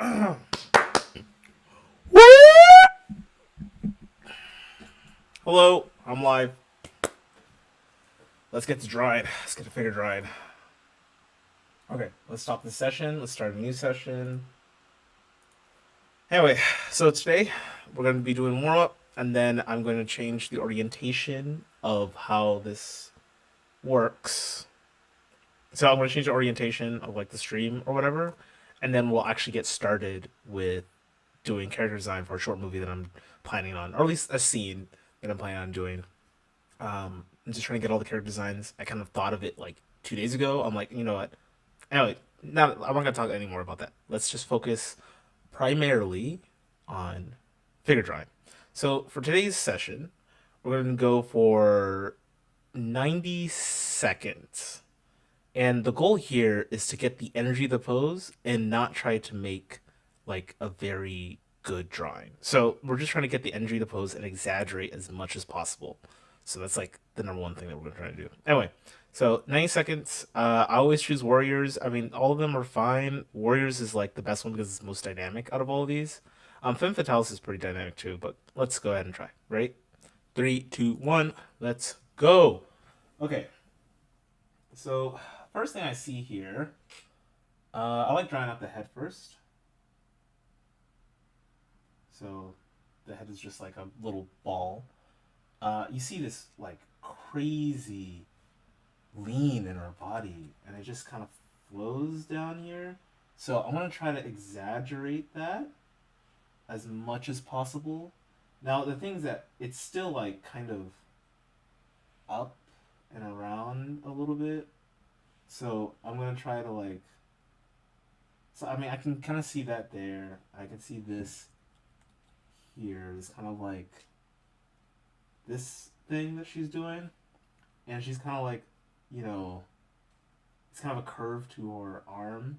Hello, I'm live. Let's get to dried. Let's get the figure dried. Okay, let's stop the session. Let's start a new session. Anyway, so today we're going to be doing warm up, and then I'm going to change the orientation of how this works. So I'm going to change the orientation of like the stream or whatever, and then we'll actually get started with doing character design for a short movie that I'm planning on, or at least a scene that I'm planning on doing. I'm just trying to get all the character designs. I kind of thought of it like 2 days ago. I'm like, you know what? Anyway, I'm not gonna talk anymore about that. Let's just focus primarily on figure drawing. So for today's session, we're gonna go for 90 seconds. And the goal here is to get the energy of the pose and not try to make like a very good drawing. So we're just trying to get the energy of the pose and exaggerate as much as possible. So that's like the number one thing that we're gonna try to do. Anyway, so 90 seconds. I always choose warriors. I mean, all of them are fine. Warriors is like the best one because it's most dynamic out of all of these. Femme Fatales is pretty dynamic too, but let's go ahead and try. Right? 3, 2, 1. Let's go. Okay. So first thing I see here, I like drawing out the head first. So the head is just like a little ball. You see this like crazy lean in her body, and it just kind of flows down here. So I want to try to exaggerate that as much as possible. Now the thing is that it's still like kind of up and around a little bit. So I'm gonna try to like. So I mean I can kind of see that there. I can see this here. It's kind of like this thing that she's doing, and she's kind of like, you know, it's kind of a curve to her arm.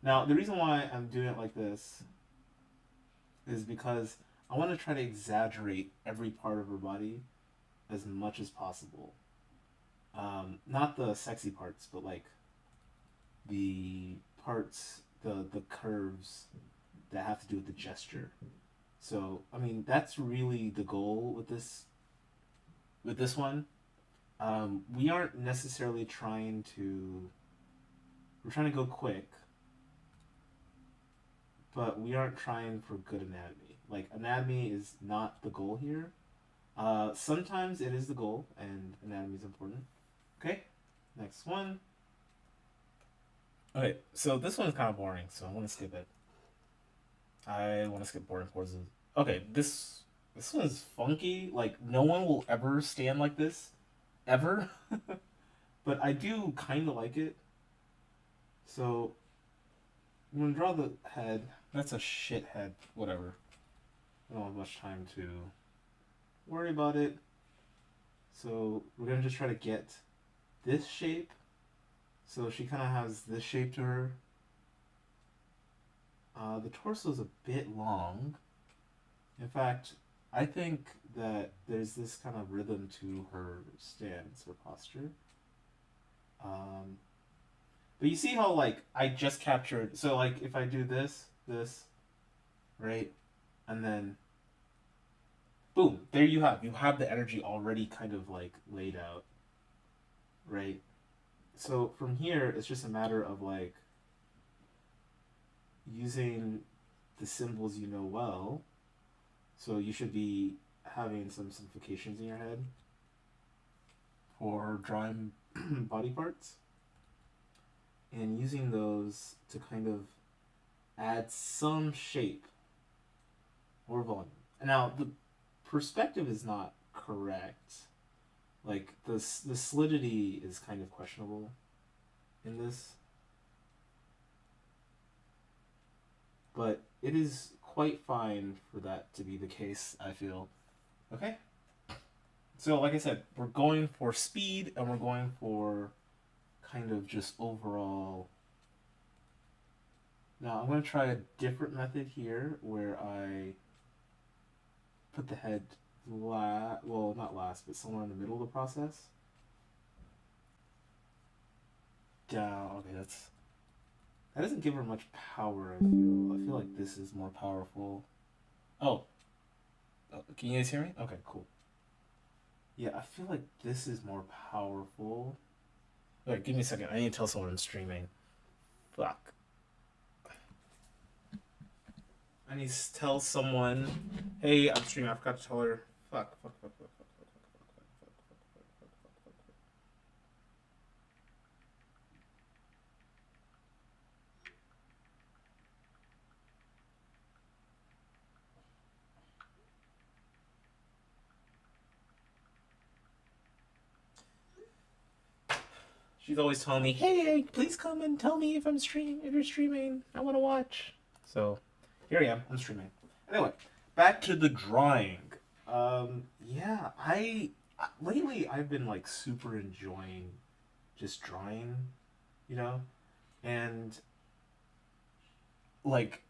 Now the reason why I'm doing it like this is because I want to try to exaggerate every part of her body as much as possible. Not the sexy parts, but like the parts, the curves that have to do with the gesture. So I mean that's really the goal with this one. We aren't necessarily trying to. We're trying to go quick, but we aren't trying for good anatomy. Like anatomy is not the goal here. Sometimes it is the goal, and anatomy is important. Okay, next one. Okay, so this one's kind of boring, so I want to skip it. I want to skip boring poses. Okay, this one's funky. Like no one will ever stand like this, ever. But I do kind of like it. So I'm gonna draw the head. That's a shit head. Whatever. I don't have much time to worry about it. So we're gonna just try to get this shape. So she kind of has this shape to her. The torso is a bit long. In fact, I think that there's this kind of rhythm to her stance, her posture. Um, but you see how like I just captured. So like if I do this, right, and then boom, there you have the energy already kind of like laid out, right? So from here, it's just a matter of like using the symbols you know well. So you should be having some simplifications in your head for drawing body parts and using those to kind of add some shape or volume. Now, the perspective is not correct. Like, the solidity is kind of questionable in this. But it is quite fine for that to be the case, I feel. Okay? So, like I said, we're going for speed and we're going for kind of just overall. Now, I'm going to try a different method here where I put the head well, not last, but somewhere in the middle of the process. Down. Okay, that's That doesn't give her much power. I feel like this is more powerful. Oh, can you guys hear me? Okay, cool. Yeah, I feel like this is more powerful. Wait, give me a second. I need to tell someone I'm streaming. Fuck. I need to tell someone, hey, I'm streaming. I forgot to tell her. Fuck, fuck, fuck, fuck, fuck, fuck, fuck, fuck, fuck, fuck, fuck, fuck, fuck, fuck, fuck. She's always telling me, hey, please come and tell me if I'm streaming. If you're streaming, I want to watch. So, here I am. I'm streaming. Anyway, back to the drawing. Yeah, I lately I've been like super enjoying just drawing, you know, and like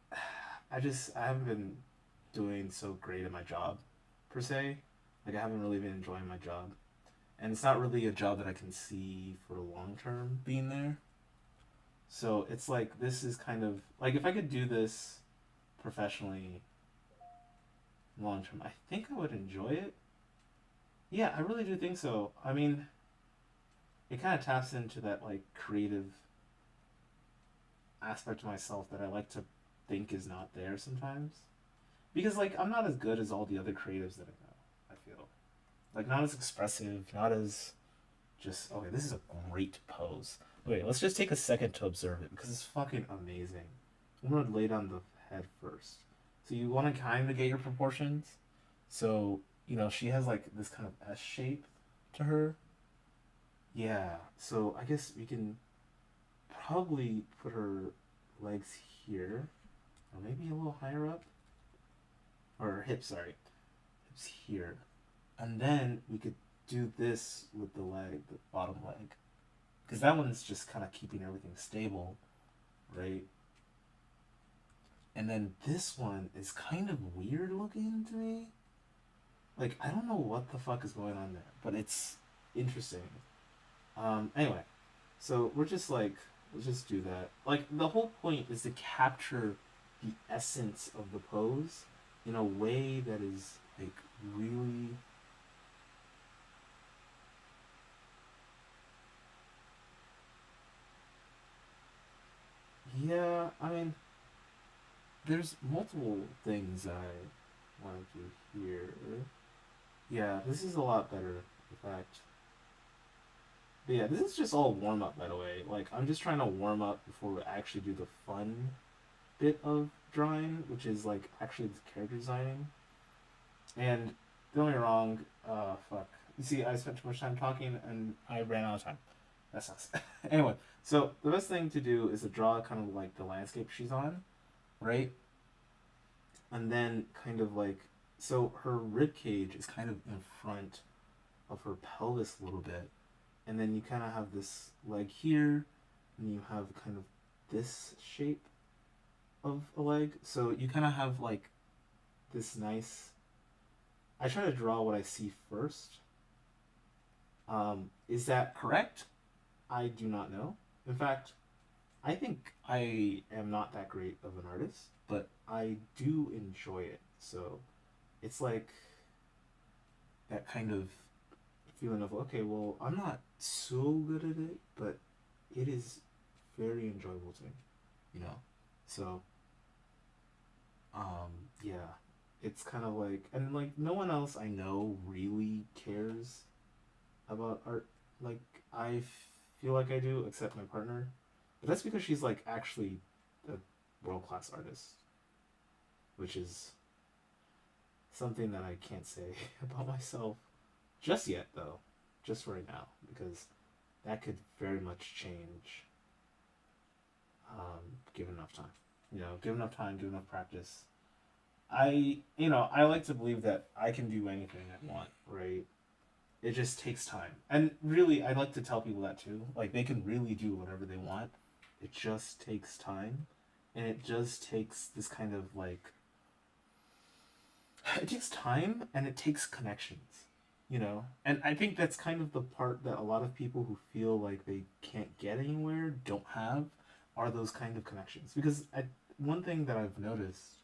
I haven't been doing so great at my job per se. Like I haven't really been enjoying my job, and it's not really a job that I can see for long term being there. So it's like this is kind of like if I could do this professionally long term, I think I would enjoy it. Yeah, I really do think so. I mean, it kind of taps into that like creative aspect of myself that I like to think is not there sometimes. Because like I'm not as good as all the other creatives that I know. I feel like not as expressive, not as just okay. This is a great pose. Wait, let's just take a second to observe it because it's fucking amazing. I'm gonna lay down the head first. So you want to kind of get your proportions. So she has like this kind of S shape to her. Yeah. So I guess we can probably put her legs here, or maybe a little higher up, or her hips. Sorry, hips here. And then we could do this with the leg, the bottom leg. Because that one's just kind of keeping everything stable, right? And then this one is kind of weird looking to me. Like, I don't know what the fuck is going on there, but it's interesting. Anyway, so we're just like, let's just do that. Like, the whole point is to capture the essence of the pose in a way that is, like, really. Yeah, I mean, there's multiple things I want to do here. Yeah, this is a lot better, in fact. But yeah, this is just all warm up, by the way. Like, I'm just trying to warm up before we actually do the fun bit of drawing, which is like actually the character designing. And don't get me wrong, fuck. You see, I spent too much time talking and I ran out of time. That sucks. Anyway, so the best thing to do is to draw kind of like the landscape she's on, right? And then kind of like so her rib cage is kind of in front of her pelvis a little bit, and then you kind of have this leg here, and you have kind of this shape of a leg. So you kind of have like this nice. I try to draw what I see first. Is that correct? I do not know. In fact, I think I am not that great of an artist, but I do enjoy it. So it's like that kind of feeling of okay, well, I'm not so good at it, but it is very enjoyable to me, you know. So, yeah, it's kind of like, and like no one else I know really cares about art like I feel like I do, except my partner. But that's because she's like actually a world class artist, which is something that I can't say about myself just yet, though, just right now, because that could very much change given enough time. Given enough time, given enough practice. I like to believe that I can do anything I want, right? It just takes time. And really, I like to tell people that too. Like, they can really do whatever they want. It just takes time. And it just takes this kind of like. It takes time and it takes connections. And I think that's kind of the part that a lot of people who feel like they can't get anywhere don't have are those kind of connections. Because one thing that I've noticed,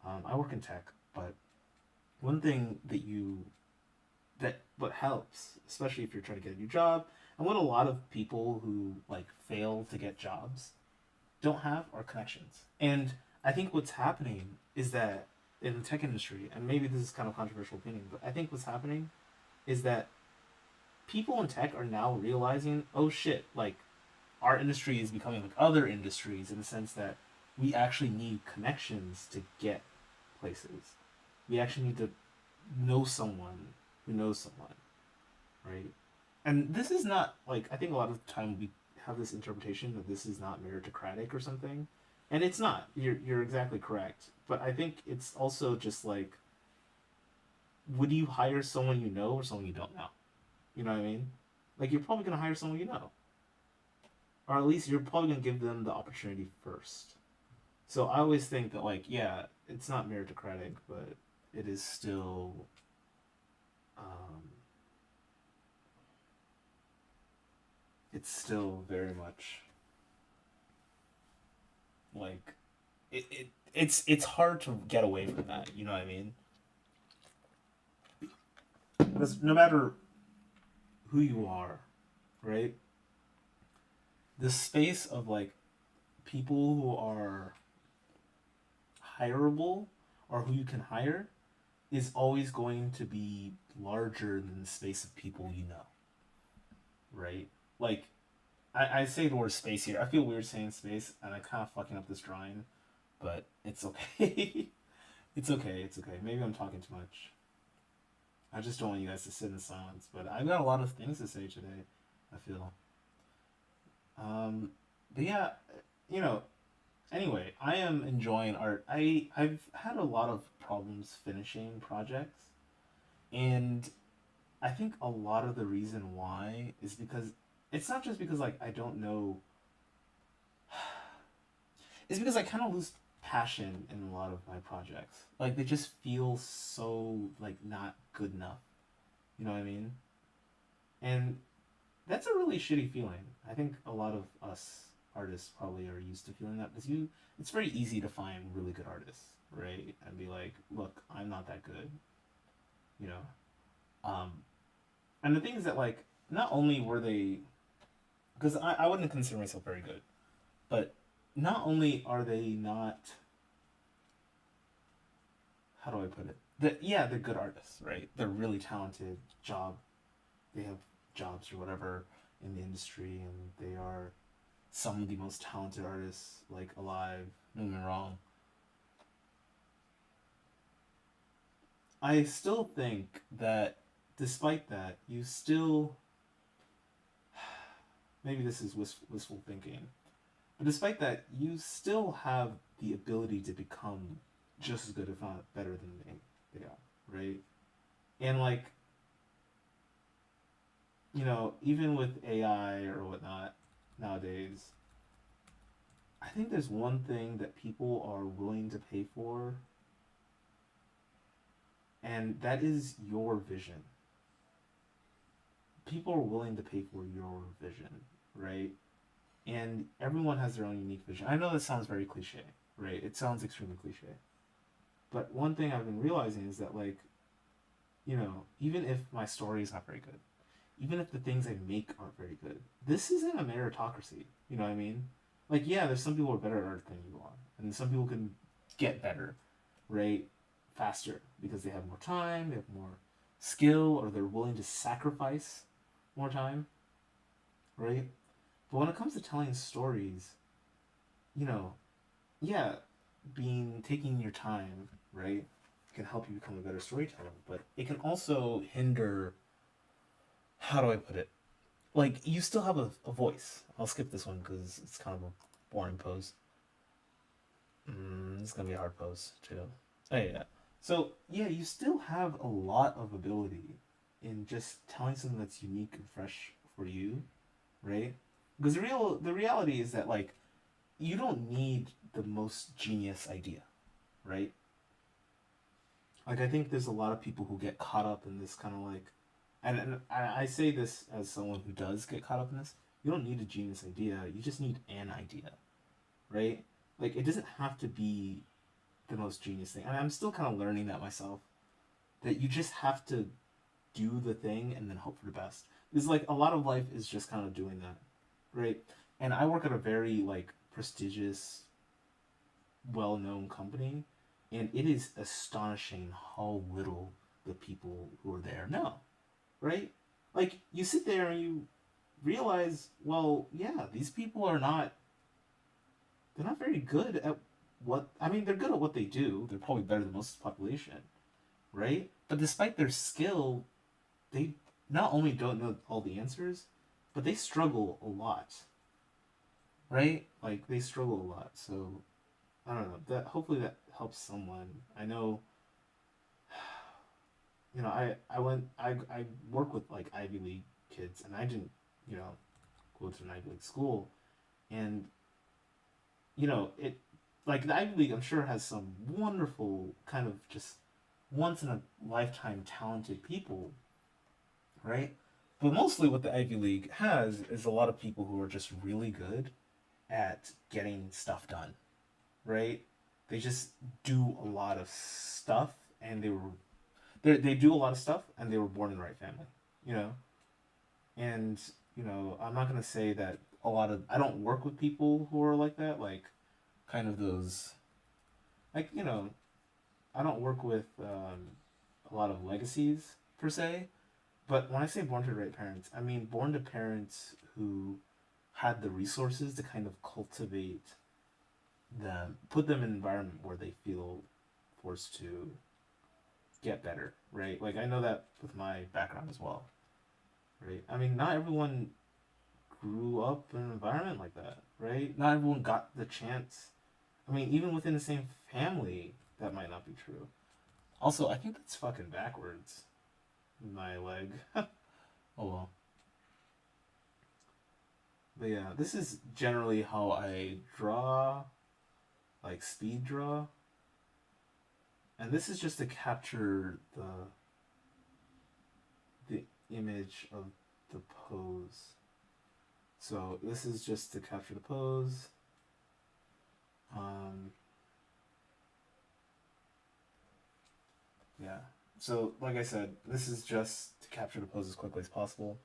I work in tech, but one thing that what helps, especially if you're trying to get a new job, and what a lot of people who like fail to get jobs don't have are connections. And I think what's happening is that in the tech industry, and maybe this is kind of controversial opinion, but I think what's happening is that people in tech are now realizing, oh shit, like our industry is becoming like other industries in the sense that we actually need connections to get places. We actually need to know someone who knows someone, right? And this is not like, I think a lot of the time we have this interpretation that this is not meritocratic or something, and it's not. You're exactly correct. But I think it's also just like, would you hire someone you know or someone you don't know? You know what I mean? Like you're probably gonna hire someone you know, or at least you're probably gonna give them the opportunity first. So I always think that like, yeah, it's not meritocratic, but it is still um, it's still very much like it's hard to get away from that. You know what I mean? Because no matter who you are, right? The space of like people who are hireable or who you can hire is always going to be larger than the space of people you know, right? Like I say the word space here. I feel weird saying space, and I'm kind of fucking up this drawing, but it's okay. It's okay. It's okay. Maybe I'm talking too much. I just don't want you guys to sit in silence. But I've got a lot of things to say today. I feel. Um, but yeah, you know. Anyway, I am enjoying art. I've had a lot of problems finishing projects, and I think a lot of the reason why is because it's not just because like I don't know. It's because I kind of lose passion in a lot of my projects. Like they just feel so like not good enough. You know what I mean? And that's a really shitty feeling. I think a lot of us artists probably are used to feeling that because it's very easy to find really good artists, right? And be like, look, I'm not that good, you know. Um, and the thing is that like not only were they, because I wouldn't consider myself very good, but not only are they not, how do I put it? That yeah, they're good artists, right? They're really talented. They have jobs or whatever in the industry, and they are some of the most talented artists like alive. Don't get me wrong. I still think that despite that, you still maybe this is wistful thinking, but despite that, you still have the ability to become just as good, if not better than they are, right? And like even with AI or whatnot nowadays, I think there's one thing that people are willing to pay for, and that is your vision. People are willing to pay for your vision, right? And everyone has their own unique vision. I know this sounds very cliche, right? It sounds extremely cliche. But one thing I've been realizing is that, like, even if my story is not very good, even if the things I make aren't very good, this isn't a meritocracy. You know what I mean? Like, yeah, there's some people who are better at art than you are, and some people can get better, right, faster because they have more time, they have more skill, or they're willing to sacrifice more time, right? But when it comes to telling stories, you know, yeah, being taking your time, right, can help you become a better storyteller, but it can also hinder. How do I put it? Like you still have a voice. I'll skip this one because it's kind of a boring pose. It's gonna be a hard pose too. Oh yeah. So yeah, you still have a lot of ability in just telling something that's unique and fresh for you, right? Because the reality is that like you don't need the most genius idea, right? Like I think there's a lot of people who get caught up in this kind of like, and I say this as someone who does get caught up in this. You don't need a genius idea. You just need an idea, right? Like it doesn't have to be the most genius thing. I'm still kind of learning that myself. That you just have to do the thing and then hope for the best. Because like a lot of life is just kind of doing that, right? And I work at a very like prestigious, well-known company, and it is astonishing how little the people who are there know, right? Like you sit there and you realize, well, yeah, these people are not they're not very good at what I mean, they're good at what they do. They're probably better than most of the population, right? But despite their skill, they not only don't know all the answers, but they struggle a lot, right? Like they struggle a lot. So I don't know. That hopefully that helps someone. I know. I work with like Ivy League kids, and I didn't go to an Ivy League school, and it like the Ivy League I'm sure has some wonderful kind of just once in a lifetime talented people, right? But mostly what the Ivy League has is a lot of people who are just really good at getting stuff done, right? They just do a lot of stuff and they do a lot of stuff and they were born in the right family, you know? And, I'm not going to say that I don't work with people who are like that, like kind of those, like, I don't work with a lot of legacies per se. But when I say born to the right parents, I mean born to parents who had the resources to kind of cultivate them, put them in an environment where they feel forced to get better, right? Like I know that with my background as well, right? I mean, not everyone grew up in an environment like that, right? Not everyone got the chance. I mean, even within the same family, that might not be true. Also, I think that's fucking backwards. My leg. Oh well. But yeah, this is generally how I draw, like speed draw. And this is just to capture the image of the pose. So this is just to capture the pose. Um, yeah. So like I said, this is just to capture the pose as quickly as possible.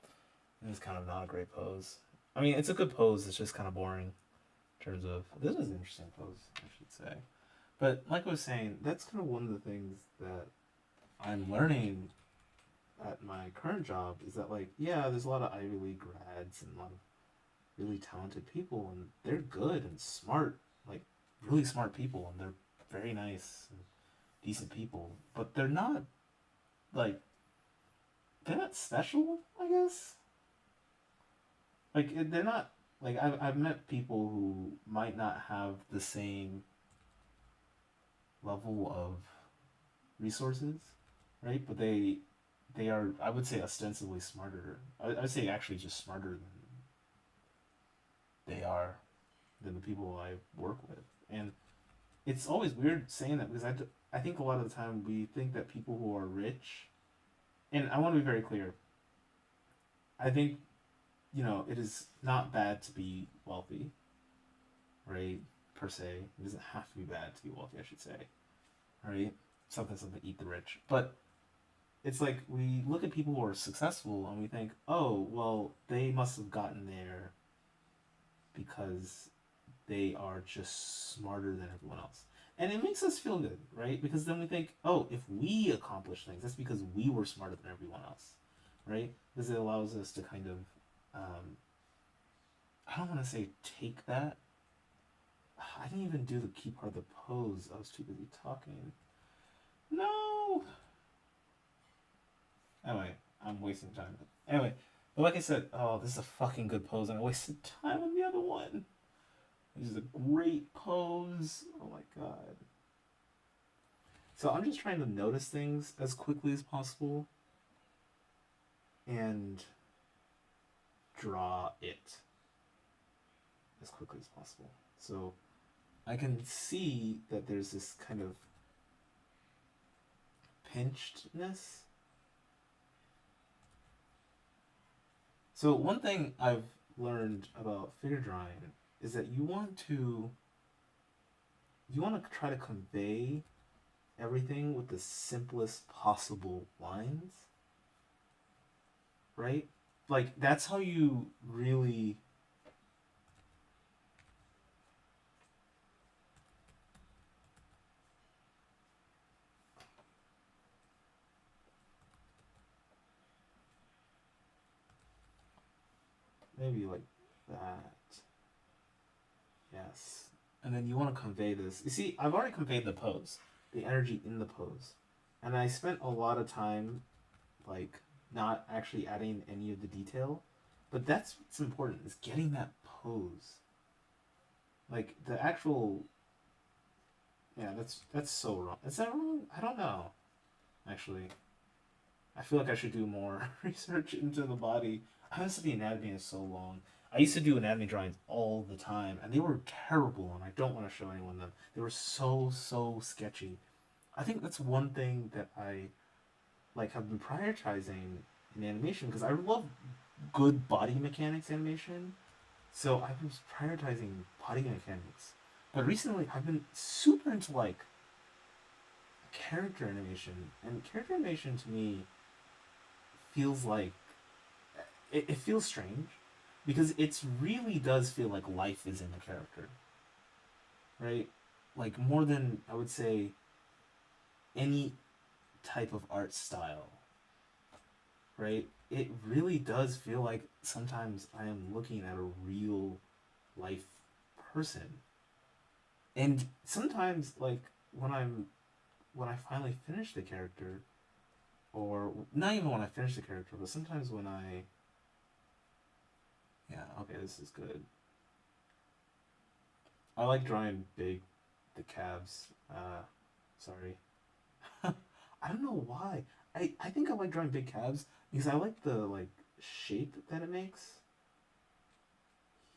And it's kind of not a great pose. I mean, it's a good pose. It's just kind of boring in terms of this is an interesting pose, I should say. But like I was saying, that's kind of one of the things that I'm learning at my current job is that like yeah, there's a lot of Ivy League grads and a lot of really talented people and they're good and smart, like really smart people and they're very nice and decent people, but like they're not special, I guess. Like they're not like I've met people who might not have the same level of resources, right? But they are I would say ostensibly smarter. I would say actually just smarter than they are than the people I work with. And it's always weird saying that because I think a lot of the time we think that people who are rich, and I want to be very clear, I think, it is not bad to be wealthy, right? Per se. It doesn't have to be bad to be wealthy, I should say. Right? Something, eat the rich. But it's like we look at people who are successful and we think, oh, well, they must have gotten there because they are just smarter than everyone else. And it makes us feel good, right? Because then we think, oh, if we accomplish things, that's because we were smarter than everyone else, right? Because it allows us to kind of, I don't want to say take that. I didn't even do the key part of the pose. I was too busy talking. No! Anyway, I'm wasting time. Anyway, but like I said, oh, this is a fucking good pose, and I wasted time on the other one. This is a great pose. Oh my god. So I'm just trying to notice things as quickly as possible and draw it as quickly as possible. So I can see that there's this kind of pinchedness. So one thing I've learned about figure drawing is that you want to you want to try to convey everything with the simplest possible lines, right? Like that's how you really maybe like that. Yes. And then you want to convey this. You see, I've already conveyed the pose, the energy in the pose. And I spent a lot of time like not actually adding any of the detail. But that's what's important is getting that pose. Like the actual yeah, that's so wrong. Is that wrong? I don't know. Actually. I feel like I should do more research into the body. I haven't studied anatomy in so long. I used to do anatomy drawings all the time, and they were terrible, and I don't want to show anyone them. They were so sketchy. I think that's one thing that I like have been prioritizing in animation because I love good body mechanics animation. So I've been prioritizing body mechanics. But recently I've been super into like character animation, and character animation to me feels like it feels strange because it really does feel like life is in the character, right? Like more than I would say any type of art style, right? It really does feel like sometimes I am looking at a real life person. And sometimes like when I finally finish the character, or not even when I finish the character, but sometimes when I yeah, okay, this is good. I like drawing big the calves. Sorry. I don't know why. I think I like drawing big calves because I like the like shape that it makes.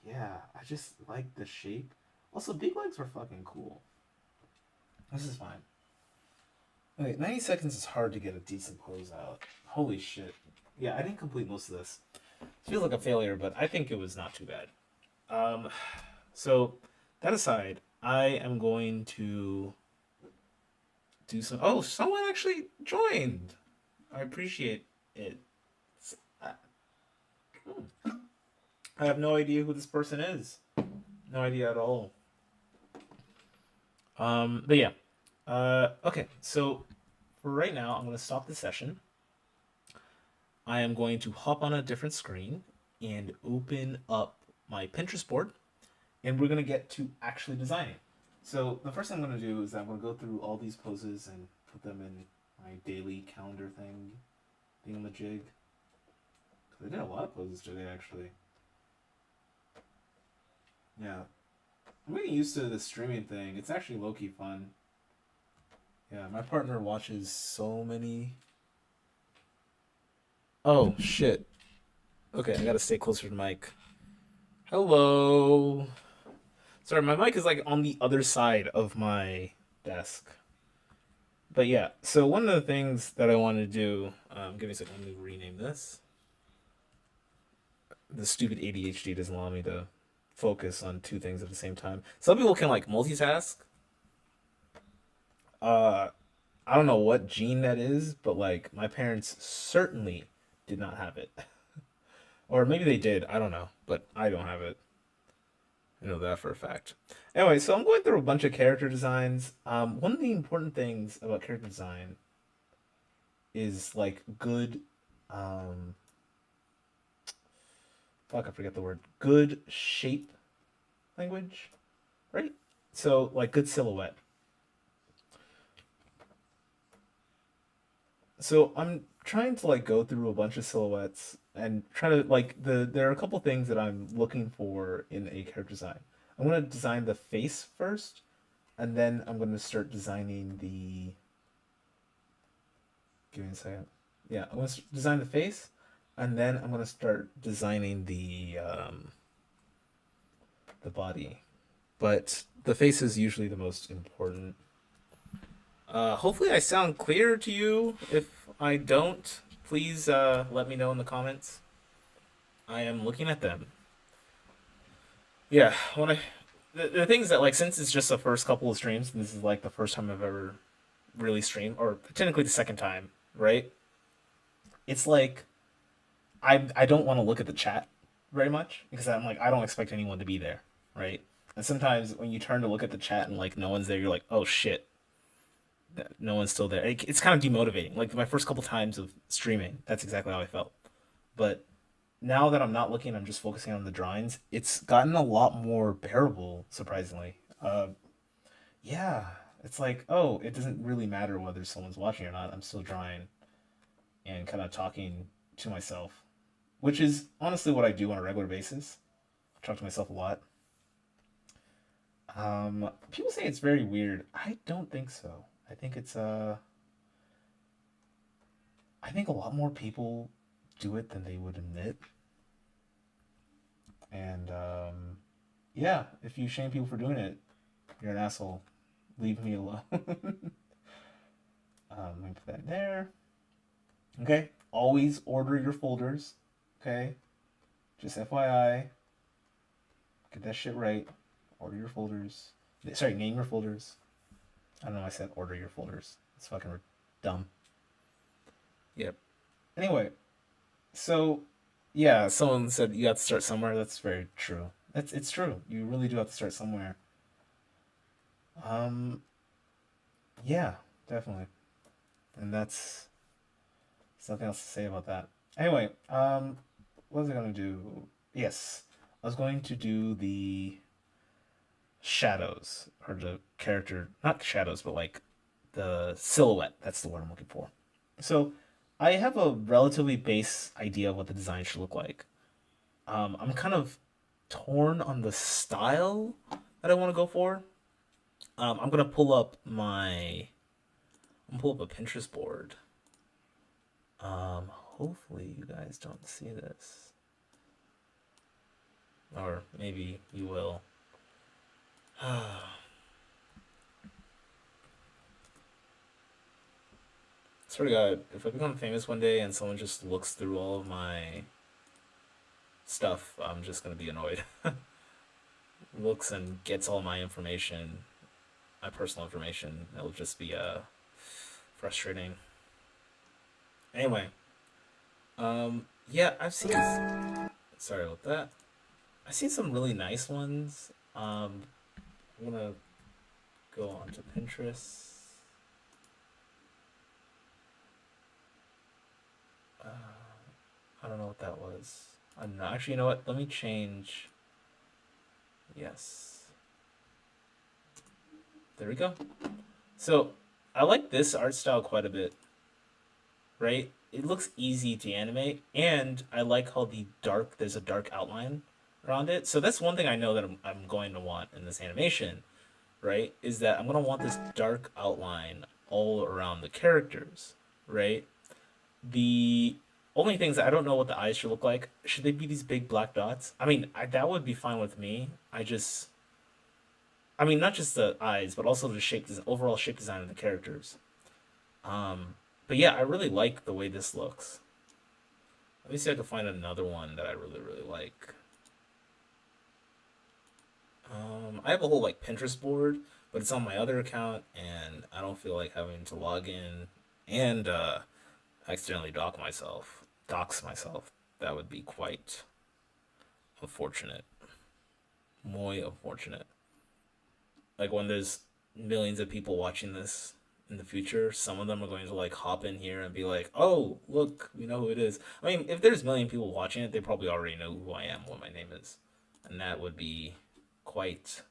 Yeah, I just like the shape. Also, big legs are fucking cool. This is fine. Okay, 90 seconds is hard to get a decent pose out. Holy shit. Yeah, I didn't complete most of this. It feels like a failure, but I think it was not too bad. Um, so that aside, I am going to do some. Oh, someone actually joined. I appreciate it. I I have no idea who this person is. No idea at all. But yeah. Okay. So for right now, I'm gonna stop the session. I am going to hop on a different screen and open up my Pinterest board, and we're gonna get to actually designing. So the first thing I'm gonna do is I'm gonna go through all these poses and put them in my daily calendar thingamajig. Cause I did a lot of poses today actually. Yeah, I'm getting used to the streaming thing. It's actually low key fun. Yeah, my partner watches so many. Oh shit. Okay, I gotta stay closer to the mic. Hello. Sorry, my mic is like on the other side of my desk. But yeah, so one of the things that I want to do, give me a second, let me rename this. The stupid ADHD doesn't allow me to focus on two things at the same time. Some people can like multitask. Uh, I don't know what gene that is, but like my parents certainly did not have it. Or maybe they did, I don't know, but I don't have it. I know that for a fact. Anyway, so I'm going through a bunch of character designs. One of the important things about character design is like good fuck, I forget the word. Good shape language, right? So like good silhouette. So I'm trying to like go through a bunch of silhouettes and try to like there are a couple things that I'm looking for in a character design. I'm gonna design the face first, and then I'm gonna start designing the. Give me a second. Yeah, I'm gonna design the face, and then I'm gonna start designing the body. But the face is usually the most important. Hopefully, I sound clear to you. If I don't, please let me know in the comments. I am looking at them. Yeah, when I the thing is that, like, since it's just the first couple of streams, and this is like the first time I've ever really streamed, or technically the second time, right? It's like I don't want to look at the chat very much because I'm like I don't expect anyone to be there, right? And sometimes when you turn to look at the chat and like no one's there, you're like, oh shit, no one's still there. It's kind of demotivating. Like my first couple times of streaming, that's exactly how I felt. But now that I'm not looking, I'm just focusing on the drawings. It's gotten a lot more bearable, surprisingly. Yeah, it's like, oh, it doesn't really matter whether someone's watching or not. I'm still drawing and kind of talking to myself, which is honestly what I do on a regular basis. I talk to myself a lot. People say it's very weird. I don't think so. I think it's I think a lot more people do it than they would admit. And yeah, if you shame people for doing it, you're an asshole. Leave me alone. Let me put that there. Okay. Always order your folders. Okay. Just FYI. Get that shit right. Order your folders. Sorry, name your folders. I don't know. I said order your folders. It's fucking dumb. Yep. Anyway, so yeah, someone said you have to start somewhere. That's very true. It's true. You really do have to start somewhere. Um, yeah, definitely. And that's something else to say about that. Anyway, what was I gonna do? Yes, I was going to do the shadows or the character, not shadows, but like the silhouette. That's the word I'm looking for. So I have a relatively base idea of what the design should look like. I'm kind of torn on the style that I want to go for. I'm gonna pull up my, I'm gonna pull up a Pinterest board. Hopefully you guys don't see this, or maybe you will. Swear to God, if I become famous one day and someone just looks through all of my stuff, I'm just gonna be annoyed. Looks and gets all my information, my personal information. It'll just be frustrating. Anyway, yeah, I've seen. Sorry about that. I've seen some really nice ones. I'm gonna go onto Pinterest. Uh, I don't know what that was. I'm not actually. You know what? Let me change. Yes. There we go. So I like this art style quite a bit, right? It looks easy to animate, and I like how there's a dark outline around it. So that's one thing I know that I'm going to want in this animation, right? Is that I'm going to want this dark outline all around the characters, right? The only things I don't know what the eyes should look like. Should they be these big black dots? I mean, that would be fine with me. I mean, not just the eyes, but also the overall shape design of the characters. Um, but yeah, I really like the way this looks. Let me see if I can find another one that I really, really like. I have a whole like Pinterest board, but it's on my other account, and I don't feel like having to log in and accidentally dox myself. That would be quite unfortunate. Muy unfortunate. Like when there's millions of people watching this in the future, some of them are going to like hop in here and be like, "Oh, look, we know who it is." I mean, if there's a million people watching it, they probably already know who I am, what my name is, and that would be quite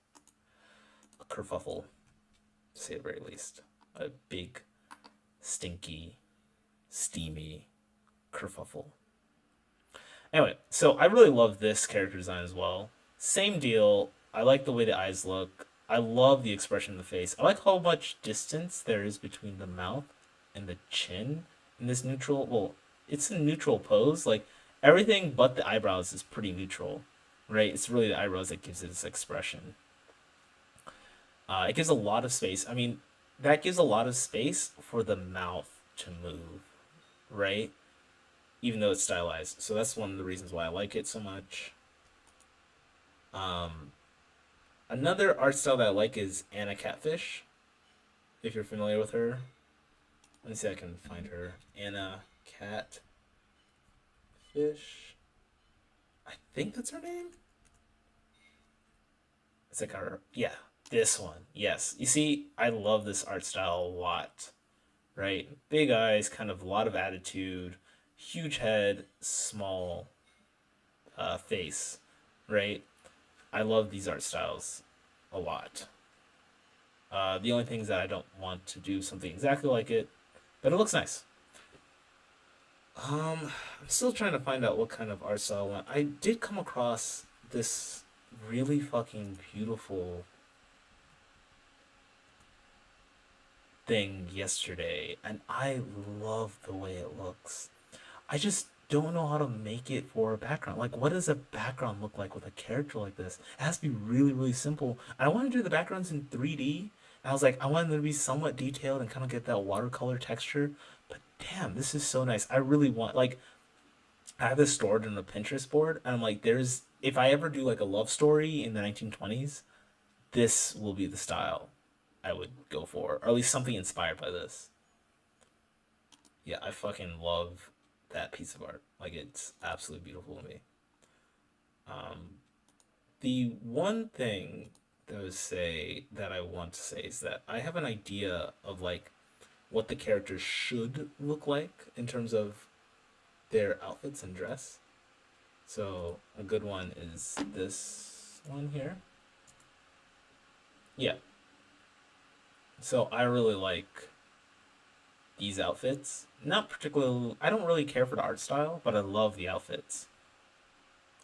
a kerfuffle, to say the very least. A big, stinky, steamy kerfuffle. Anyway, so I really love this character design as well. Same deal. I like the way the eyes look. I love the expression of the face. I like how much distance there is between the mouth and the chin in this neutral. Well, it's a neutral pose. Like everything but the eyebrows is pretty neutral, right? It's really the eyebrows that gives it its expression. It gives a lot of space. I mean, that gives a lot of space for the mouth to move, right? Even though it's stylized. So that's one of the reasons why I like it so much. I Another art style that I like is Anna Catfish. If you're familiar with her, let me see if I can find her. Anna Catfish. I think that's her name. It's like her. Yeah, this one. Yes. You see, I love this art style a lot. Right? Big eyes, kind of a lot of attitude, huge head, small face. Right? I love these art styles a lot. The only thing is that I don't want to do something exactly like it, but it looks nice. I'm still trying to find out what kind of art style I want. I did come across this really fucking beautiful thing yesterday, and I love the way it looks. I just don't know how to make it for a background. Like, what does a background look like with a character like this? It has to be really, really simple. I want to do the backgrounds in 3D. And I was like, I want them to be somewhat detailed and kind of get that watercolor texture. But damn, this is so nice. I really want, like, I have this stored in a Pinterest board, and I'm like, if I ever do like a love story in the 1920s, this will be the style I would go for, or at least something inspired by this. Yeah, I fucking love that piece of art. Like, it's absolutely beautiful to me. Um, the one thing that I want to say is that I have an idea of like what the characters should look like in terms of their outfits and dress. So a good one is this one here. Yeah. So I really like these outfits. Not particularly. I don't really care for the art style, but I love the outfits.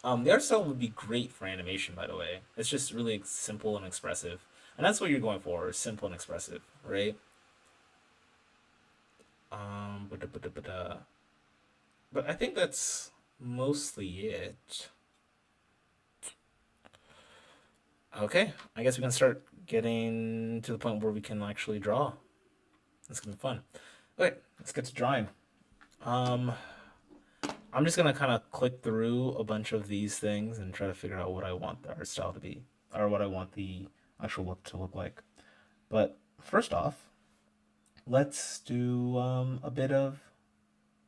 The art style would be great for animation, by the way. It's just really simple and expressive, and that's what you're going for: simple and expressive, right? But I think that's mostly it. Okay, I guess we can start getting to the point where we can actually draw. It's gonna be fun. Okay, let's get to drawing. Um, I'm just gonna kind of click through a bunch of these things and try to figure out what I want the art style to be, or what I want the actual look to look like. But first off, let's do a bit of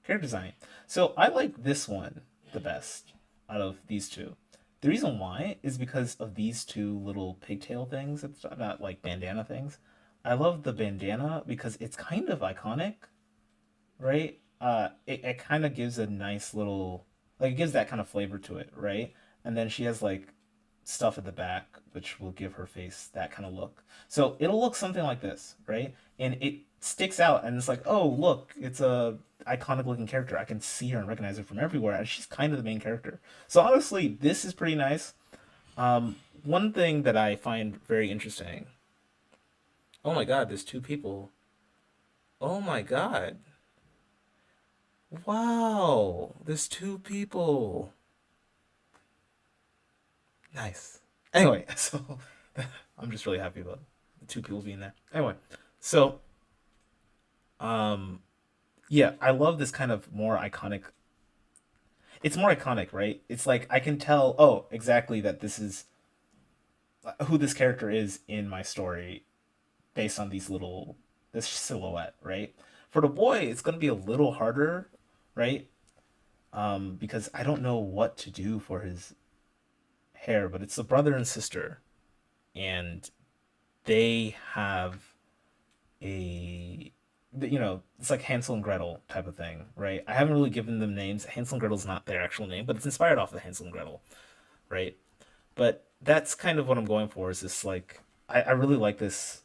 character design. So I like this one the best out of these two. The reason why is because of these two little pigtail things. It's not like bandana things. I love the bandana because it's kind of iconic, right? It kind of gives a nice little, like, it gives that kind of flavor to it, right? And then she has like stuff at the back which will give her face that kind of look. So it'll look something like this, right? And it sticks out and it's like, oh, look, it's a iconic looking character. I can see her and recognize her from everywhere, and she's kind of the main character. So honestly, this is pretty nice. One thing that I find very interesting. Oh my god, there's two people. Oh my god. Wow, there's two people. Nice. Anyway, so I'm just really happy about the two people being there. Anyway, so um yeah, I love this kind of more iconic. It's more iconic, right? It's like I can tell, oh, exactly that this is who this character is in my story based on this silhouette, right? For the boy, it's going to be a little harder, right? Because I don't know what to do for his hair, but it's a brother and sister, and they have a it's like Hansel and Gretel type of thing, right? I haven't really given them names. Hansel and Gretel's not their actual name, but it's inspired off of Hansel and Gretel, right? But that's kind of what I'm going for. Is this like I really like this.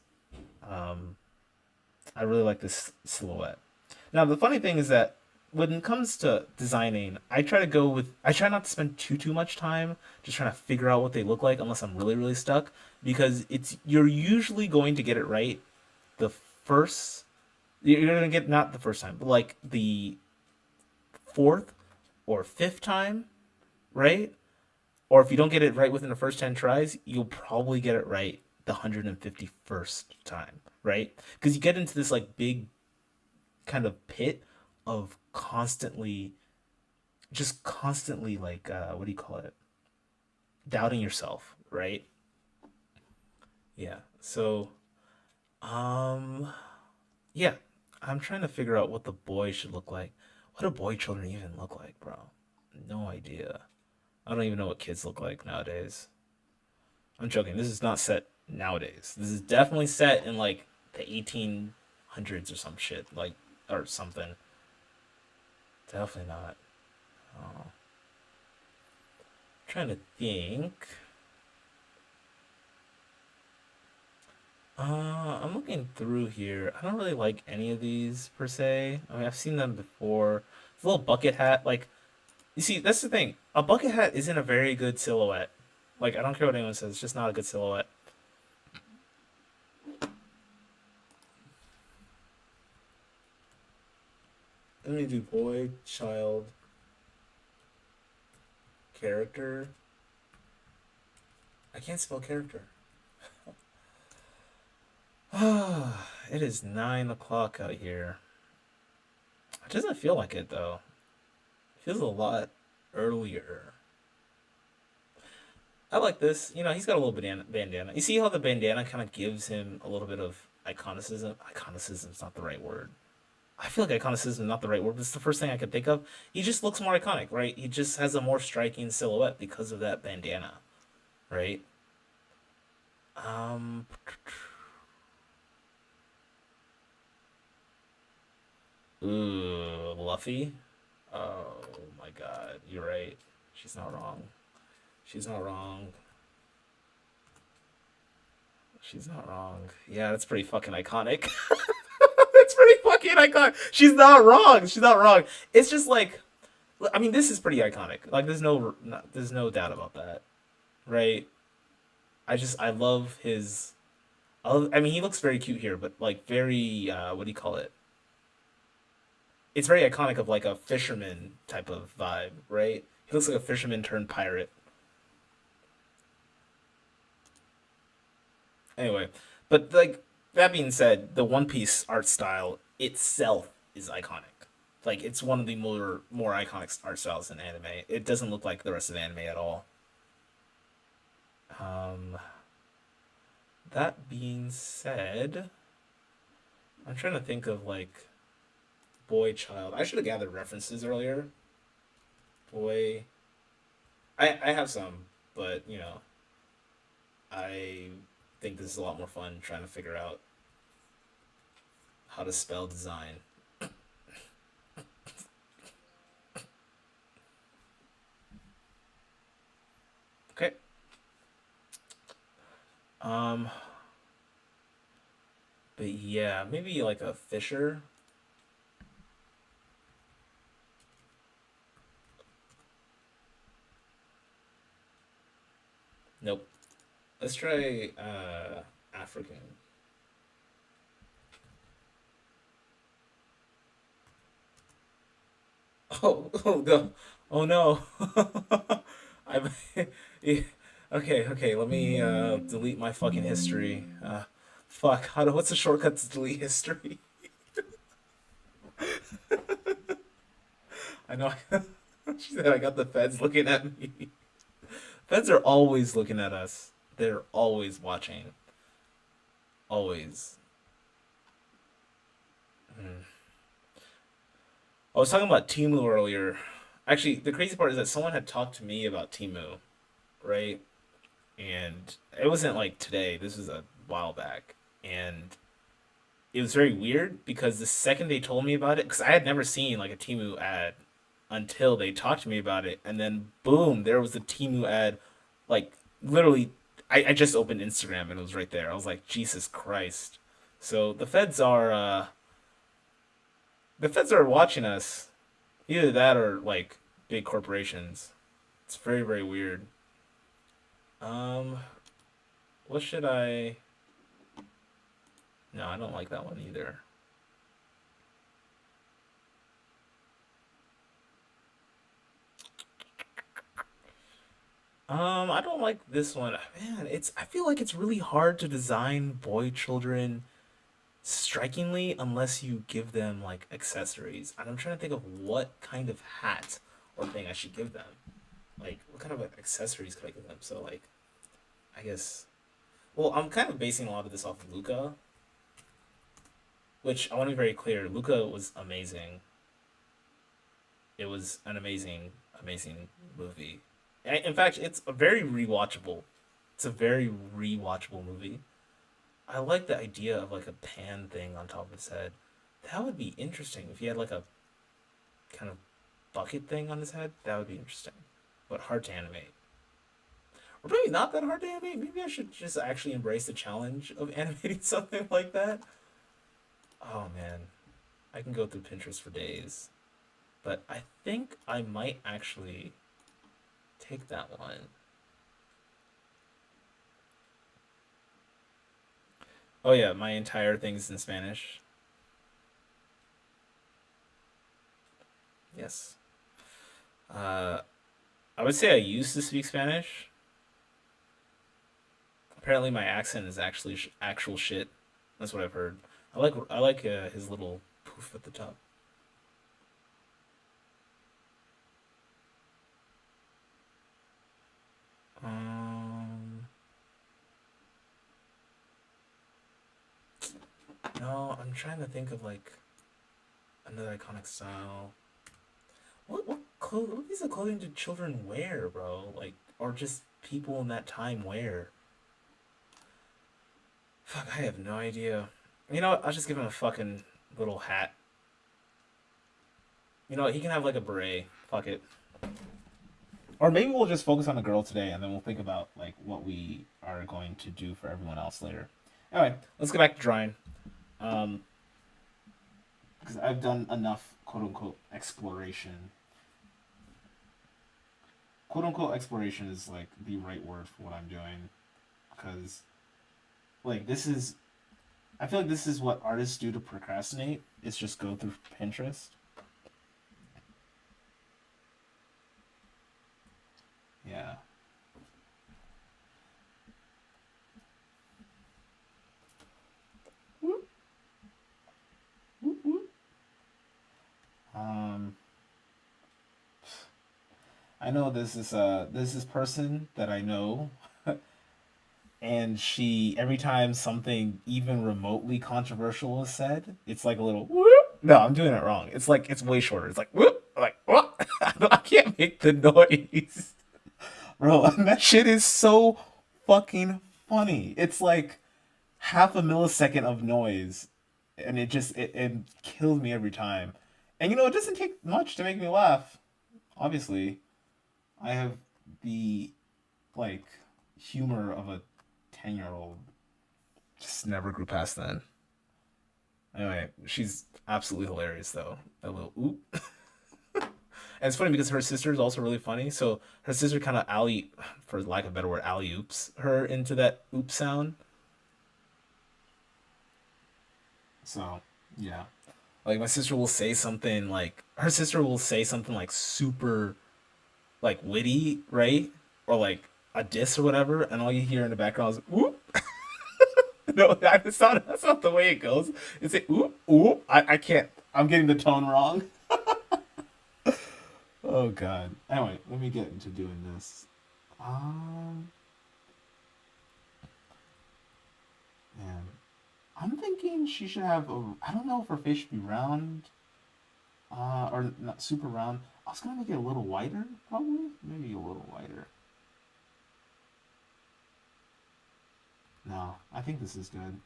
Um, I really like this silhouette. Now the funny thing is that when it comes to designing, I try not to spend too much time just trying to figure out what they look like unless I'm really really stuck, because it's you're usually going to get it right the first you're gonna get, not the first time, but like the fourth or fifth time, right? Or if you don't get it right within the first 10 tries, you'll probably get it right the 151st time, right? Because you get into this like big kind of pit of constantly like what do you call it? Doubting yourself, right? Yeah. So, um, yeah, I'm trying to figure out what the boy should look like. What do boy children even look like, bro? No idea. I don't even know what kids look like nowadays. I'm joking. This is not set nowadays. This is definitely set in like the 1800s or some shit, like or something. Definitely not. Oh, I'm trying to think. I'm looking through here. I don't really like any of these per se. I mean, I've seen them before. The little bucket hat, like you see, that's the thing. A bucket hat isn't a very good silhouette. Like I don't care what anyone says, it's just not a good silhouette. Let me do boy, child, character. I can't spell character. It is 9 o'clock out here. It doesn't feel like it though. It feels a lot earlier. I like this. You know, he's got a little bandana. You see how the bandana kind of gives him a little bit of iconicism? Iconicism's not the right word. I feel like iconicism is not the right word, but it's the first thing I could think of. He just looks more iconic, right? He just has a more striking silhouette because of that bandana, right? Um, ooh, Luffy. Oh my God, you're right. She's not wrong. She's not wrong. She's not wrong. Yeah, that's pretty fucking iconic. That's pretty fucking iconic. She's not wrong. She's not wrong. It's just like, I mean, this is pretty iconic. Like, there's no doubt about that, right? I love his. I mean, he looks very cute here, but like very, what do you call it? It's very iconic of like a fisherman type of vibe, right? He looks like a fisherman turned pirate. Anyway, but like that being said, the One Piece art style itself is iconic. Like it's one of the more iconic art styles in anime. It doesn't look like the rest of anime at all. Um, that being said, I'm trying to think of like boy child. I should have gathered references earlier. Boy, I have some, but you know, I think this is a lot more fun trying to figure out how to spell design. Okay. Um, but yeah, maybe like a fisher. Nope. Let's try African. Oh, oh no. Oh no. I yeah, okay. Let me delete my fucking history. Fuck. What's the shortcut to delete history? I know. She said I got the feds looking at me. Feds are always looking at us. They're always watching. Always. Mm. I was talking about Timu earlier. Actually, the crazy part is that someone had talked to me about Timu, right? And it wasn't like today. This was a while back, and it was very weird because the second they told me about it, because I had never seen like a Timu ad until they talked to me about it, and then boom, there was a Timu ad, like literally. I just opened Instagram and it was right there. I was like, Jesus Christ! So the feds are watching us. Either that or like big corporations. It's very weird. Um, what should I? No, I don't like that one either. I don't like this one. Man, I feel like it's really hard to design boy children strikingly unless you give them like accessories. And I'm trying to think of what kind of hat or thing I should give them. Like what kind of accessories could I give them? So like I guess Well, I'm kind of basing a lot of this off of Luca, which I want to be very clear. Luca was amazing. It was an amazing, amazing movie. In fact, it's a very rewatchable. It's a very rewatchable movie. I like the idea of like a pan thing on top of his head. That would be interesting if he had like a kind of bucket thing on his head. That would be interesting, but hard to animate. Or maybe not that hard to animate. Maybe I should just actually embrace the challenge of animating something like that. Oh man, I can go through Pinterest for days. But I think I might actually take that one. Oh yeah, my entire thing's in Spanish. Yes. Uh, I would say I used to speak Spanish. Apparently, my accent is actually actual shit. That's what I've heard. I like his little poof at the top. Um, no, I'm trying to think of like another iconic style. What piece of clothing did children wear, bro? Like, or just people in that time wear? Fuck, I have no idea. You know what? I'll just give him a fucking little hat. You know what? He can have like a beret. Fuck it. Or maybe we'll just focus on the girl today, and then we'll think about like what we are going to do for everyone else later. Anyway, let's go back to drawing. Um, because I've done enough quote unquote exploration. Quote unquote exploration is like the right word for what I'm doing, because like this is I feel like this is what artists do to procrastinate. Is just go through Pinterest. Yeah. Um, I know this is person that I know, and she every time something even remotely controversial is said, it's like a little whoop. No, I'm doing it wrong. It's like it's way shorter. It's like whoop, like what? I can't make the noise, bro. And that shit is so fucking funny. It's like half a millisecond of noise, and it kills me every time. And you know, it doesn't take much to make me laugh. Obviously, I have the like humor of a 10-year old. Just never grew past then. Anyway, she's absolutely hilarious though. A little oop. And it's funny because her sister is also really funny. So her sister kind of alley, for lack of a better word, alley oops her into that oop sound. So yeah, like my sister will say something like her sister will say something like super like witty, right? Or like a diss or whatever, and all you hear in the background is whoop. No, that's not the way it goes. It's a oop oop. I can't. I'm getting the tone wrong. Oh god. Anyway, let me get into doing this. Um, man, I'm thinking she should have a. I don't know if her face should be round, or not super round. I was gonna make it a little wider, probably. Maybe a little wider. No, I think this is good.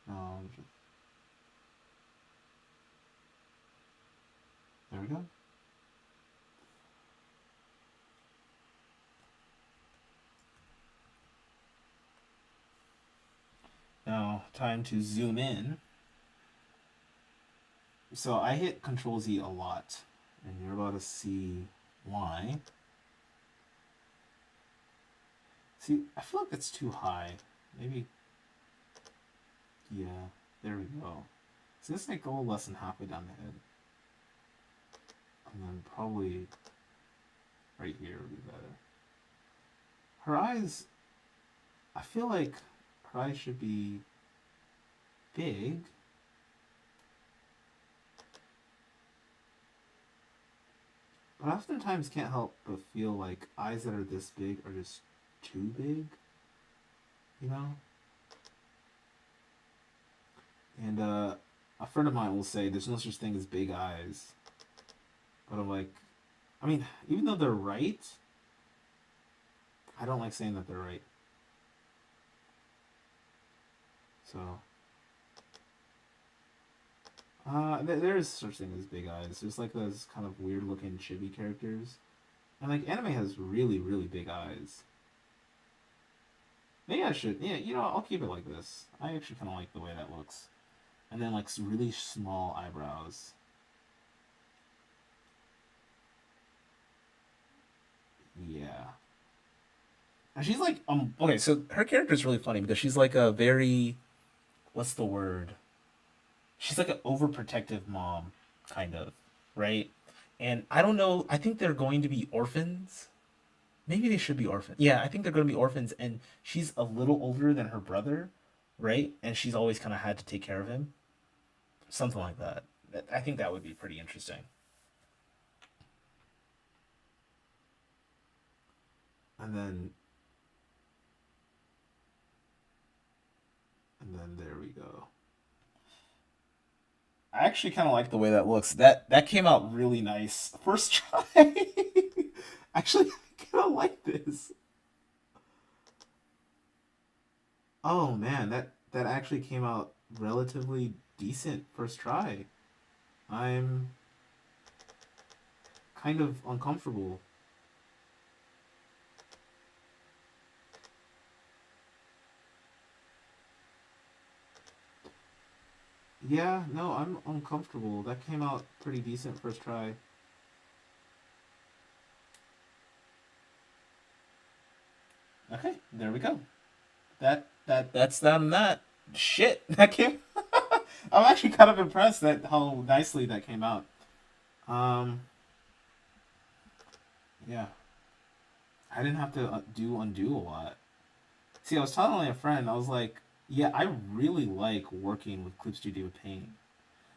No, there we go. Now, time to zoom in. So I hit Control Z a lot, and you're about to see why. See, I feel like it's too high. Maybe, yeah, there we go. So this might go less than halfway down the head. And then probably right here would be better. Her eyes, I feel like her eyes should be big. But oftentimes can't help but feel like eyes that are this big are just too big, you know? And a friend of mine will say there's no such thing as big eyes. But I'm like, I mean, even though they're right, I don't like saying that they're right. So, there is such thing as big eyes. There's like those kind of weird looking chibi characters. And like anime has really, really big eyes. Maybe I should, yeah, I'll keep it like this. I actually kind of like the way that looks. And then like really small eyebrows. Yeah. And she's like, okay, so her character is really funny because she's like a very, what's the word? She's like an overprotective mom, kind of, right? And I don't know. I think they're going to be orphans. Maybe they should be orphans. Yeah, I think they're going to be orphans. And she's a little older than her brother, right? And she's always kind of had to take care of him, something like that. I think that would be pretty interesting. And then, there we go. I actually kind of like the way that looks. That came out really nice first try. Actually, I kind of like this. Oh man, that actually came out relatively decent first try. I'm kind of uncomfortable. Yeah, no, I'm uncomfortable. That came out pretty decent first try. Okay, there we go. That's that and that. Shit, that came. I'm actually kind of impressed that how nicely that came out. Um, yeah, I didn't have to do undo a lot. See, I was telling a friend, I was like, yeah, I really like working with Clip Studio Paint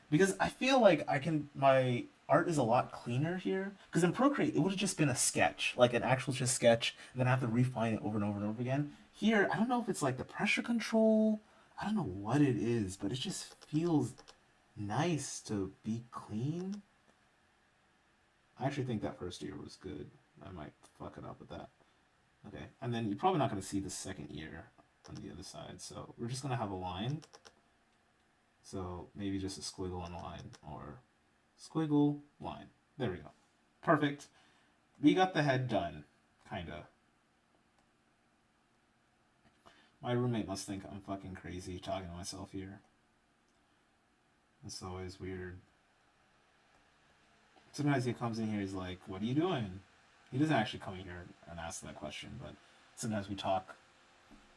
because I feel like my art is a lot cleaner here. Because in Procreate, it would have just been a sketch, like an actual just sketch, and then I have to refine it over and over and over again. Here, I don't know if it's like the pressure control. I don't know what it is, but it just feels nice to be clean. I actually think that first year was good. I might fuck it up with that. Okay, and then you're probably not going to see the second year on the other side, so we're just going to have a line. So maybe just a squiggle and a line, or squiggle, line. There we go. Perfect. We got the head done, kinda. My roommate must think I'm fucking crazy talking to myself here. It's always weird. Sometimes he comes in here, he's like, "What are you doing?" He doesn't actually come in here and ask that question, but sometimes we talk.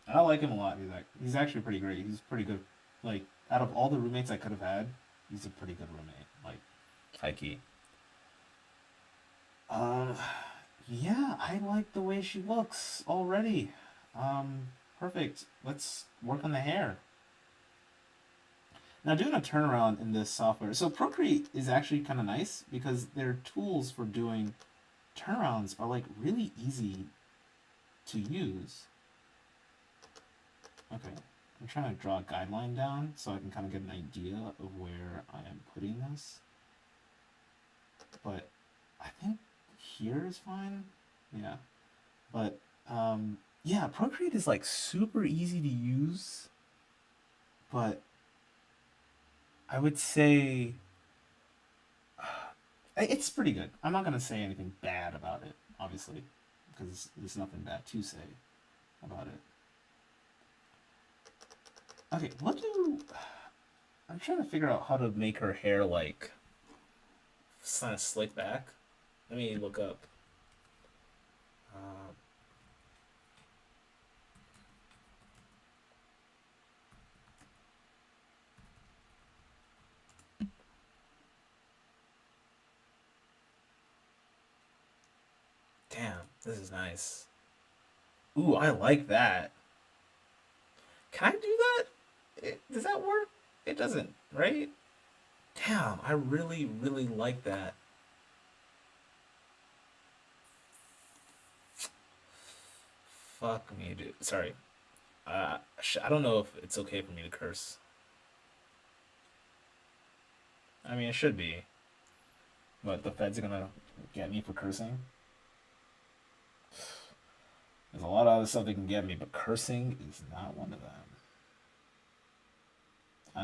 And I like him a lot. He's actually pretty great. He's pretty good. Like out of all the roommates I could have had, he's a pretty good roommate. Like high key. Um, yeah, I like the way she looks already. Perfect. Let's work on the hair. Now, doing a turnaround in this software, so Procreate is actually kind of nice because their tools for doing turnarounds are like really easy to use. Okay, I'm trying to draw a guideline down so I can kind of get an idea of where I am putting this. But I think here is fine. Yeah, but yeah, Procreate is like super easy to use, but I would say it's pretty good. I'm not gonna say anything bad about it, obviously, because there's nothing bad to say about it. Okay, what do I'm trying to figure out how to make her hair like kind of slick back. Let me look up. Uh, Damn, this is nice. Ooh, I like that. Can I do that? Does that work? It doesn't, right? Damn, I really, really like that. Fuck me, dude. Sorry. I don't know if it's okay for me to curse. I mean, it should be. But the feds are gonna get me for cursing. There's a lot of other stuff they can get me, but cursing is not one of them.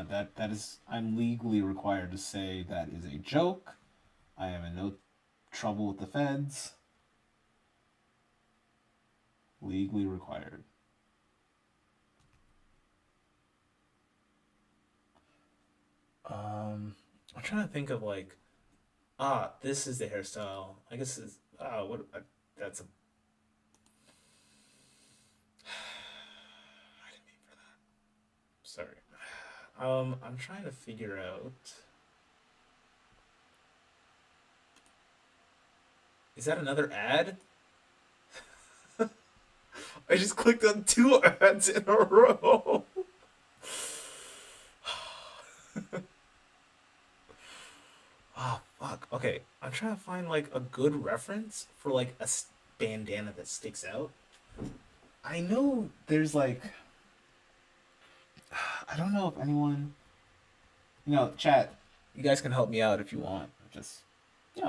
That is, I'm legally required to say that is a joke. I am in no trouble with the feds. Legally required. I'm trying to think of like, this is the hairstyle. I guess is what that's a. I didn't mean for that. Sorry. I'm trying to figure out. Is that another ad? I just clicked on two ads in a row. Oh fuck. Okay, I'm trying to find like a good reference for like a bandana that sticks out. I know there's like, I don't know if anyone, chat. You guys can help me out if you want. Just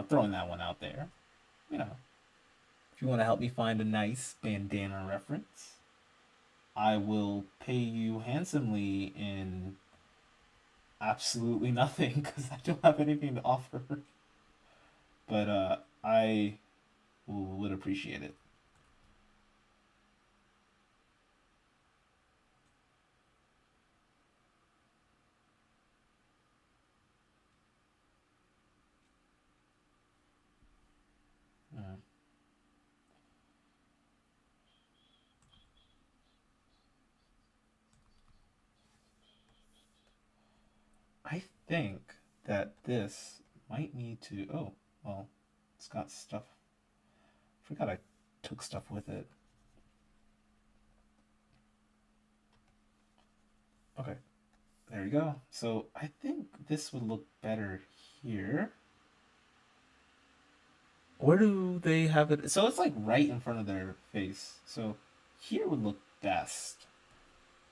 throwing that one out there. You know, if you want to help me find a nice bandana reference, I will pay you handsomely in absolutely nothing because I don't have anything to offer. But I would appreciate it. Uh, I think that this might need to. Oh, well, it's got stuff. Forgot I took stuff with it. Okay, there we go. So I think this would look better here. Where do they have it? So it's like right in front of their face. So here would look best.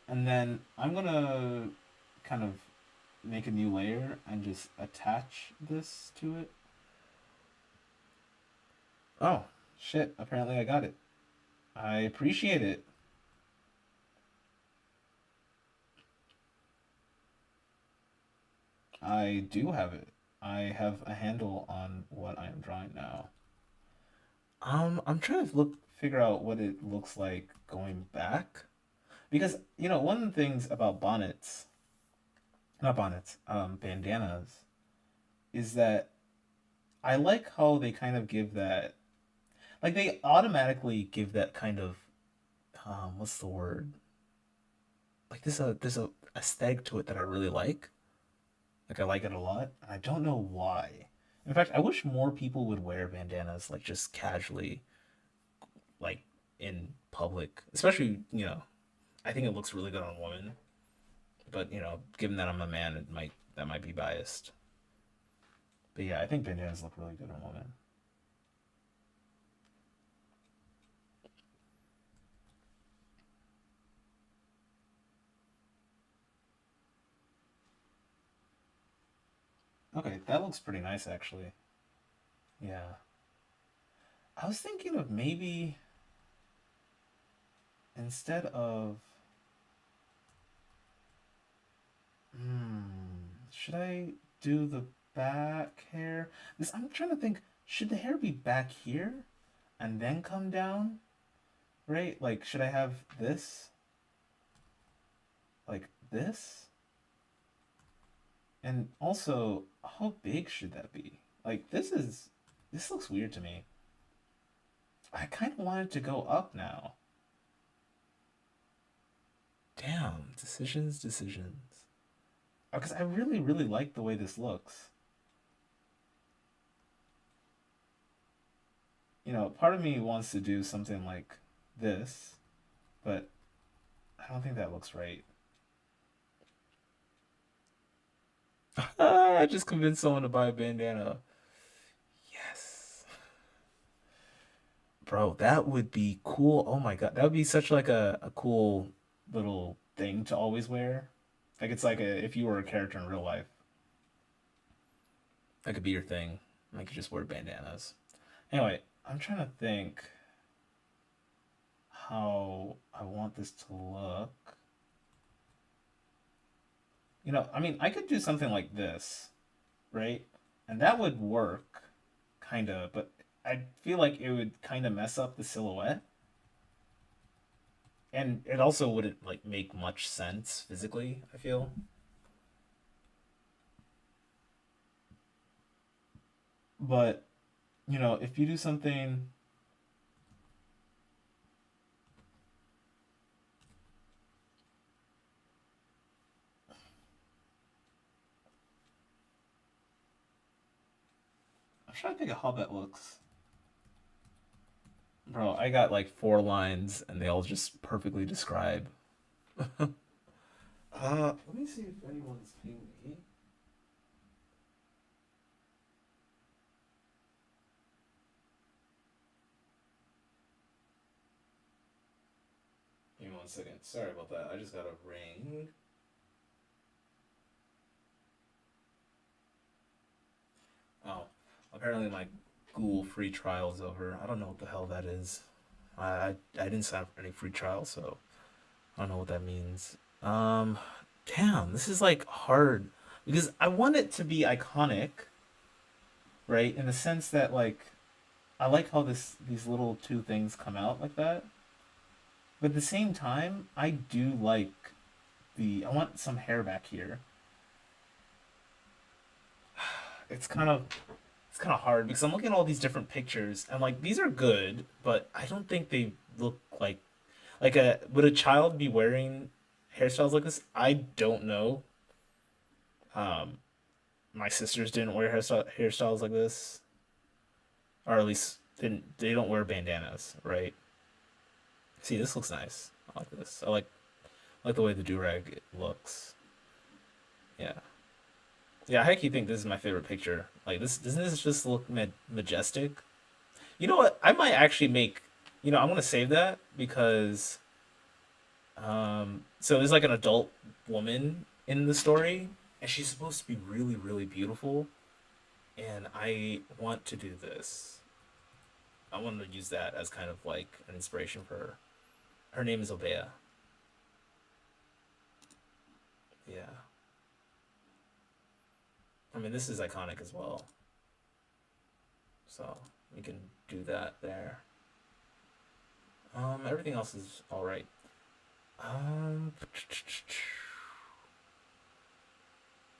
And then I'm gonna kind of make a new layer and just attach this to it. Oh, shit. Apparently I got it. I appreciate it. I do have it. I have a handle on what I am drawing now. I'm trying to figure out what it looks like going back. Because, one of the things about not bonnets, bandanas, is that I like how they kind of give that, like they automatically give that kind of, what's the word? Like there's a aesthetic to it that I really like. Like I like it a lot. And I don't know why. In fact, I wish more people would wear bandanas like just casually, like in public. Especially, I think it looks really good on women. But given that I'm a man, that might be biased. But yeah, I think bandanas look really good on women. Okay, that looks pretty nice actually. Yeah. I was thinking of maybe instead of should I do the back hair? Because I'm trying to think, should the hair be back here and then come down? Right? Like, should I have this? Like this? And also, how big should that be? Like, this looks weird to me. I kind of want it to go up now. Damn, decisions. Because I really, really like the way this looks. Part of me wants to do something like this, but I don't think that looks right. I just convinced someone to buy a bandana. Yes. Bro, that would be cool. Oh my God. That would be such like a cool little thing to always wear. Like it's like a if you were a character in real life, that could be your thing. Like you just wear bandanas. Anyway, I'm trying to think how I want this to look. I mean, I could do something like this, right? And that would work, kind of, but I feel like it would kind of mess up the silhouette. And it also wouldn't like make much sense physically, I feel. But, if you do something, I'm trying to think of how that looks. Bro, I got like 4 lines and they all just perfectly describe. Let me see if anyone's pinged me. Give me 1 second. Sorry about that. I just got a ring. Oh, apparently my Google free trial is over. I don't know what the hell that is. I didn't sign up for any free trial, so I don't know what that means. Damn, this is like hard because I want it to be iconic, right? In the sense that like I like how these little two things come out like that. But at the same time, I do like I want some hair back here. It's kind of it's kind of hard because I'm looking at all these different pictures and like these are good, but I don't think they look like a would a child be wearing hairstyles like this? I don't know. Um, my sisters didn't wear hairstyles like this, or at least they don't wear bandanas, right? See, this looks nice. I like this. I like the way the do-rag looks. Yeah. Yeah, I actually think this is my favorite picture. Like this, doesn't this just look majestic? You know what? I might actually make. I'm gonna save that because so there's like an adult woman in the story, and she's supposed to be really, really beautiful, and I want to do this. I want to use that as kind of like an inspiration for her. Her name is Obeah. Yeah. I mean, this is iconic as well. So we can do that there. Everything else is all right. Um,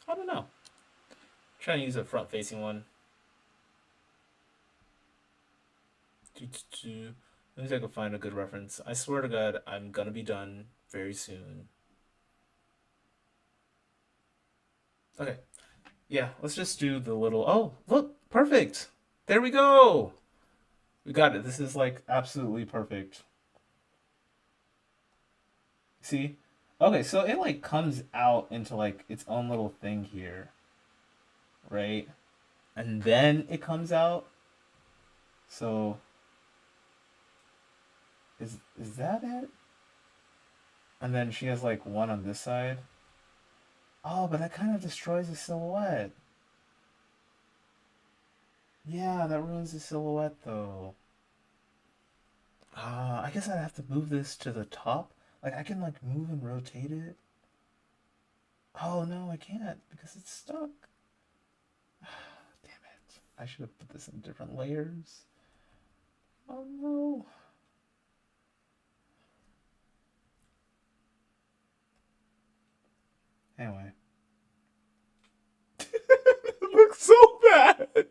I don't know. Trying to use a front-facing one. Let me see if I can find a good reference. I swear to God, I'm gonna be done very soon. Okay. Yeah, let's just do the little. Oh, look, perfect. There we go. We got it. This is like absolutely perfect. See? Okay, so it like comes out into like its own little thing here, right? And then it comes out. So is that it? And then she has like one on this side. Oh, but that kind of destroys the silhouette. Yeah, that ruins the silhouette though. I guess I'd have to move this to the top. Like I can like move and rotate it. Oh no, I can't because it's stuck. Damn it. I should have put this in different layers. Oh no. Anyway. It looks so bad.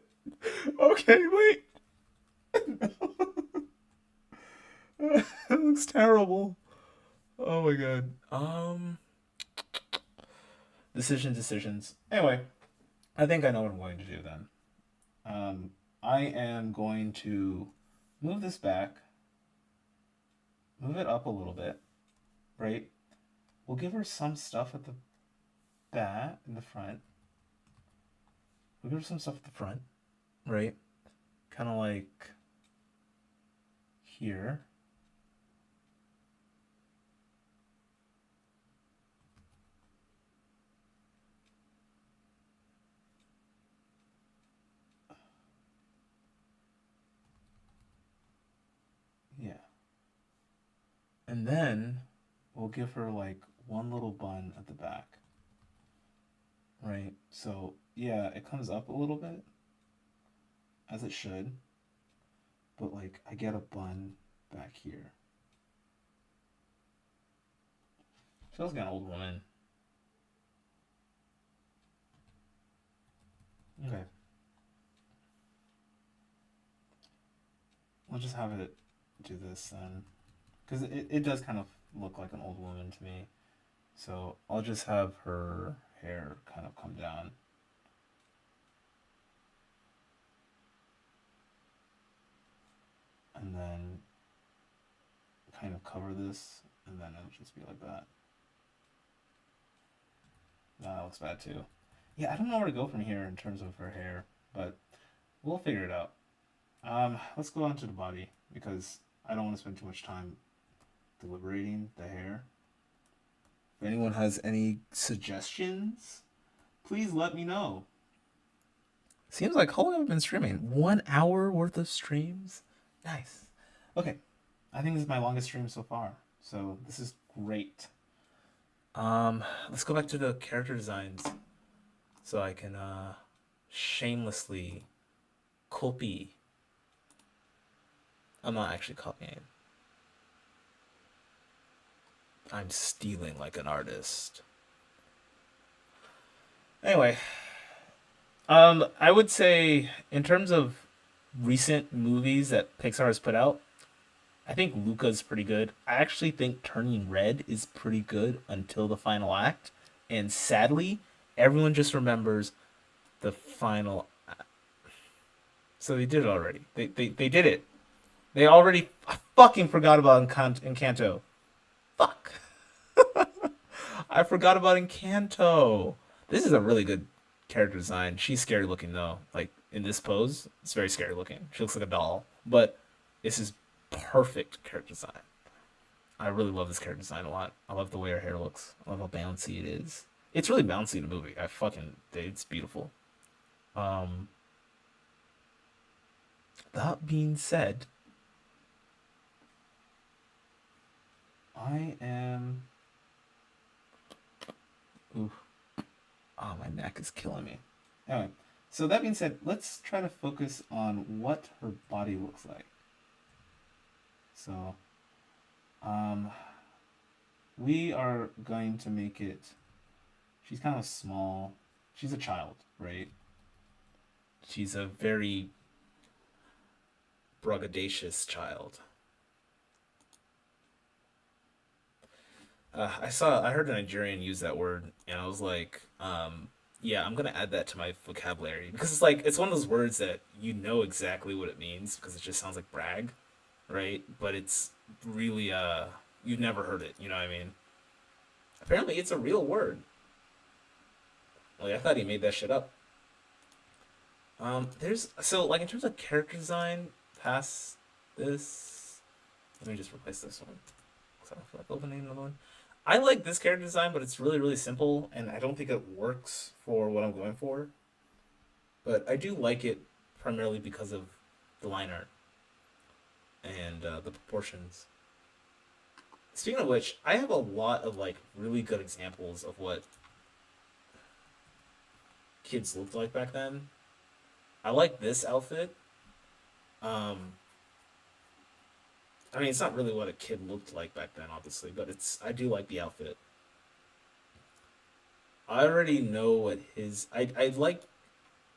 Okay, wait. It looks terrible. Oh my god. Decisions. Anyway, I think I know what I'm going to do then. I am going to move this back, move it up a little bit, right? We'll give her some stuff at the back, in the front. We'll give her some stuff at the front, right? Kind of like here. Yeah. And then we'll give her like one little bun at the back. Right? So, yeah, it comes up a little bit, as it should. But like, I get a bun back here. She looks like an old woman. Okay. We'll just have it do this then. Because it does kind of look like an old woman to me. So I'll just have her hair kind of come down. And then kind of cover this, and then it'll just be like that. No, that looks bad too. Yeah, I don't know where to go from here in terms of her hair, but we'll figure it out. Let's go on to the body because I don't want to spend too much time deliberating the hair. If anyone has any suggestions, please let me know. Seems like how long have I been streaming? 1 hour worth of streams? Nice. Okay. I think this is my longest stream so far. So this is great. Let's go back to the character designs. So I can shamelessly copy. I'm not actually copying. I'm stealing like an artist. Anyway, I would say in terms of recent movies that Pixar has put out, I think Luca's pretty good. I actually think Turning Red is pretty good until the final act, and sadly, everyone just remembers the final. So they did it already. They did it. They already fucking forgot about Encanto. Fuck. I forgot about Encanto. This is a really good character design. She's scary looking though. Like in this pose, it's very scary looking. She looks like a doll. But this is perfect character design. I really love this character design a lot. I love the way her hair looks. I love how bouncy it is. It's really bouncy in the movie. It's beautiful. Um, that being said, I am. Ooh. Oh, my neck is killing me. Anyway, so that being said, let's try to focus on what her body looks like. So, um, we are going to make it. She's kind of small. She's a child, right? She's a very braggadocious child. I heard a Nigerian use that word, and I was like, yeah, I'm gonna add that to my vocabulary because it's like it's one of those words that you know exactly what it means because it just sounds like brag, right? But it's really you've never heard it, you know what I mean? Apparently, it's a real word. Like I thought he made that shit up. There's so like in terms of character design, past this, let me just replace this one because I don't feel like opening another one. I like this character design, but it's really, really simple, and I don't think it works for what I'm going for. But I do like it primarily because of the line art and the proportions. Speaking of which, I have a lot of like really good examples of what kids looked like back then. I like this outfit. Um, I mean, it's not really what a kid looked like back then, obviously, but I do like the outfit. I already know what I like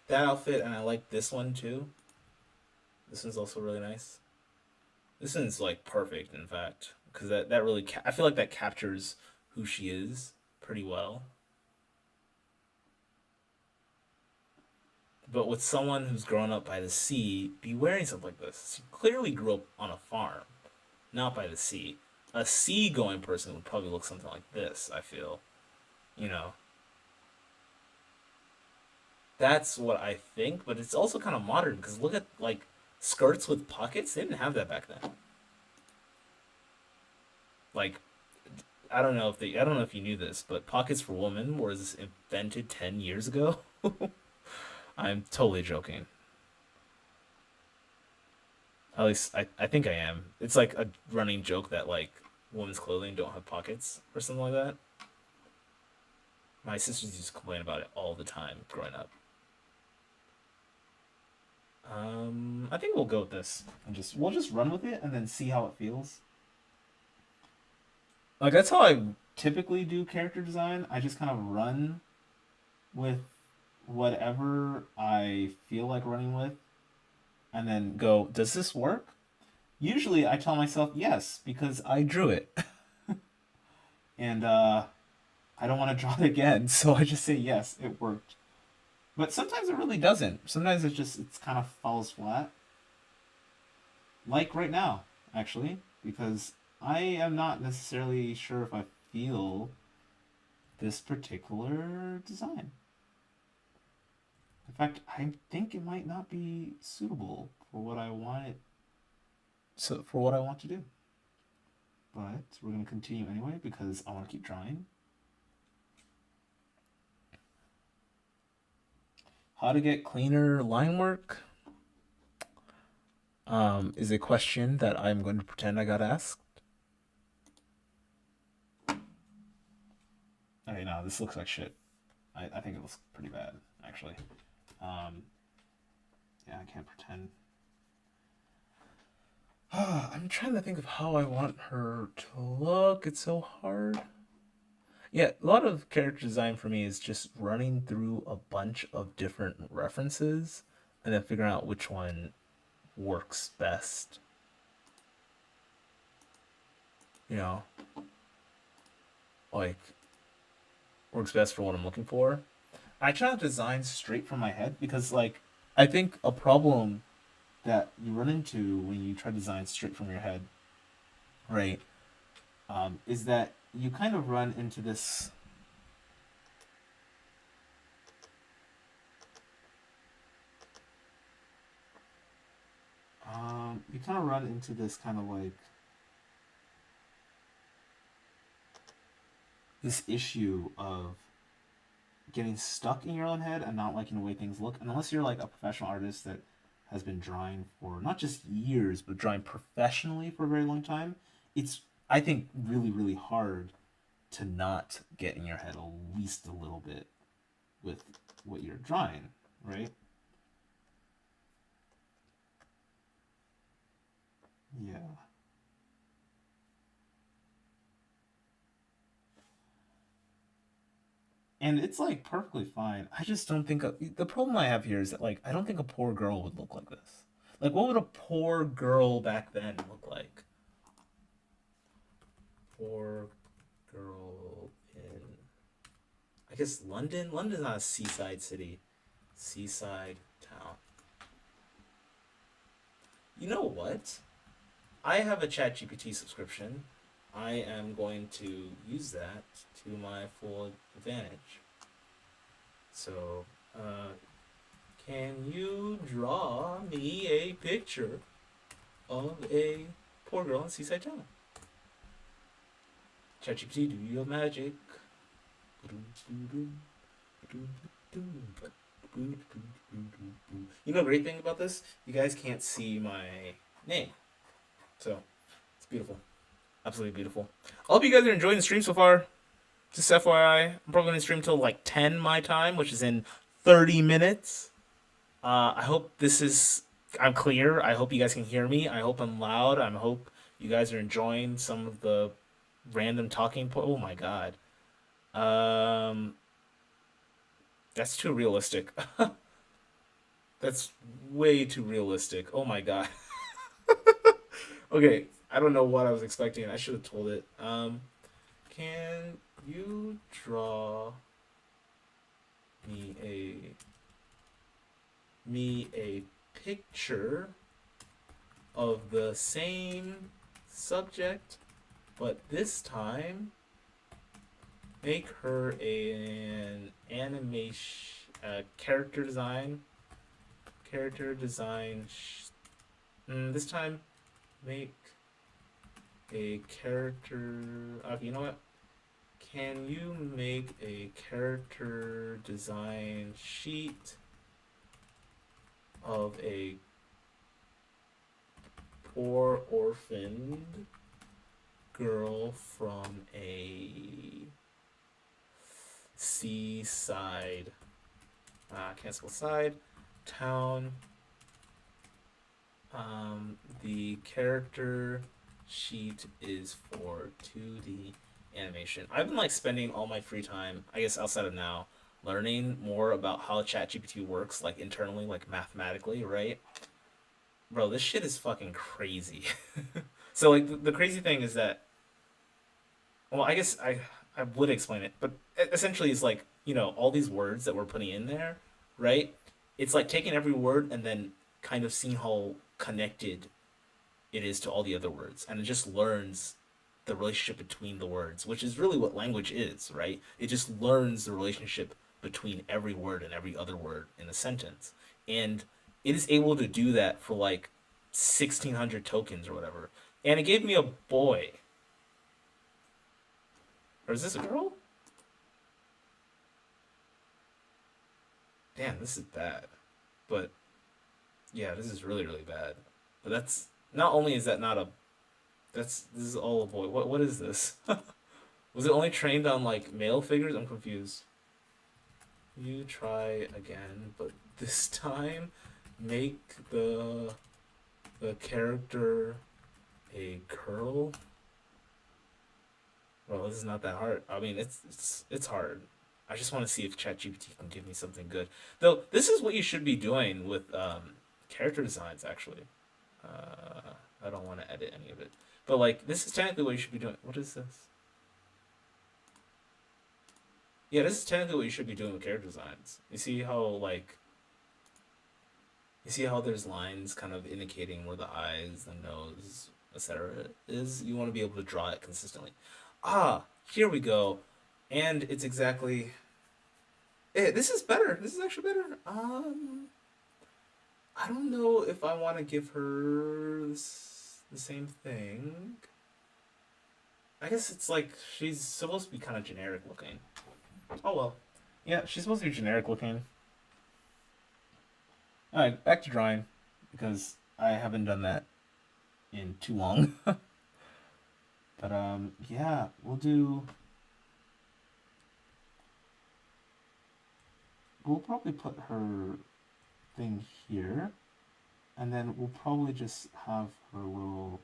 that outfit, and I like this one too. This one's also really nice. This one's like perfect, in fact, because that really I feel like that captures who she is pretty well. But with someone who's grown up by the sea, be wearing something like this. She clearly grew up on a farm, not by the sea. A sea-going person would probably look something like this. I feel, you know, that's what I think. But it's also kind of modern because look at like skirts with pockets. They didn't have that back then. Like, I don't know if you knew this, but Pockets for Women was invented 10 years ago. I'm totally joking. At least I think I am. It's like a running joke that like women's clothing don't have pockets or something like that. My sisters used to complain about it all the time growing up. I think we'll go with this and we'll just run with it and then see how it feels. Like that's how I typically do character design. I just kind of run with whatever I feel like running with and then go, does this work? Usually I tell myself yes because I drew it. And I don't want to draw it again, so I just say yes, it worked. But sometimes it really doesn't. Sometimes it's kind of falls flat. Like right now, actually, because I am not necessarily sure if I feel this particular design. In fact, I think it might not be suitable for what I want it for what I want to do. But we're gonna continue anyway because I want to keep drawing. How to get cleaner line work is a question that I'm going to pretend I got asked. Okay, no, this looks like shit. I think it looks pretty bad, actually. Yeah, I can't pretend. I'm trying to think of how I want her to look. It's so hard. Yeah, a lot of character design for me is just running through a bunch of different references and then figuring out which one works best. You know, like works best for what I'm looking for. I try to design straight from my head because, like, I think a problem that you run into when you try to design straight from your head, right, is that you kind of run into this. You kind of run into this kind of like this issue of getting stuck in your own head and not liking the way things look. And unless you're like a professional artist that has been drawing for not just years, but drawing professionally for a very long time, it's, I think, really, really hard to not get in your head at least a little bit with what you're drawing, right? Yeah. And it's like perfectly fine. I just don't think the problem I have here is that like I don't think a poor girl would look like this. Like what would a poor girl back then look like? Poor girl in I guess London. London's not a seaside city. Seaside town. You know what? I have a ChatGPT subscription. I am going to use that to my full advantage. So, can you draw me a picture of a poor girl in Seaside Town? ChatGPT, do your magic. You know, the great thing about this, you guys can't see my name, so it's beautiful, absolutely beautiful. I hope you guys are enjoying the stream so far. Just FYI, I'm probably gonna stream till like 10 my time, which is in 30 minutes. I hope this is I'm clear. I hope you guys can hear me. I hope I'm loud. I hope you guys are enjoying some of the random talking. Oh my god. Um, that's too realistic. That's way too realistic. Oh my god. Okay, I don't know what I was expecting. I should have told it. Can you draw me a picture of the same subject, but this time make her an animation, character design. Character design. This time, make a character. Okay, you know what? Can you make a character design sheet of a poor orphaned girl from a seaside, can't spell side, town. The character sheet is for 2D animation. I've been like spending all my free time, I guess outside of now, learning more about how ChatGPT works, like internally, like mathematically, right? Bro, this shit is fucking crazy. So like the crazy thing is that, well, I guess I would explain it, but essentially it's like, all these words that we're putting in there, right? It's like taking every word and then kind of seeing how connected it is to all the other words, and it just learns the relationship between the words, which is really what language is, right? It just learns the relationship between every word and every other word in a sentence, and it is able to do that for like 1,600 tokens or whatever. And it gave me a boy. Or is this a girl? Damn, this is bad. But yeah, this is really really bad. But that's not only is that not a this is all a boy. What is this? Was it only trained on like male figures? I'm confused. You try again, but this time make the character a girl. Well, this is not that hard. I mean, it's hard. I just want to see if ChatGPT can give me something good. Though this is what you should be doing with character designs. Actually, I don't want to edit any of it, but like this is technically what you should be doing. What is this? Yeah, this is technically what you should be doing with character designs. You see how there's lines kind of indicating where the eyes, the nose, etc. is. You want to be able to draw it consistently. Ah, here we go, and it's exactly. This is better. This is actually better. I don't know if I want to give her the same thing. I guess it's like she's supposed to be kind of generic looking. Oh well. Yeah, she's supposed to be generic looking. Alright, back to drawing. Because I haven't done that in too long. But yeah, we'll probably put her thing here. And then we'll probably just have her little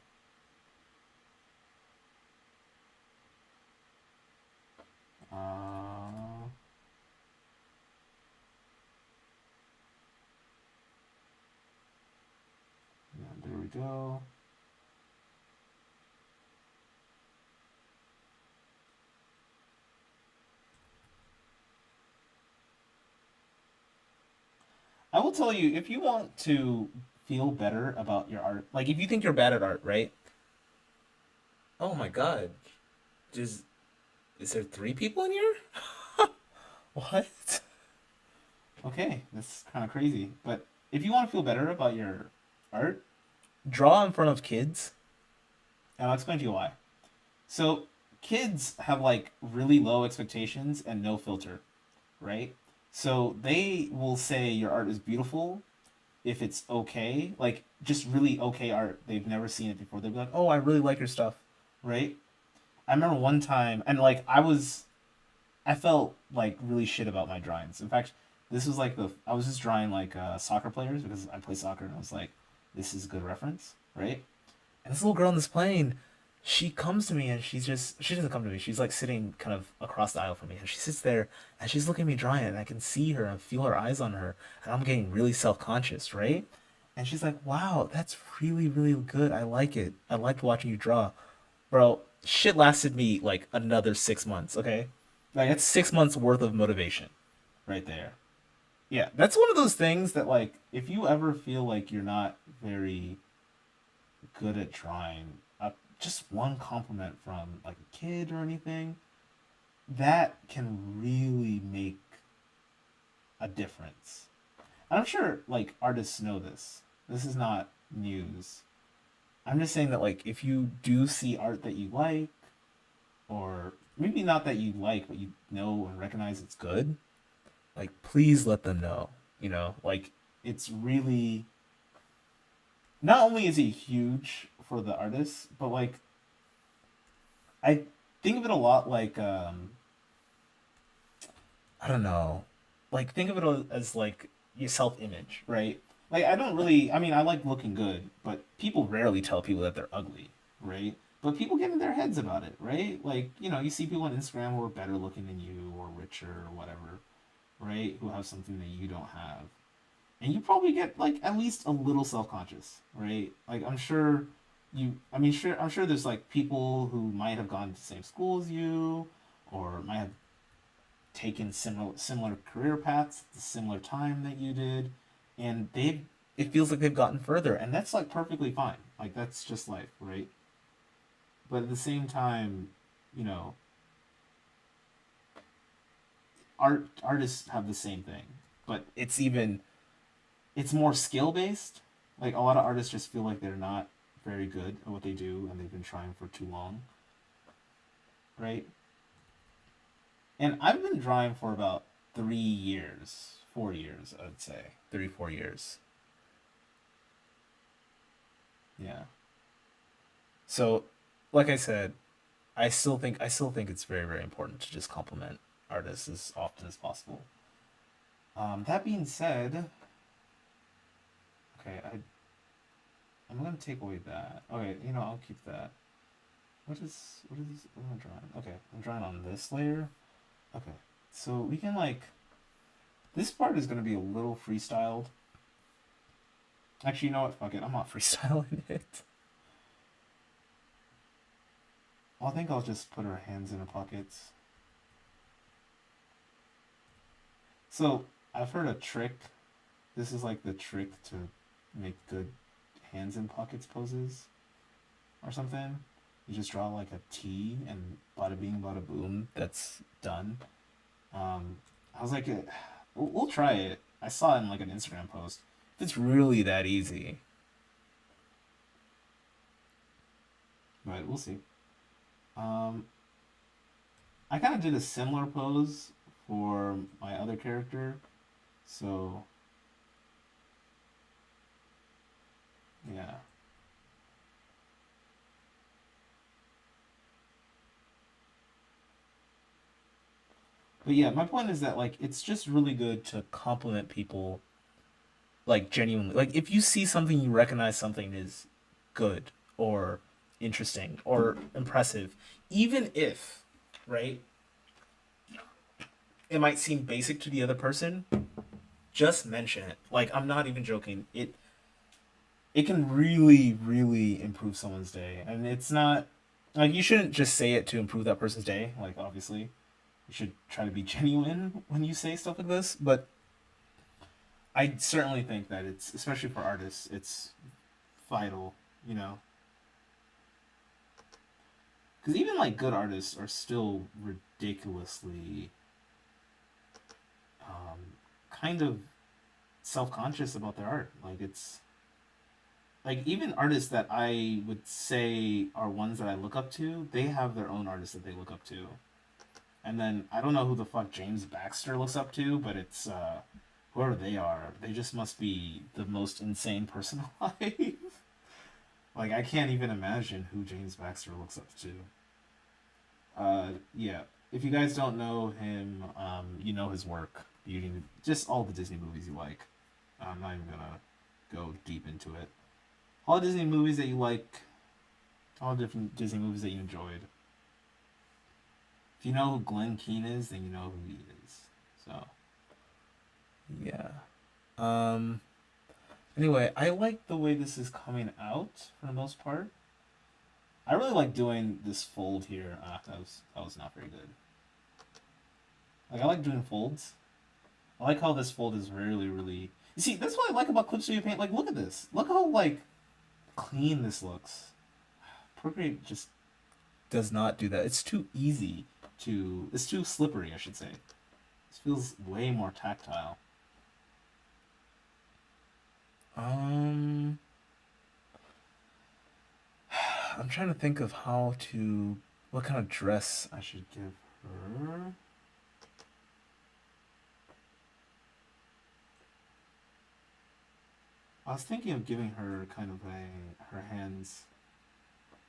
yeah, there we go. I will tell you, if you want to feel better about your art, like if you think you're bad at art, right? Oh my god. Is is there three people in here? What? Okay, that's kind of crazy. But if you want to feel better about your art, draw in front of kids, and I'll explain to you why. So, kids have like really low expectations and no filter, right? So they will say your art is beautiful if it's okay, like just really okay art. They've never seen it before. They'll be like, "Oh, I really like your stuff," right? I remember one time, and like I felt like really shit about my drawings. In fact, this was like I was just drawing like soccer players because I play soccer, and I was like, "This is a good reference," right? And this little girl on this plane, she comes to me and she doesn't come to me. She's like sitting kind of across the aisle from me, and she sits there and she's looking at me drawing, and I can see her and feel her eyes on her, and I'm getting really self conscious, right? And she's like, "Wow, that's really really good. I like it. I like watching you draw, bro." Shit lasted me like another 6 months. Okay, like that's 6 months worth of motivation, right there. Yeah, that's one of those things that like if you ever feel like you're not very good at drawing, just one compliment from like a kid or anything, that can really make a difference. And I'm sure like artists know this. This is not news. I'm just saying that like if you do see art that you like, or maybe not that you like, but you know and recognize it's good, like please let them know. You know, like it's really not only is it huge for the artist, but like I think of it a lot like I don't know, like think of it as like your self image, right? Like I don't really, I mean, I like looking good, but people rarely tell people that they're ugly, right? But people get in their heads about it, right? Like you know, you see people on Instagram who are better looking than you, or richer, or whatever, right? Who have something that you don't have, and you probably get like at least a little self-conscious, right? Like I'm sure I'm sure there's like people who might have gone to the same school as you, or might have taken similar career paths at the similar time that you did, and they it feels like they've gotten further, and that's like perfectly fine. Like that's just life, right? But at the same time, you know, artists have the same thing, but it's more skill based. Like a lot of artists just feel like they're not very good at what they do, and they've been trying for too long, right? And I've been drawing for about 3 years, 4 years, I'd say 3 4 years. Yeah. So, like I said, I still think it's very very important to just compliment artists as often as possible. That being said, okay, I'm gonna take away that. Okay, you know I'll keep that. What am I drawing? Okay, I'm drawing on this layer. Okay, so we can like this part is gonna be a little freestyled. Actually, you know what? Fuck it, I'm not freestyling it. I think I'll just put our hands in our pockets. So I've heard a trick. This is like the trick to make good hands in pockets poses or something. You just draw like a T and bada bing, bada boom. That's done. I was like, we'll try it. I saw it in like an Instagram post. It's really that easy, but we'll see. Um, I kind of did a similar pose for my other character, so yeah. But yeah, my point is that like it's just really good to compliment people like genuinely. Like if you see something you recognize something is good or interesting or impressive, even if, right, it might seem basic to the other person, just mention it. Like I'm not even joking. It can really really improve someone's day. And it's not like you shouldn't just say it to improve that person's day, like obviously. You should try to be genuine when you say stuff like this, but I certainly think that it's especially for artists, it's vital, you know, because even like good artists are still ridiculously kind of self-conscious about their art. Like it's like even artists that I would say are ones that I look up to, they have their own artists that they look up to. And then I don't know who the fuck James Baxter looks up to, but it's whoever they are, they just must be the most insane person alive. Like I can't even imagine who James Baxter looks up to. Yeah. If you guys don't know him, you know his work. You just all the Disney movies you like. I'm not even gonna go deep into it. All the Disney movies that you like, all the different Disney movies that you enjoyed. If you know who Glenn Keane is, then you know who he is. So yeah. Um. Anyway, I like the way this is coming out for the most part. I really like doing this fold here. That was not very good. Like I like doing folds. I like how this fold is really really. You see, that's what I like about Clip Studio Paint. Like, look at this. Look how like clean this looks. Procreate just does not do that. It's too easy to. It's too slippery, I should say. This feels way more tactile. Um. I'm trying to think of what kind of dress I should give her. I was thinking of giving her kind of her hands.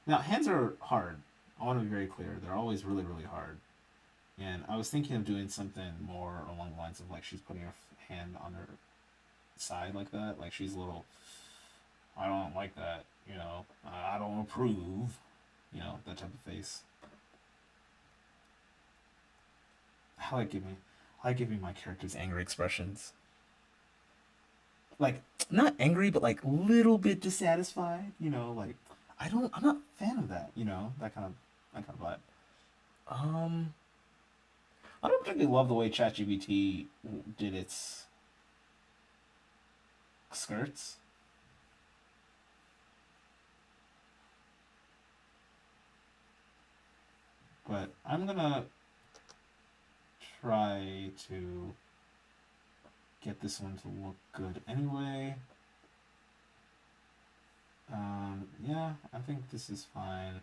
Now, hands are hard. I want to be very clear. They're always really, really hard. And I was thinking of doing something more along the lines of like she's putting her hand on her side like that. Like she's a little, I don't like that, I don't approve, that type of face. I like giving my characters angry expressions. Like, not angry, but like little bit dissatisfied, like I'm not a fan of that, that kind of vibe. Um, I don't particularly love the way ChatGPT did its skirts. But I'm gonna try to get this one to look good anyway. Yeah, I think this is fine.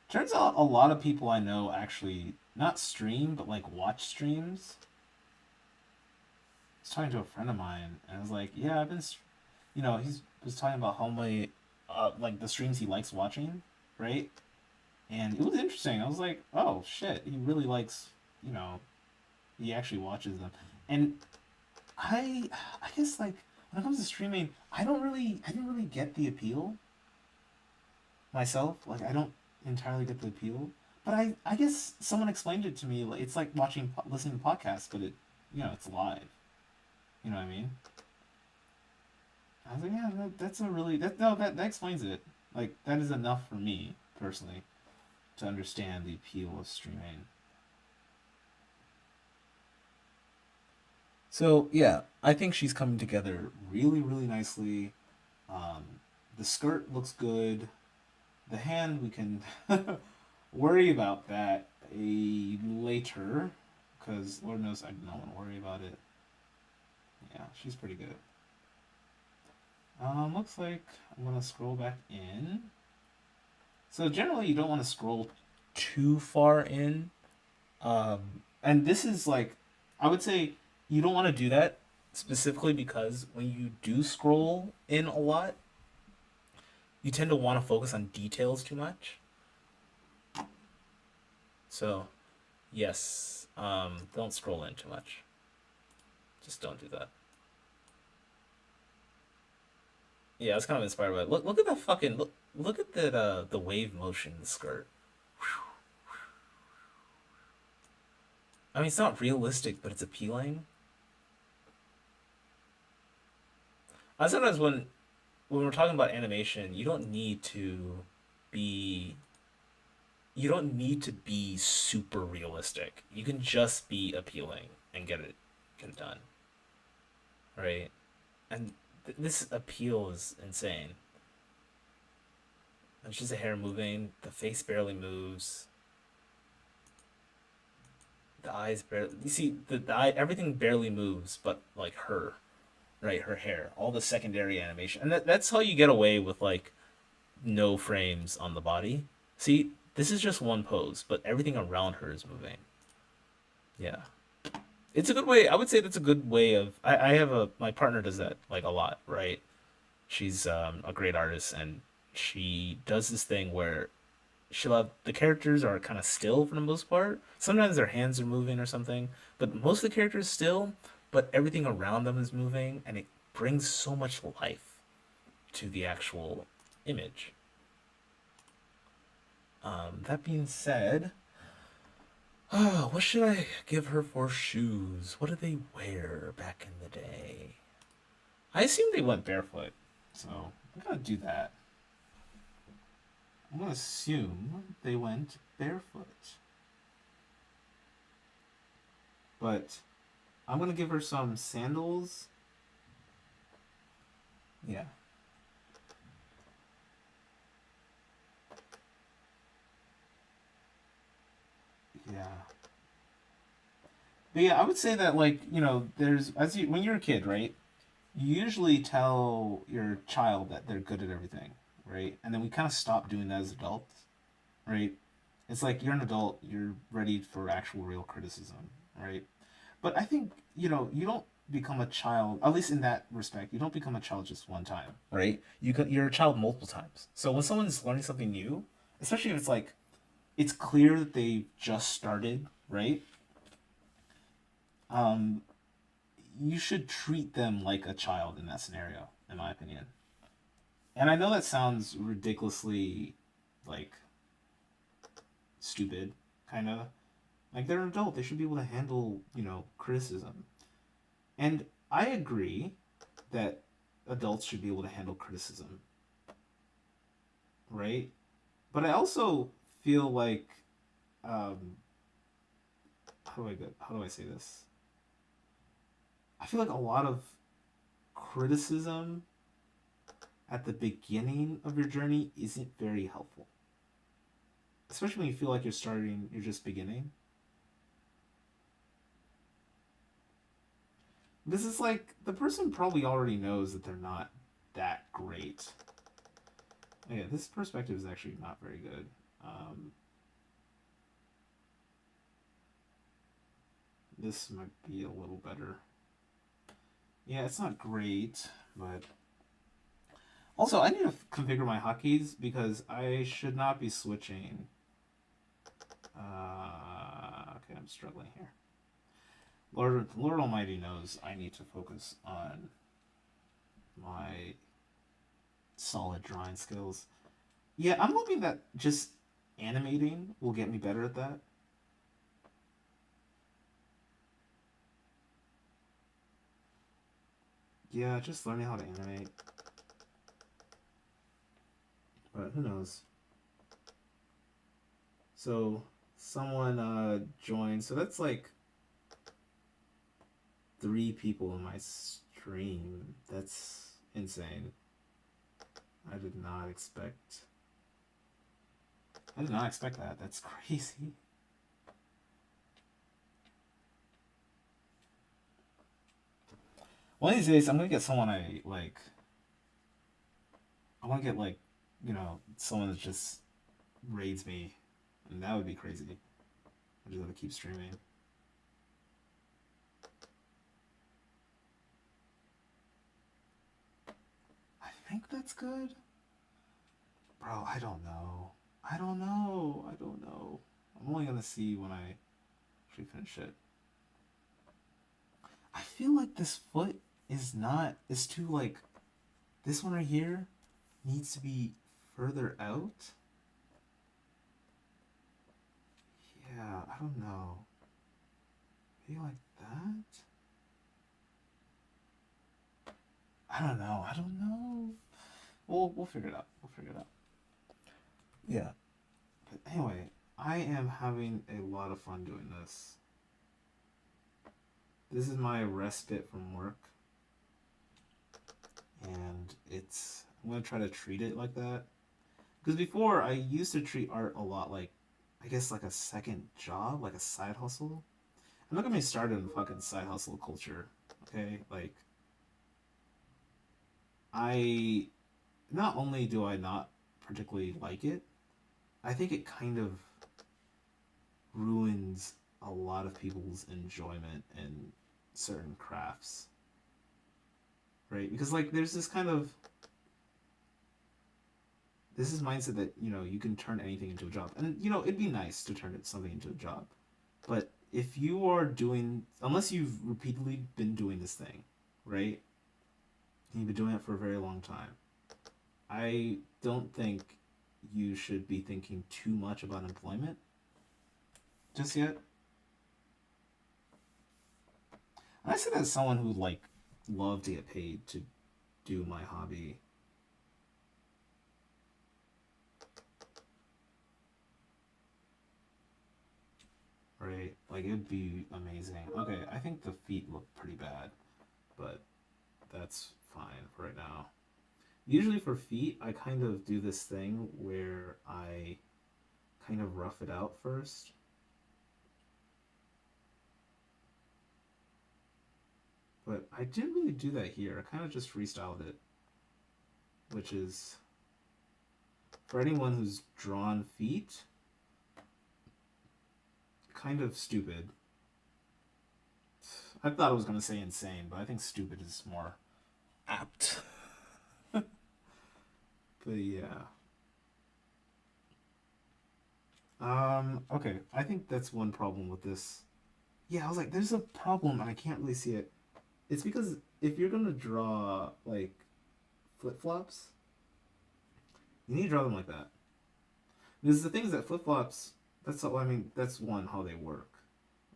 Turns out a lot of people I know actually not stream, but like watch streams. I was talking to a friend of mine, and I was like, "Yeah, he was talking about how many, like the streams he likes watching, right?" And it was interesting. I was like, "Oh shit, he really likes, you know, he actually watches them." And I guess like when it comes to streaming, I didn't really get the appeal myself. Like I don't entirely get the appeal, but I guess someone explained it to me. Like it's like listening to podcasts, but it's live. You know what I mean? I was like, yeah, that's a really that no that explains it. Like that is enough for me personally to understand the appeal of streaming. So yeah, I think she's coming together really, really nicely. Um, the skirt looks good. The hand we can worry about that later, because Lord knows I don't want to worry about it. Yeah, she's pretty good. Looks like I'm gonna scroll back in. So generally, you don't want to scroll too far in. And this is like, I would say you don't want to do that specifically because when you do scroll in a lot, you tend to want to focus on details too much. So, yes, don't scroll in too much. Just don't do that. Yeah, I was kind of inspired by it. Look at that fucking look at the wave motion in the skirt. I mean, it's not realistic, but it's appealing. I sometimes when we're talking about animation, be you don't need to be super realistic. You can just be appealing and get it done, right? And this appeal is insane. It's just the hair moving, the face barely moves, the eyes barely. You see the eye, everything barely moves, but like her, right? Her hair, all the secondary animation, and that's how you get away with like no frames on the body. See, this is just one pose, but everything around her is moving. Yeah. It's a good way. I would say that's a good way of. I have my partner does that like a lot, right? She's a great artist, and she does this thing where she'll have the characters are kind of still for the most part. Sometimes their hands are moving or something, but most of the characters still, but everything around them is moving, and it brings so much life to the actual image. That being said, what should I give her for shoes? What did they wear back in the day? I assume they went barefoot, so I'm gonna do that. I'm gonna assume they went barefoot, but I'm gonna give her some sandals Yeah. Yeah. But yeah, I would say that like, there's as you when you're a kid, right? You usually tell your child that they're good at everything, right? And then we kind of stop doing that as adults, right? It's like you're an adult, you're ready for actual real criticism, right? But I think, you don't become a child, at least in that respect, you don't become a child just one time, right? You're a child multiple times. So when someone's learning something new, especially if it's like it's clear that they just started, right? Um, you should treat them like a child in that scenario, in my opinion. And I know that sounds ridiculously like stupid, kind of. Like they're an adult, they should be able to handle, criticism. And I agree that adults should be able to handle criticism, right? But I also feel like um how do I say this? I feel like a lot of criticism at the beginning of your journey isn't very helpful. Especially when you feel like you're just beginning. This is like the person probably already knows that they're not that great. Yeah, this perspective is actually not very good. Um, this might be a little better. Yeah, it's not great, but also I need to configure my hotkeys because I should not be switching. Okay, I'm struggling here. Lord Almighty knows I need to focus on my solid drawing skills. Yeah, I'm hoping that just animating will get me better at that. Yeah, just learning how to animate. But who knows? So someone joined. So that's like 3 people in my stream. That's insane. I did not expect. I did not expect that. That's crazy. One of these days, I'm gonna get someone I like. I want to get like, someone that just raids me, and that would be crazy. I just have to keep streaming. I think that's good. Bro, I don't know. I don't know. I don't know. I'm only gonna see when I actually finish it. I feel like this foot is not. It's too like. This one right here needs to be further out. Yeah, I don't know. Maybe like that? I don't know. I don't know. We'll figure it out. We'll figure it out. Yeah. But anyway, I am having a lot of fun doing this. This is my respite from work, and I'm gonna try to treat it like that. Because before I used to treat art a lot like, I guess like a second job, like a side hustle. I'm not gonna get me started in fucking side hustle culture. Okay, like I not only do I not particularly like it, I think it kind of ruins a lot of people's enjoyment in certain crafts, right? Because like there's this is mindset that you can turn anything into a job, and it'd be nice to turn something into a job, but if you are doing unless you've repeatedly been doing this thing, right? And you've been doing it for a very long time. I don't think you should be thinking too much about employment just yet. And I say that as someone who like love to get paid to do my hobby. Right? Like it'd be amazing. Okay, I think the feet look pretty bad, but that's fine for right now. Usually for feet, I kind of do this thing where I kind of rough it out first. But I didn't really do that here. I kind of just freestyled it, which is for anyone who's drawn feet, kind of stupid. I thought I was going to say insane, but I think stupid is more apt. But yeah. Okay. I think that's one problem with this. Yeah, I was like, there's a problem and I can't really see it. It's because if you're gonna draw like flip flops, you need to draw them like that. Because the things that flip flops, that's all, I mean, that's one how they work,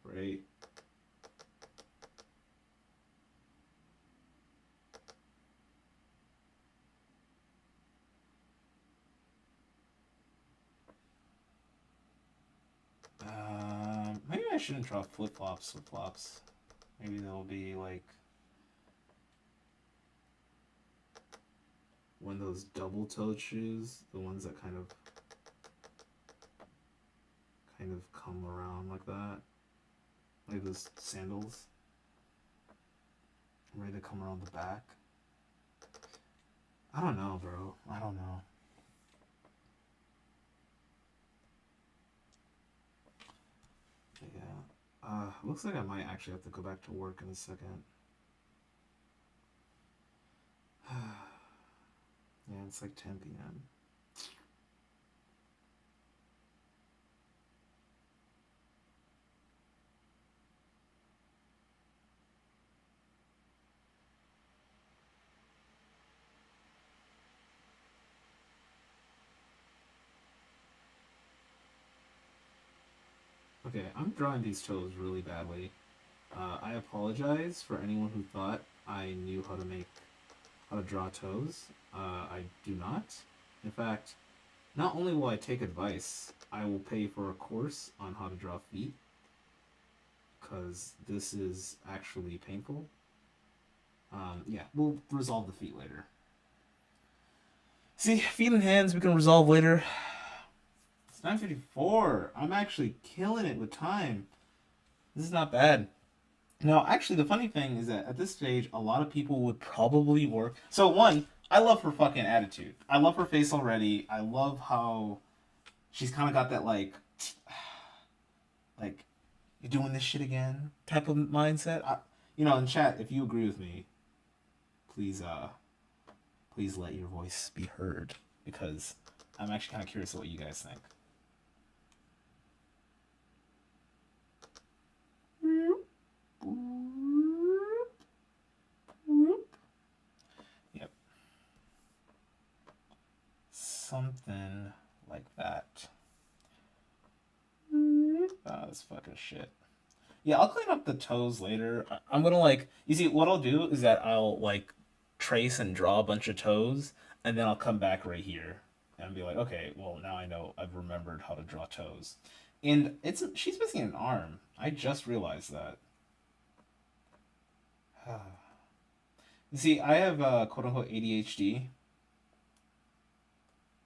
right? Maybe I shouldn't draw flip flops. Flip flops. Maybe they'll be like one of those double toed shoes, the ones that kind of come around like that, like those sandals. Ready to come around the back. I don't know, bro. I don't know. Yeah. Looks like I might actually have to go back to work in a second. Yeah, it's like 10 p.m. Okay, I'm drawing these toes really badly. I apologize for anyone who thought I knew how to draw toes. I do not. In fact, not only will I take advice, I will pay for a course on how to draw feet, because this is actually painful. Yeah, we'll resolve the feet later. See, feet and hands we can resolve later. It's 9:54. I'm actually killing it with time. This is not bad. No, actually, the funny thing is that at this stage, a lot of people would probably work. So, one, I love her fucking attitude. I love her face already. I love how she's kind of got that, like, you doing this shit again type of mindset. In chat, if you agree with me, please, please let your voice be heard because I'm actually kind of curious what you guys think. Yep. Something like that. Oh, this fucking shit. Yeah, I'll clean up the toes later. I'm gonna you see, what I'll do is that I'll trace and draw a bunch of toes, and then I'll come back right here and be like, okay, well now I know I've remembered how to draw toes, and she's missing an arm. I just realized that. You see, I have quote unquote ADHD,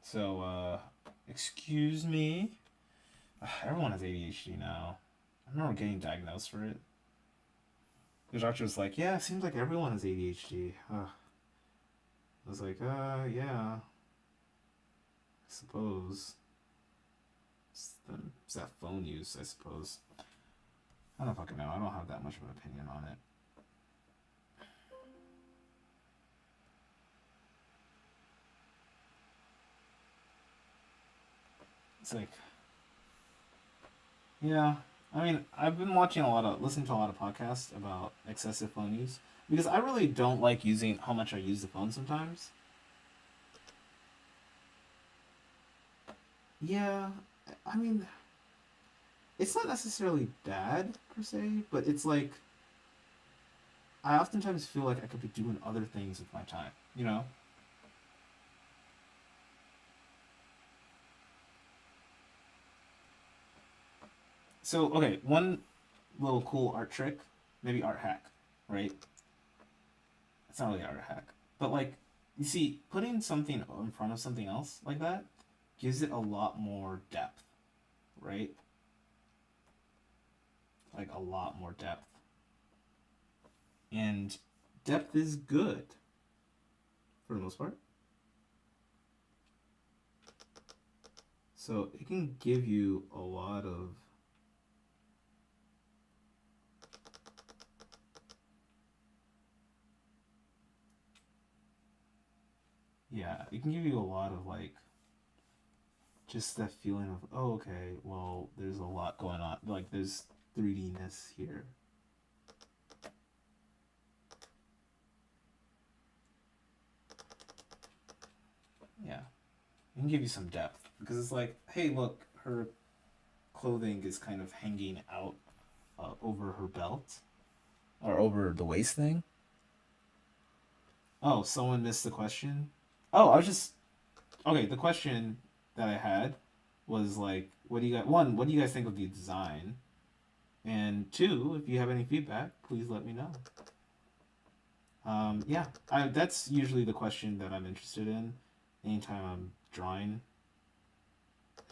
so excuse me. Everyone has ADHD now. I remember getting diagnosed for it. The doctor was like, "Yeah, it seems like everyone has ADHD." I was like, yeah, I suppose. It's that phone use, I suppose. I don't fucking know. I don't have that much of an opinion on it. It's like, yeah. I mean, I've been listening to a lot of podcasts about excessive phone use because I really don't like using how much I use the phone sometimes. Yeah, I mean, it's not necessarily bad per se, but it's like I oftentimes feel like I could be doing other things with my time, you know? So, okay, one little cool art trick, maybe art hack, right? It's not really art hack, but You see, putting something in front of something else like that gives it a lot more depth, right? Like a lot more depth. And depth is good for the most part. So it can give you a lot of yeah, it can give you a lot of like just that feeling of, oh, okay, well, there's a lot going on. Like there's 3D-ness here. Yeah. It can give you some depth because it's like, hey, look, her clothing is kind of hanging out over her belt or over the waist thing. Oh, someone missed the question. Oh, I was just okay. The question that I had was like, what do you guys one? What do you guys think of the design? And two, if you have any feedback, please let me know. Yeah, that's usually the question that I'm interested in. Anytime I'm drawing,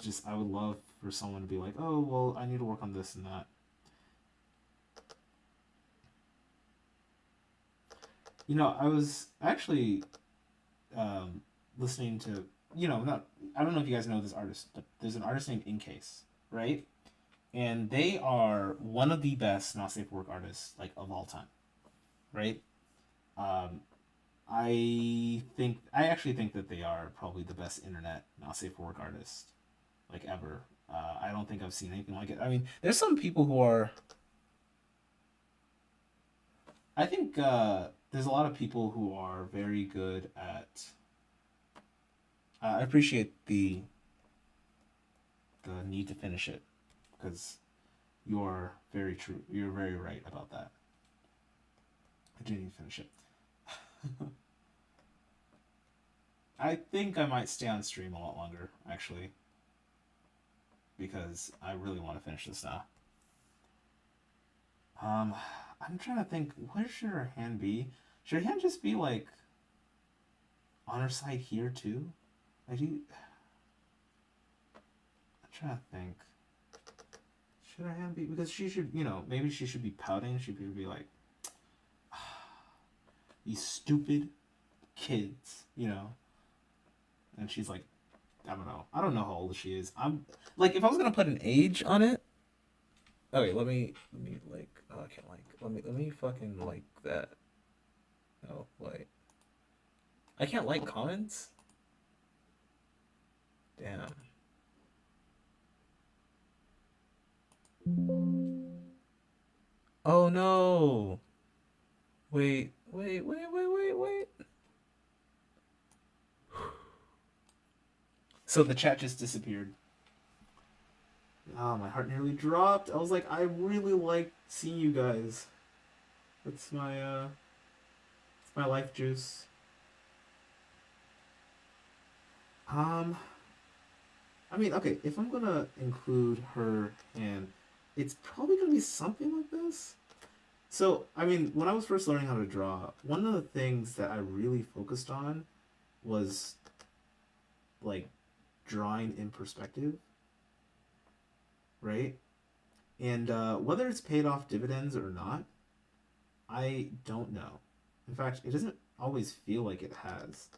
just I would love for someone to be like, oh, well, I need to work on this and that. You know, I was actually listening to, not I don't know if you guys know this artist, but there's an artist named Incase, right? And they are one of the best not safe for work artists like of all time, right? Um, I actually think that they are probably the best internet not safe for work artist like ever. I don't think I've seen anything like it. I mean, there's some people who are. I think there's a lot of people who are very good at. I appreciate the need to finish it because you're very true. You're very right about that. I do need to finish it. I think I might stay on stream a lot longer, actually, because I really want to finish this now. I'm trying to think. Where should her hand be? Should her hand just be like on her side here too? I do. I'm trying to think. Should her hand be because she should, maybe she should be pouting. She should be like, these stupid kids, And she's like, I don't know. I don't know how old she is. I'm like, if I was gonna put an age on it. Okay, let me like. Oh, I can't like. Let me fucking like that. Oh, wait. I can't like comments. Damn. Oh no. Wait. So the chat just disappeared. Oh, my heart nearly dropped. I was like, I really like seeing you guys. It's my life juice. I mean, okay, if I'm gonna include her hand, it's probably gonna be something like this. So, I mean, when I was first learning how to draw, one of the things that I really focused on was like drawing in perspective, right? And whether it's paid off dividends or not, I don't know. In fact, it doesn't always feel like it has,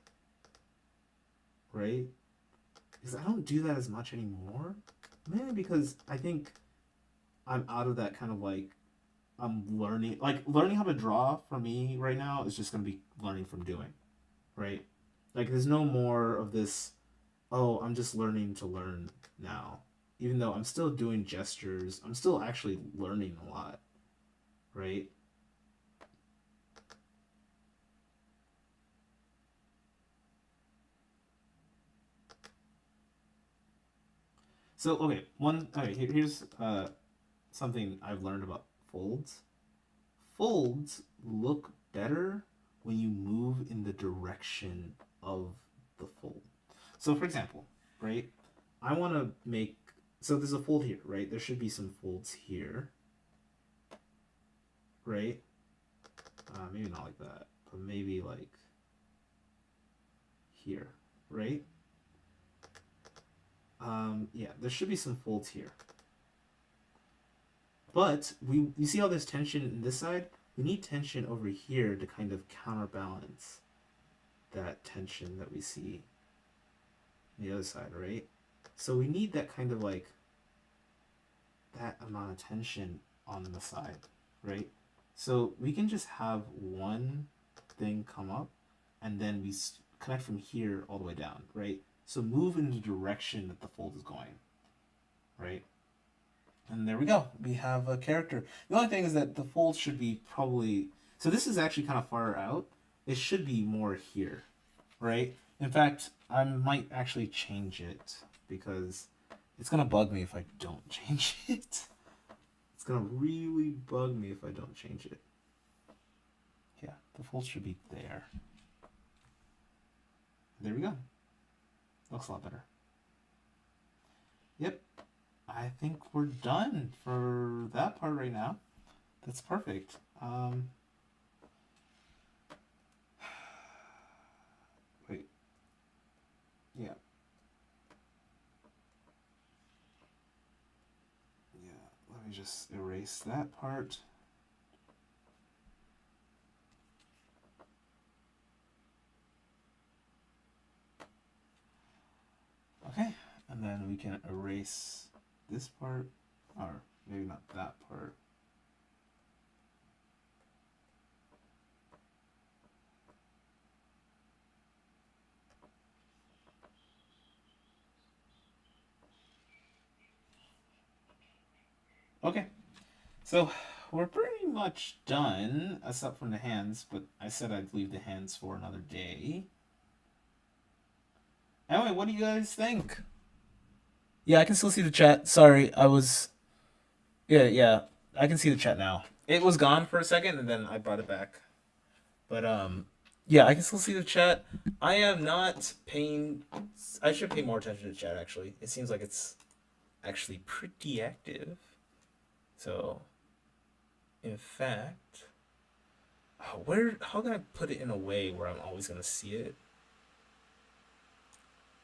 right? Because I don't do that as much anymore. Mainly because I think I'm out of that kind of like I'm learning how to draw for me right now is just gonna be learning from doing, right? Like there's no more of this, oh, I'm just learning to learn now. Even though I'm still doing gestures, I'm still actually learning a lot, right? So okay, here's something I've learned about folds. Folds look better when you move in the direction of the fold. So, for example, right, I want to make so there's a fold here, right? There should be some folds here, right? Maybe not like that, but maybe like here, right? Yeah, there should be some folds here. But you see how there's tension in this side? We need tension over here to kind of counterbalance that tension that we see on the other side, right? So we need that kind of like that amount of tension on the side, right? So we can just have one thing come up and then we connect from here all the way down, right? So move in the direction that the fold is going, right? And there we go. We have a character. The only thing is that the fold should be probably... So this is actually kind of far out. It should be more here, right? In fact, I might actually change it because it's going to bug me if I don't change it. It's going to really bug me if I don't change it. Yeah, the fold should be there. There we go. Looks a lot better. Yep. I think we're done for that part right now. That's perfect. Wait. Yeah. Yeah, let me just erase that part. Okay, and then we can erase this part, or maybe not that part. Okay, so we're pretty much done, aside from the hands, but I said I'd leave the hands for another day. Anyway, what do you guys think? Yeah, I can still see the chat. Sorry, I was... Yeah, I can see the chat now. It was gone for a second, and then I brought it back. But, yeah, I can still see the chat. I am not paying... I should pay more attention to the chat, actually. It seems like it's actually pretty active. So, in fact... Oh, how can I put it in a way where I'm always going to see it?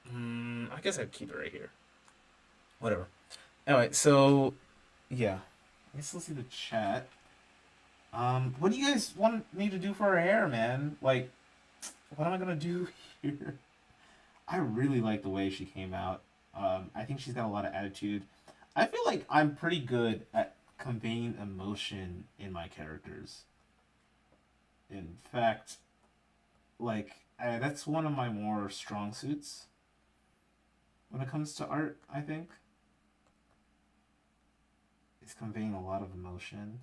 I guess I'd keep it right here. Whatever. Anyway, so... Yeah. I can still see the chat. What do you guys want me to do for her hair, man? Like, what am I gonna do here? I really like the way she came out. I think she's got a lot of attitude. I feel like I'm pretty good at conveying emotion in my characters. In fact, like, that's one of my more strong suits when it comes to art, I think. It's conveying a lot of emotion.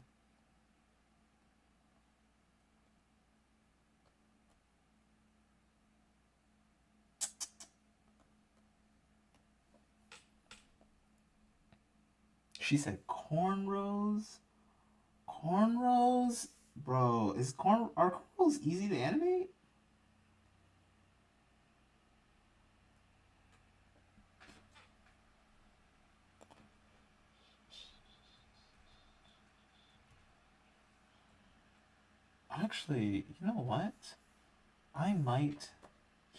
She said cornrows? Cornrows? Bro, are cornrows easy to animate? Actually, you know what? I might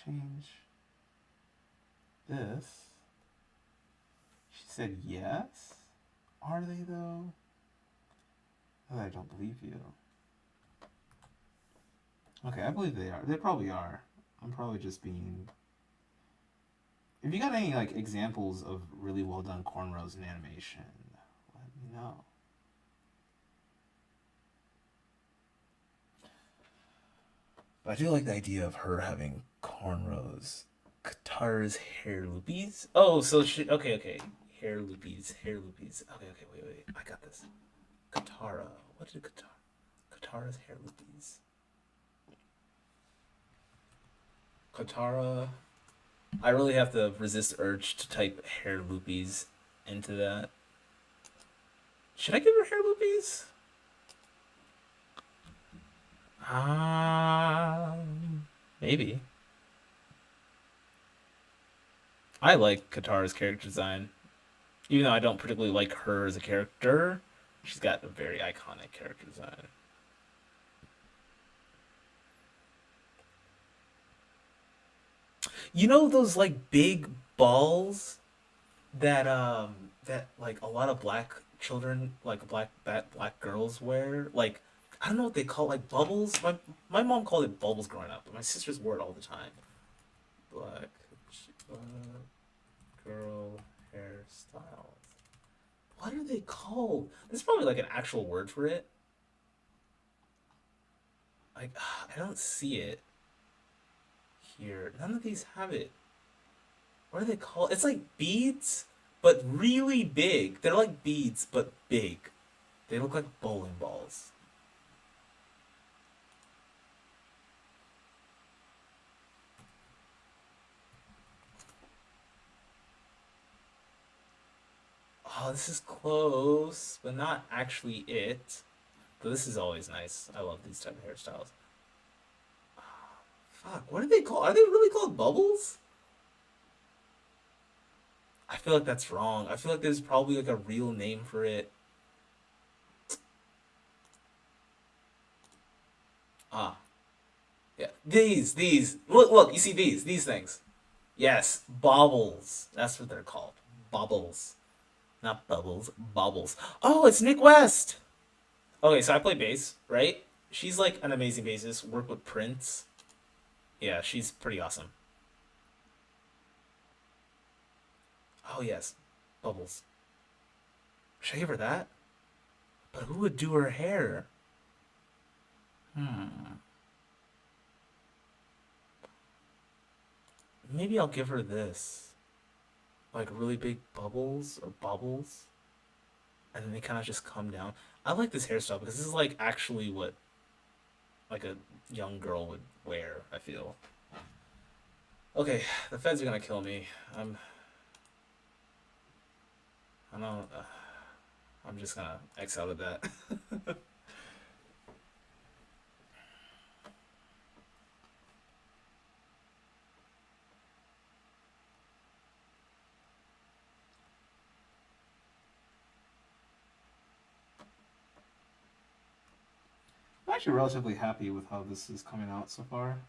change this. She said yes? Are they though? Oh, I don't believe you. Okay, I believe they are. They probably are. I'm probably just being... If you got any like examples of really well done cornrows in animation, let me know. But I do like the idea of her having cornrows. Katara's hair loopies. Oh, so she... Okay. Hair loopies. Okay, wait. I got this. Katara. What did Katara's hair loopies. Katara. I really have to resist the urge to type hair loopies into that. Should I give her hair loopies? Maybe. I like Katara's character design. Even though I don't particularly like her as a character, she's got a very iconic character design. You know those like big balls that like a lot of black children, like black girls wear? Like I don't know what they call it, like bubbles. My mom called it bubbles growing up, but my sisters wore it all the time. Black girl hairstyles. What are they called? There's probably like an actual word for it. Like I don't see it here. None of these have it. What are they called? It's like beads, but really big. They're like beads, but big. They look like bowling balls. Oh, this is close, but not actually it. But this is always nice. I love these type of hairstyles. Fuck, what are they called? Are they really called bubbles? I feel like that's wrong. I feel like there's probably like a real name for it. Ah, yeah. These. Look. You see these things. Yes, baubles. That's what they're called. Bubbles, not bubbles. Bubbles. Oh, it's Nick West. Okay, so I play bass, right? She's like an amazing bassist. Work with Prince. Yeah, she's pretty awesome. Oh yes, Bubbles. Should I give her that? But who would do her hair? Hmm. Maybe I'll give her this. Like really big bubbles or bubbles, and then they kind of just come down. I like this hairstyle because this is like actually what like a young girl would wear. I feel. Okay, the feds are gonna kill me. I don't. I'm just gonna X out of that. I'm actually relatively happy with how this is coming out so far.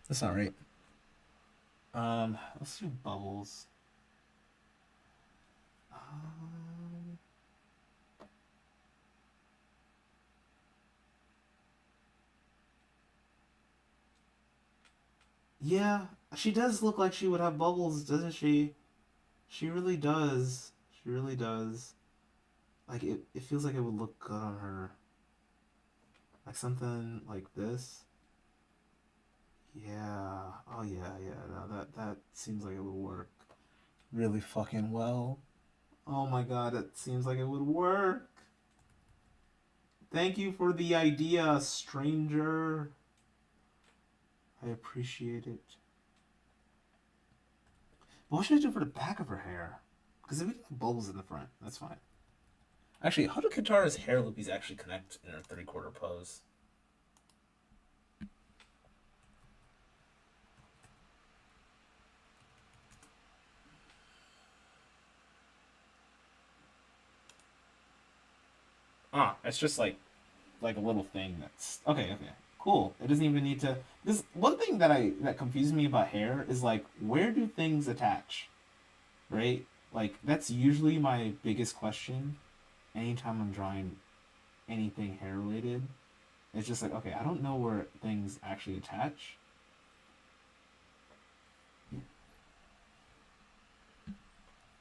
That's not right. Let's do bubbles. Um, yeah, she does look like she would have bubbles, doesn't she? She really does. She really does. Like it feels like it would look good on her. Like something like this. Yeah. Oh yeah. No, that seems like it would work really fucking well. Oh my god, it seems like it would work. Thank you for the idea, stranger. I appreciate it. But what should I do for the back of her hair? Because if we get bubbles in the front, that's fine. Actually, how do Katara's hair loopies actually connect in her three-quarter pose? Ah, it's just like a little thing that's okay. Cool. It doesn't even need to. This one thing that confuses me about hair is like where do things attach, right? Like that's usually my biggest question anytime I'm drawing anything hair related. It's just like okay, I don't know where things actually attach.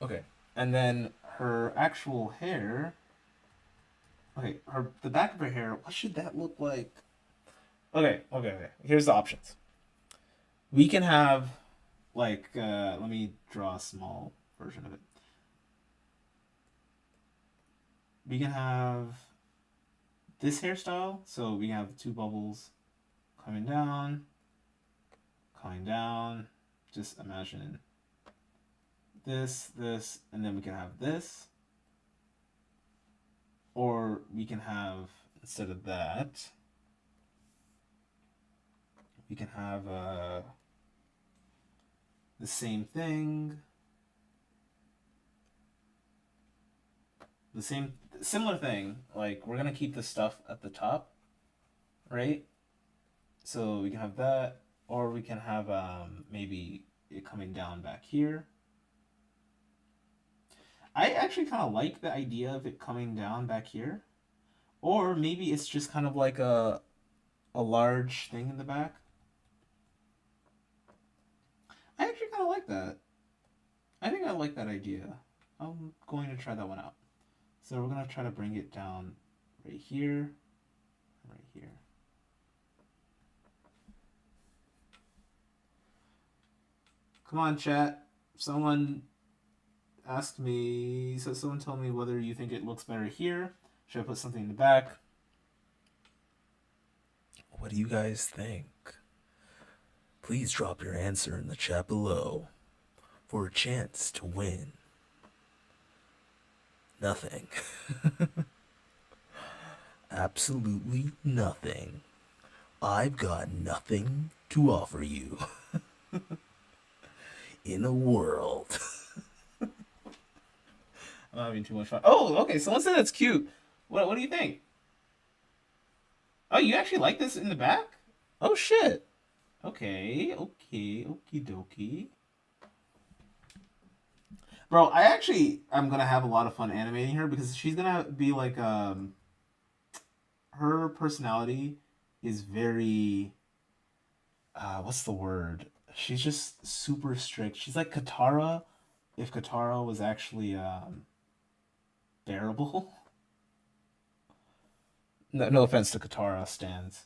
Okay, and then her actual hair. Okay, her the back of her hair. What should that look like? Okay. Here's the options. We can have like let me draw a small version of it. We can have this hairstyle, so we can have two bubbles coming down, coming down. Just imagine this, and then we can have this, or we can have instead of that, we can have the same thing, the same similar thing. Like we're gonna keep the stuff at the top, right? So we can have that, or we can have maybe it coming down back here. I actually kind of like the idea of it coming down back here, or maybe it's just kind of like a large thing in the back. I actually kind of like that. I think I like that idea. I'm going to try that one out. So we're gonna try to bring it down right here, right here. Come on, chat. Someone asked me, so someone tell me whether you think it looks better here. Should I put something in the back? What do you guys think? Please drop your answer in the chat below for a chance to win. Nothing. Absolutely nothing. I've got nothing to offer you in a world. I'm having too much fun. Oh, okay. Someone said that's cute. What do you think? Oh, you actually like this in the back? Oh shit. Okay, okie dokie. Bro, I'm gonna have a lot of fun animating her because she's gonna be like her personality is very what's the word? She's just super strict. She's like Katara if Katara was actually bearable. No offense to Katara stands.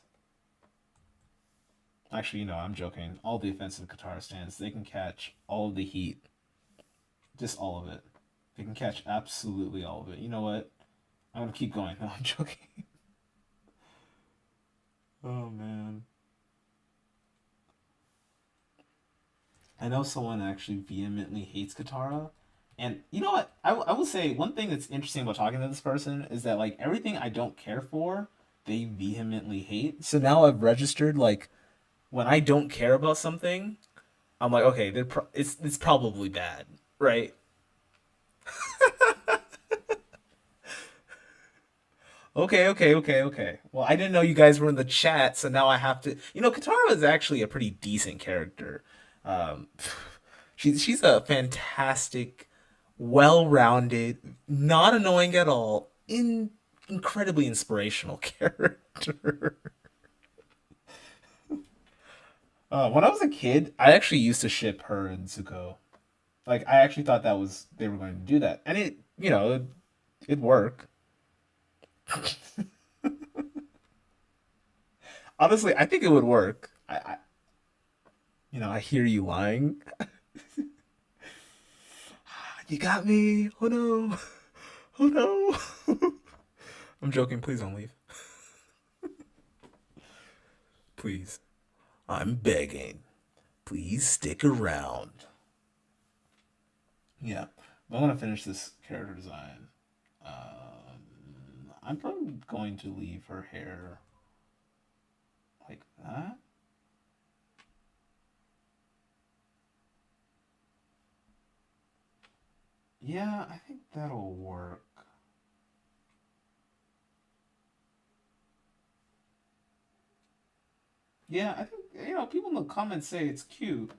Actually, I'm joking. All the offensive Katara stands, they can catch all of the heat. Just all of it. They can catch absolutely all of it. You know what? I'm gonna keep going. No, I'm joking. Oh man. I know someone actually vehemently hates Katara. And you know what? I will say one thing that's interesting about talking to this person is that like everything I don't care for, they vehemently hate. So now I've registered like when I don't care about something, I'm like, okay, it's probably bad, right? Okay. Well, I didn't know you guys were in the chat, so now I have to. Katara is actually a pretty decent character. Um, she's a fantastic, well-rounded, not annoying at all, incredibly inspirational character. When I was a kid, I actually used to ship her and Zuko. Like, I actually thought they were going to do that, and it'd work. Honestly, I think it would work. I hear you lying. You got me. Oh no. Oh no. I'm joking. Please don't leave. Please. I'm begging. Please stick around. Yeah. I'm going to finish this character design. I'm probably going to leave her hair like that. Yeah, I think that'll work. Yeah, I think, people in the comments say it's cute.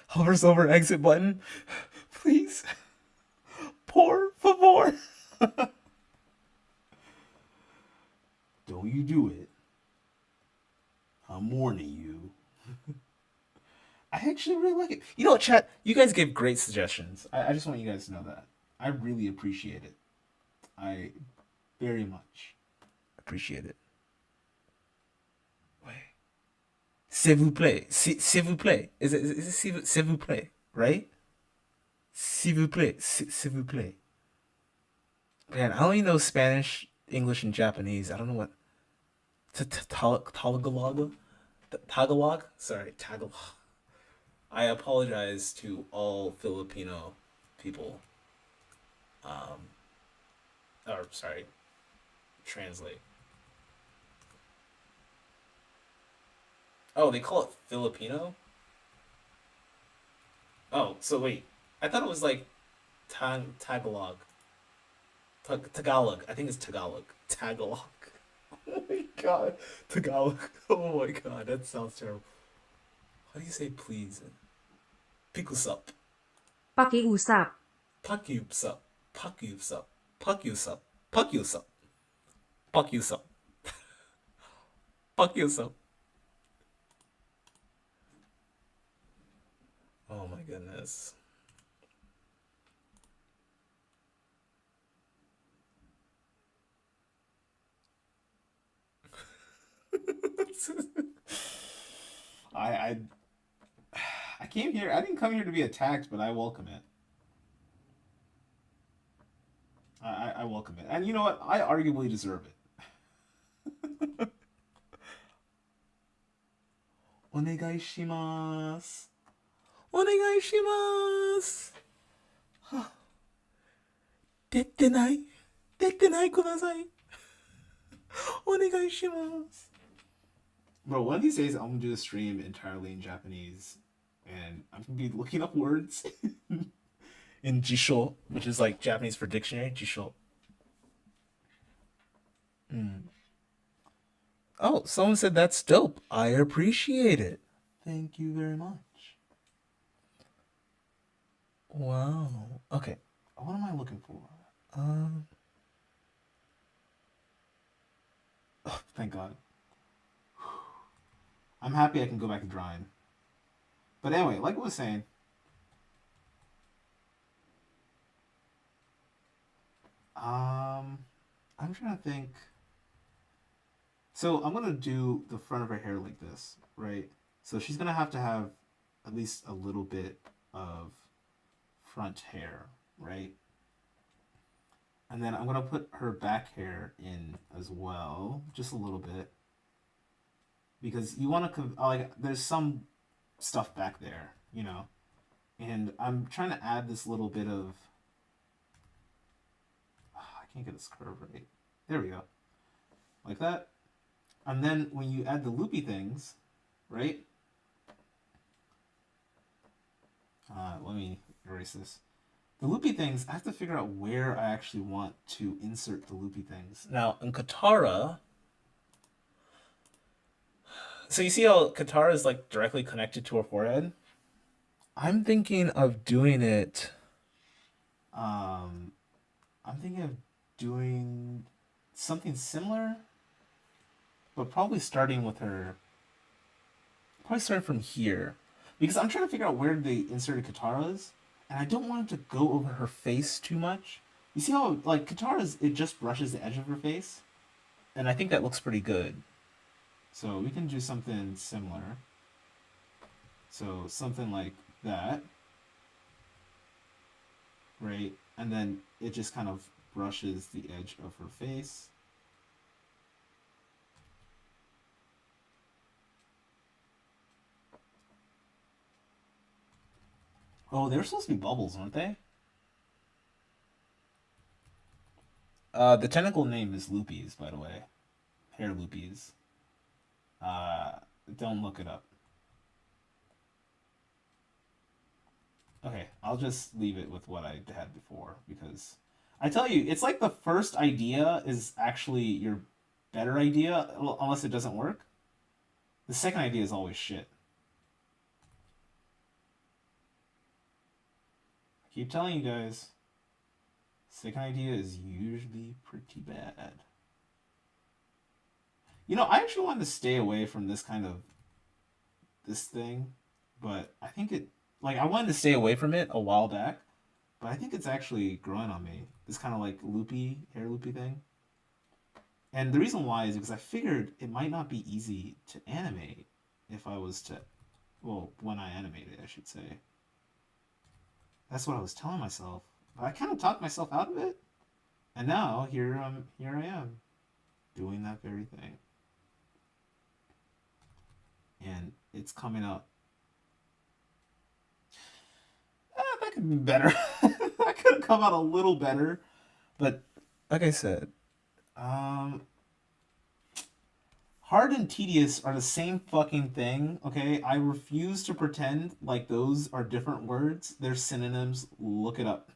Hovers over exit button. Please. Por favor. Don't you do it. I'm warning you. I actually really like it. You know what, chat? You guys gave great suggestions. I just want you guys to know that. I really appreciate it. I very much appreciate it. Wait. S'il vous plaît. S'il vous plaît. Is it s'il vous plaît, right? S'il vous plaît. S'il vous plaît. Man, I only know Spanish, English, and Japanese. I don't know what. Tagalog? Tagalog? Sorry, Tagalog. I apologize to all Filipino people. Or sorry, translate. Oh, they call it Filipino? Oh, so wait. I thought it was like Tagalog. Tagalog. I think it's Tagalog. Tagalog. Oh my god. Tagalog. Oh my god, that sounds terrible. How do you say please? Pikusap. Pakiusap. Pakyupsup. Pakyupsup. Pakyupsup. Pakyupsup. Pakyupsup. Pakyupsup. Oh my goodness. I I came here. I didn't come here to be attacked, but I welcome it. I welcome it, and you know what? I arguably deserve it. Onegai shimasu. Onegai shimasu. 出てないください. Onegai shimasu. Bro, one of these days I'm gonna do a stream entirely in Japanese, and I'm gonna be looking up words in Jisho, which is like Japanese for dictionary. Jisho. Oh, someone said that's dope. I appreciate it. Thank you very much. Wow. Okay. What am I looking for? Oh, thank God. I'm happy I can go back to drawing. But anyway, like I was saying, I'm trying to think. So I'm gonna do the front of her hair like this, right? So she's gonna have to have at least a little bit of front hair, right? And then I'm gonna put her back hair in as well, just a little bit, because you want to like there's some stuff back there, you know, and I'm trying to add this little bit of. I can't get this curve right. There we go, like that. And then when you add the loopy things, right? Let me erase this. The loopy things, I have to figure out where I actually want to insert the loopy things. Now, in Katara, so you see how Katara is like directly connected to her forehead? I'm thinking of doing it. I'm thinking of doing something similar, but probably starting with her. Probably starting from here, because I'm trying to figure out where the inserted Katara is, and I don't want it to go over her face too much. You see how like Katara's it just brushes the edge of her face, and I think that looks pretty good. So we can do something similar. So something like that, right? And then it just kind of brushes the edge of her face. Oh, they were supposed to be bubbles, weren't they? The technical name is loopies, by the way. Hair loopies. Don't look it up. Okay, I'll just leave it with what I had before, because I tell you, it's like the first idea is actually your better idea, unless it doesn't work. The second idea is always shit. I keep telling you guys, second idea is usually pretty bad. You know, I actually wanted to stay away from this kind of this thing, but I think it like I wanted to stay away from it a while back, but I think it's actually growing on me. This kind of like loopy hair loopy thing. And the reason why is because I figured it might not be easy to animate if I was to, well, when I animated, I should say. That's what I was telling myself. But I kind of talked myself out of it. And now here I am doing that very thing. And it's coming out. That could be better. That could have come out a little better. But like I said, hard and tedious are the same fucking thing, okay? I refuse to pretend like those are different words. They're synonyms. Look it up.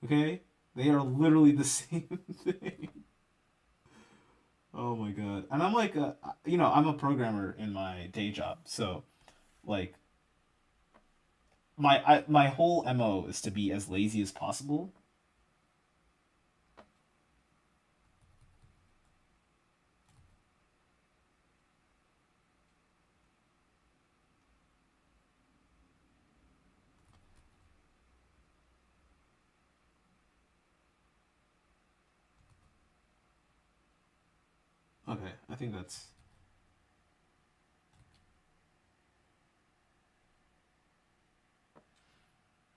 Okay? They are literally the same thing. Oh my god. And I'm like, I'm a programmer in my day job. So, like, my whole MO is to be as lazy as possible. Okay, I think that's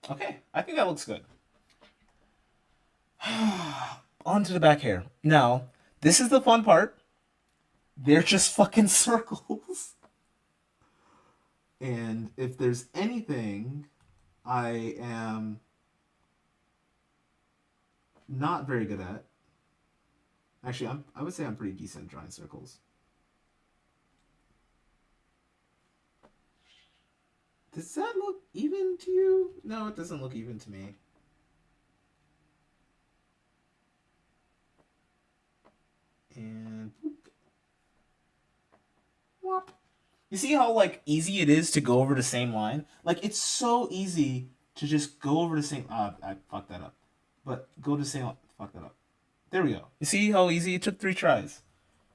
okay. I think that looks good. On to the back hair. Now, this is the fun part. They're just fucking circles. And if there's anything I am not very good at, actually, I would say I'm pretty decent at drawing circles. Does that look even to you? No, it doesn't look even to me. And whoop. You see how like easy it is to go over the same line? Like it's so easy to just go over the same. I fucked that up. But go to the same. Fuck that up. There we go. You see how easy it took 3 tries.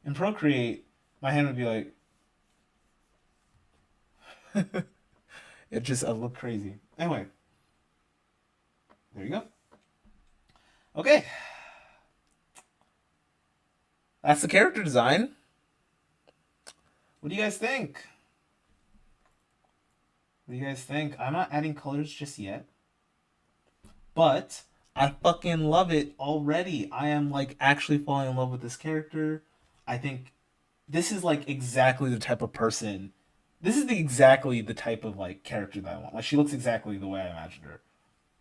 In Procreate, my hand would be like. It just looked crazy. Anyway, there you go. Okay, that's the character design. What do you guys think? What do you guys think? I'm not adding colors just yet, but I fucking love it already. I am like actually falling in love with this character. I think this is like exactly the type of person. This is exactly the type of like character that I want. Like she looks exactly the way I imagined her,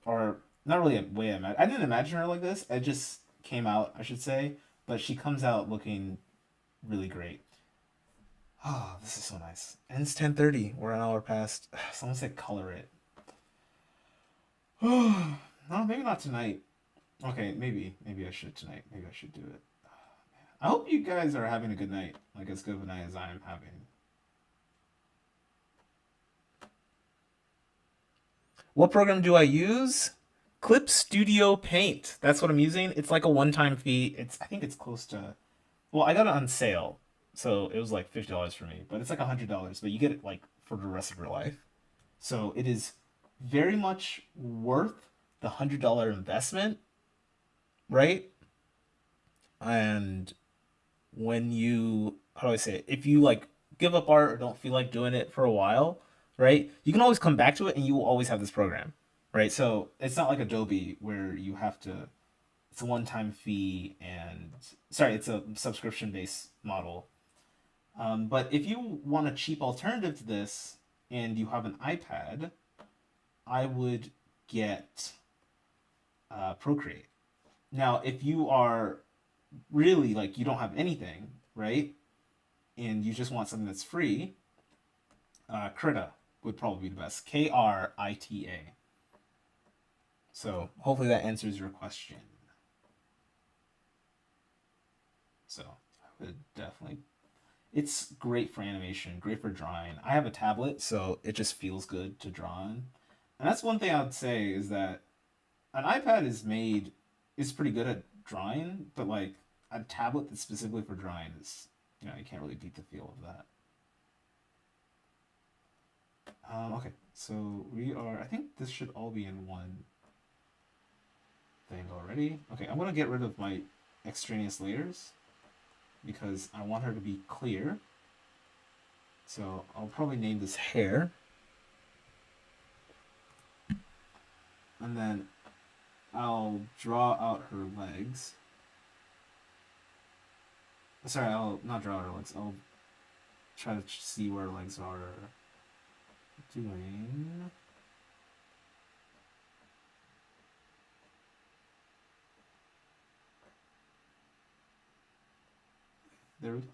or not really a way I imagined. I didn't imagine her like this. It just came out, I should say. But she comes out looking really great. Oh, this is so nice. And it's 10:30. We're an hour past. Someone said color it. No, maybe not tonight. Okay, maybe I should tonight. Maybe I should do it. I hope you guys are having a good night, like as good of a night as I am having. What program do I use? Clip Studio Paint. That's what I'm using. It's like a one-time fee. I think it's close to. Well, I got it on sale, so it was like $50 for me, but it's like $100. But you get it like for the rest of your life. So it is very much worth the $100 investment, right? And when you, how do I say it? If you like give up art or don't feel like doing it for a while, right? You can always come back to it and you will always have this program, right? So it's not like Adobe where you have to, it's a one time fee and, sorry, it's a subscription based model. But if you want a cheap alternative to this and you have an iPad, I would get Procreate. Now, if you are really like you don't have anything, right, and you just want something that's free, Krita would probably be the best. Krita. So hopefully that answers your question. So I would definitely. It's great for animation, great for drawing. I have a tablet, so it just feels good to draw on. And that's one thing I would say is that an iPad is pretty good at drawing, but like a tablet that's specifically for drawing is you can't really beat the feel of that. Okay, so we are. I think this should all be in one thing already. Okay, I'm gonna get rid of my extraneous layers because I want her to be clear. So I'll probably name this hair, and then I'll draw out her legs. Sorry, I'll not draw her legs. I'll try to see where her legs are doing. There we go.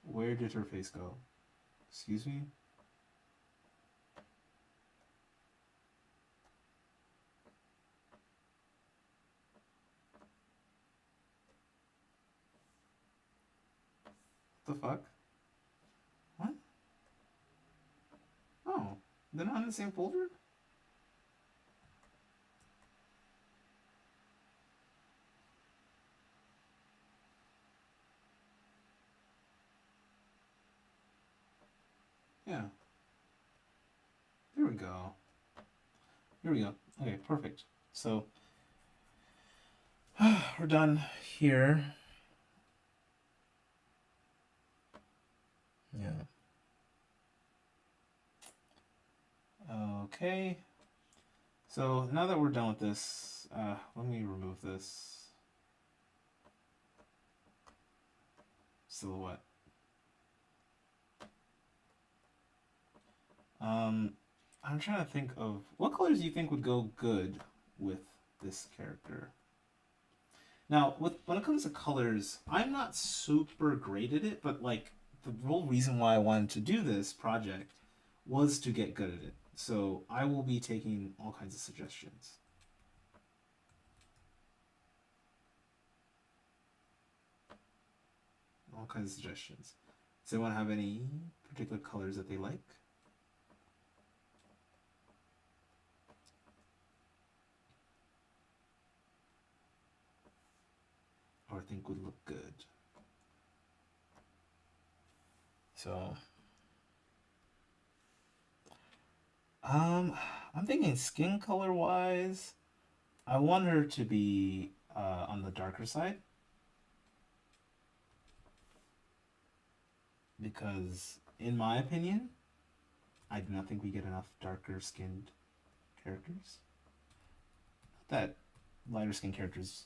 Where did her face go? Excuse me? The fuck? What? Oh, they're not in the same folder? Yeah. There we go. Here we go. Okay, perfect. So we're done here. Yeah. Okay. So now that we're done with this, let me remove this silhouette. I'm trying to think of what colors you think would go good with this character. Now, when it comes to colors, I'm not super great at it, but like the whole reason why I wanted to do this project was to get good at it. So I will be taking all kinds of suggestions. All kinds of suggestions. Does anyone have any particular colors that they like? Or think would look good? So, I'm thinking skin color wise, I want her to be on the darker side because, in my opinion, I do not think we get enough darker skinned characters. Not that lighter skinned characters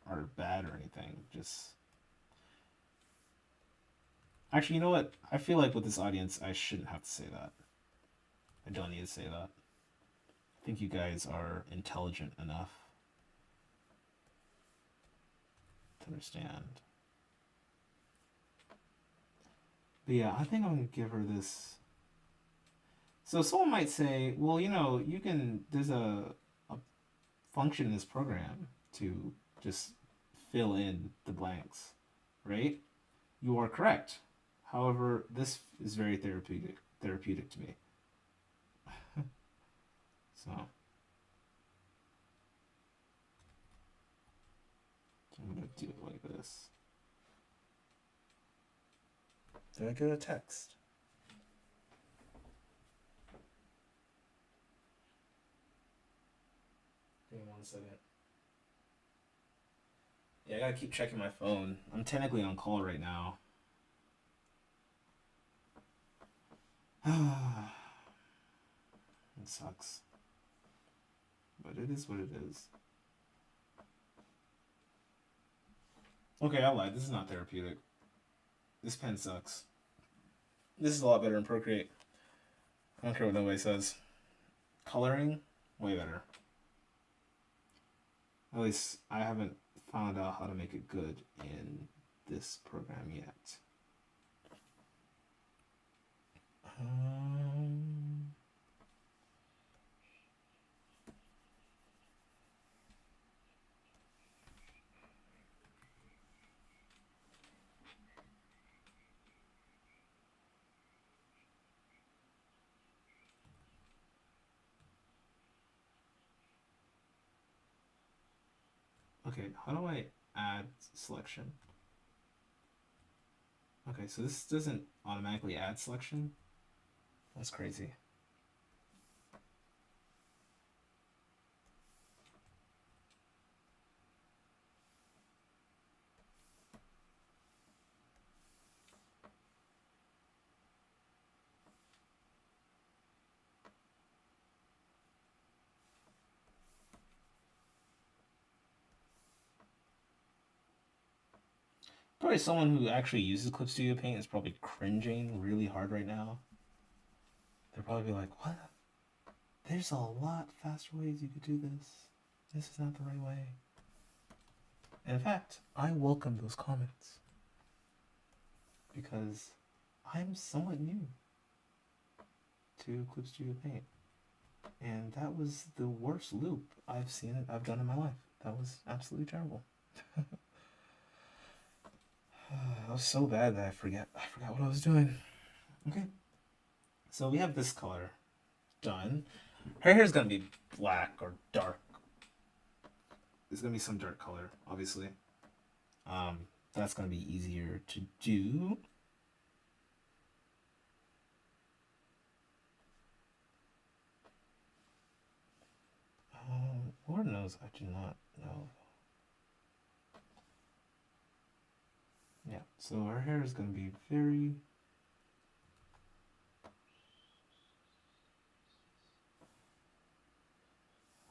are bad or anything, just. Actually, you know what? I feel like with this audience, I shouldn't have to say that. I don't need to say that. I think you guys are intelligent enough to understand. But yeah, I think I'm gonna give her this. So someone might say, well, you know, you can. There's a function in this program to just fill in the blanks, right? You are correct. However, this is very therapeutic to me. So I'm gonna do it like this. Did I get a text? Give me 1 second. Yeah, I gotta keep checking my phone. I'm technically on call right now. It sucks. But it is what it is. Okay, I lied. This is not therapeutic. This pen sucks. This is a lot better in Procreate. I don't care what nobody says. Coloring, way better. At least I haven't found out how to make it good in this program yet. Okay, how do I add selection? Okay, so this doesn't automatically add selection. That's crazy. Probably someone who actually uses Clip Studio Paint is probably cringing really hard right now. They'll probably be like, what? There's a lot faster ways you could do this. This is not the right way. And in fact, I welcome those comments. Because I'm somewhat new to Clip Studio Paint. And that was the worst loop I've done in my life. That was absolutely terrible. That was so bad that I forgot what I was doing. Okay. So we have this color done. Her hair is gonna be black or dark. There's gonna be some dark color, obviously. Um, that's gonna be easier to do. Lord knows I do not know. Yeah, so her hair is gonna be very.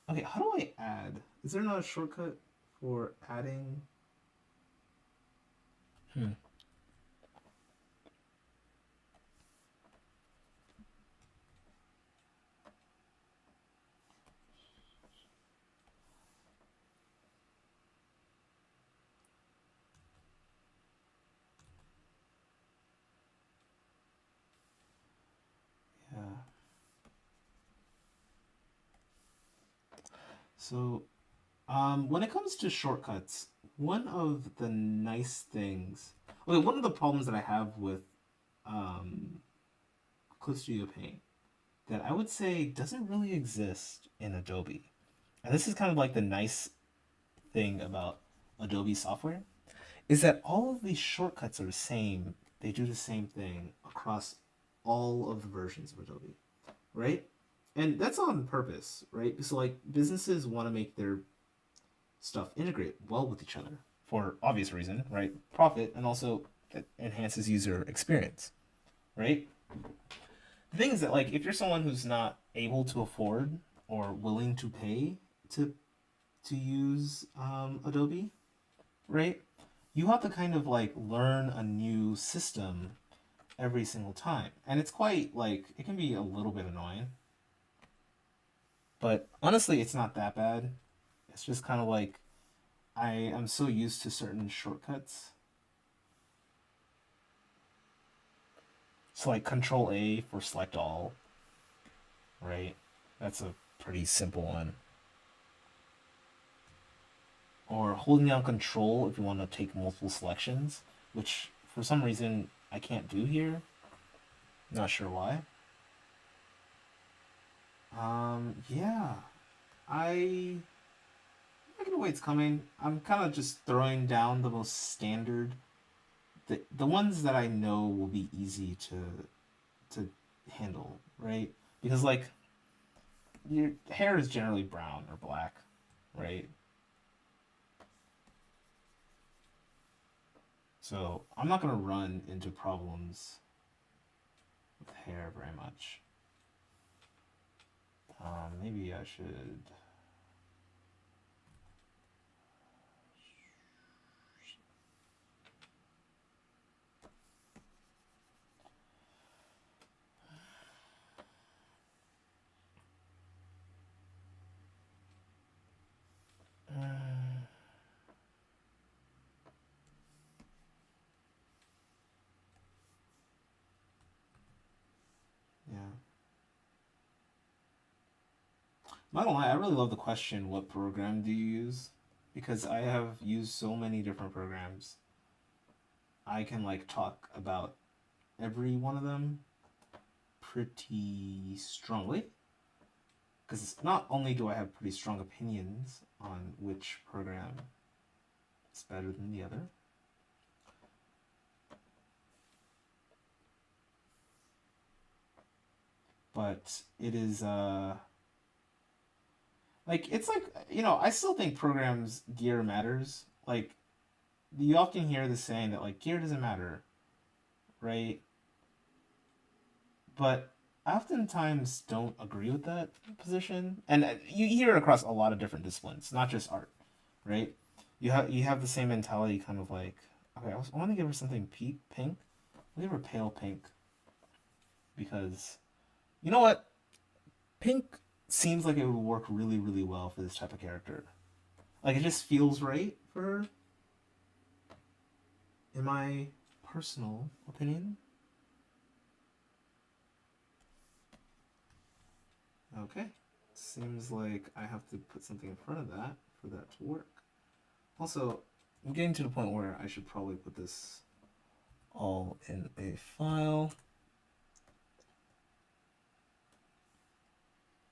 Okay, how do I add? Is there not a shortcut for adding? Hmm. Yeah. So, when it comes to shortcuts, one of the nice things, okay, one of the problems that I have with um, Clip Studio Paint that I would say doesn't really exist in Adobe, and this is kind of like the nice thing about Adobe software, is that all of these shortcuts are the same. They do the same thing across all of the versions of Adobe, right? And that's on purpose, right? So like businesses want to make their stuff integrate well with each other for obvious reason, right? Profit, and also it enhances user experience, right? The thing is that like if you're someone who's not able to afford or willing to pay to use Adobe, right? You have to kind of like learn a new system every single time, and it's quite like it can be a little bit annoying. But honestly, it's not that bad. It's just kind of like I am so used to certain shortcuts. So like Control A for select all, right? That's a pretty simple one. Or holding down Control if you want to take multiple selections, which for some reason I can't do here. Not sure why. Yeah. I get the way it's coming. I'm kind of just throwing down the most standard, the ones that I know will be easy to handle, right? Because like your hair is generally brown or black, right? So I'm not gonna run into problems with hair very much. Maybe I should. Yeah. Not gonna lie, I really love the question, what program do you use? Because I have used so many different programs. I can like talk about every one of them pretty strongly. Because not only do I have pretty strong opinions on which program is better than the other, but it is like it's like I still think programs gear matters. Like you often hear the saying that like gear doesn't matter, right? But I oftentimes don't agree with that position, and you hear it across a lot of different disciplines, not just art, right? You have the same mentality, kind of like, okay, I want to give her something pink. I'll give her pale pink because you know what, pink seems like it would work really really well for this type of character. Like it just feels right for her, in my personal opinion. Okay. Seems like I have to put something in front of that for that to work. Also, I'm getting to the point where I should probably put this all in a file.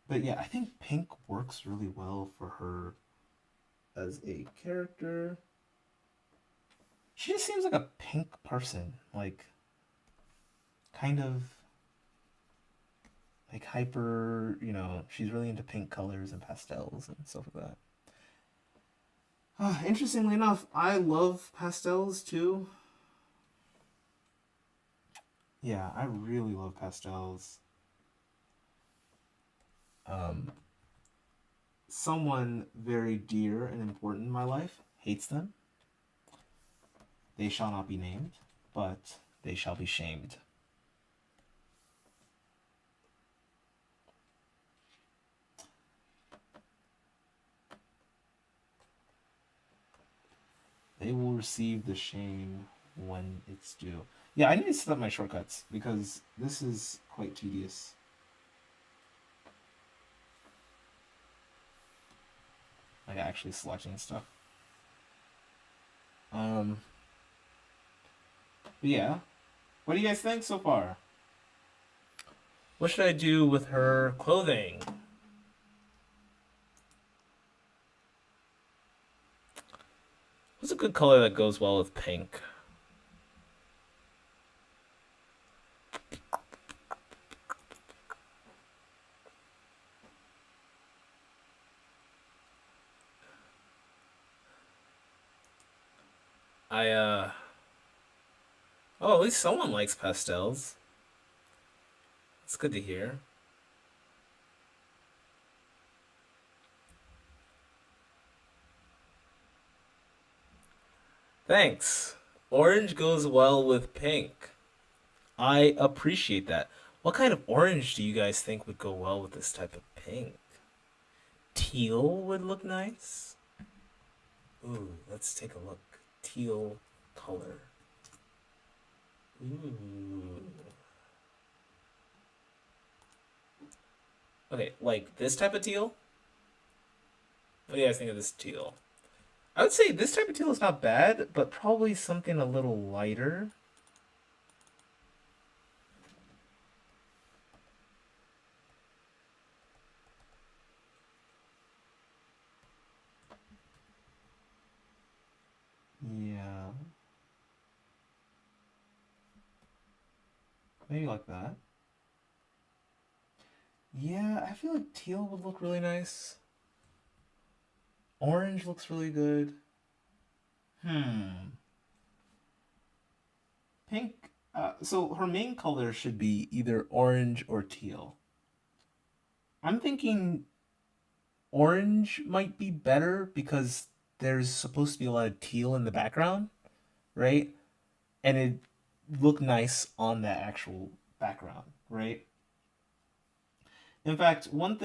But yeah, I think pink works really well for her as a character. She just seems like a pink person, like kind of like hyper, she's really into pink colors and pastels and stuff like that. Interestingly enough, I love pastels too. Yeah, I really love pastels. Someone very dear and important in my life hates them. They shall not be named, but they shall be shamed. They will receive the shame when it's due. Yeah, I need to set up my shortcuts because this is quite tedious. Like actually selecting stuff. But yeah. What do you guys think so far? What should I do with her clothing? What's a good color that goes well with pink? Oh, at least someone likes pastels. That's good to hear. Thanks. Orange goes well with pink. I appreciate that. What kind of orange do you guys think would go well with this type of pink? Teal would look nice. Ooh, let's take a look. Teal color. Ooh. Okay, like this type of teal? What do you guys think of this teal? I would say this type of teal is not bad, but probably something a little lighter. Yeah. Maybe like that. Yeah, I feel like teal would look really nice. Orange looks really good. Pink. So her main color should be either orange or teal. I'm thinking orange might be better because there's supposed to be a lot of teal in the background, right? And it look nice on that actual background, right? In fact, one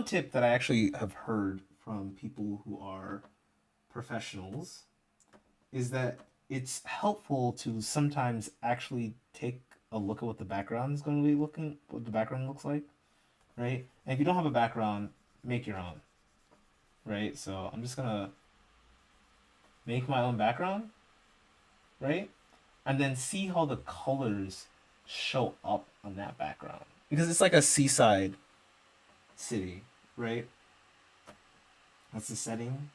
tip that I actually have heard from people who are professionals is that it's helpful to sometimes actually take a look at what the background is going to be looking, what the background looks like, right? And if you don't have a background, make your own, right? So I'm just gonna make my own background, right? And then see how the colors show up on that background because it's like a seaside city, right? That's the setting.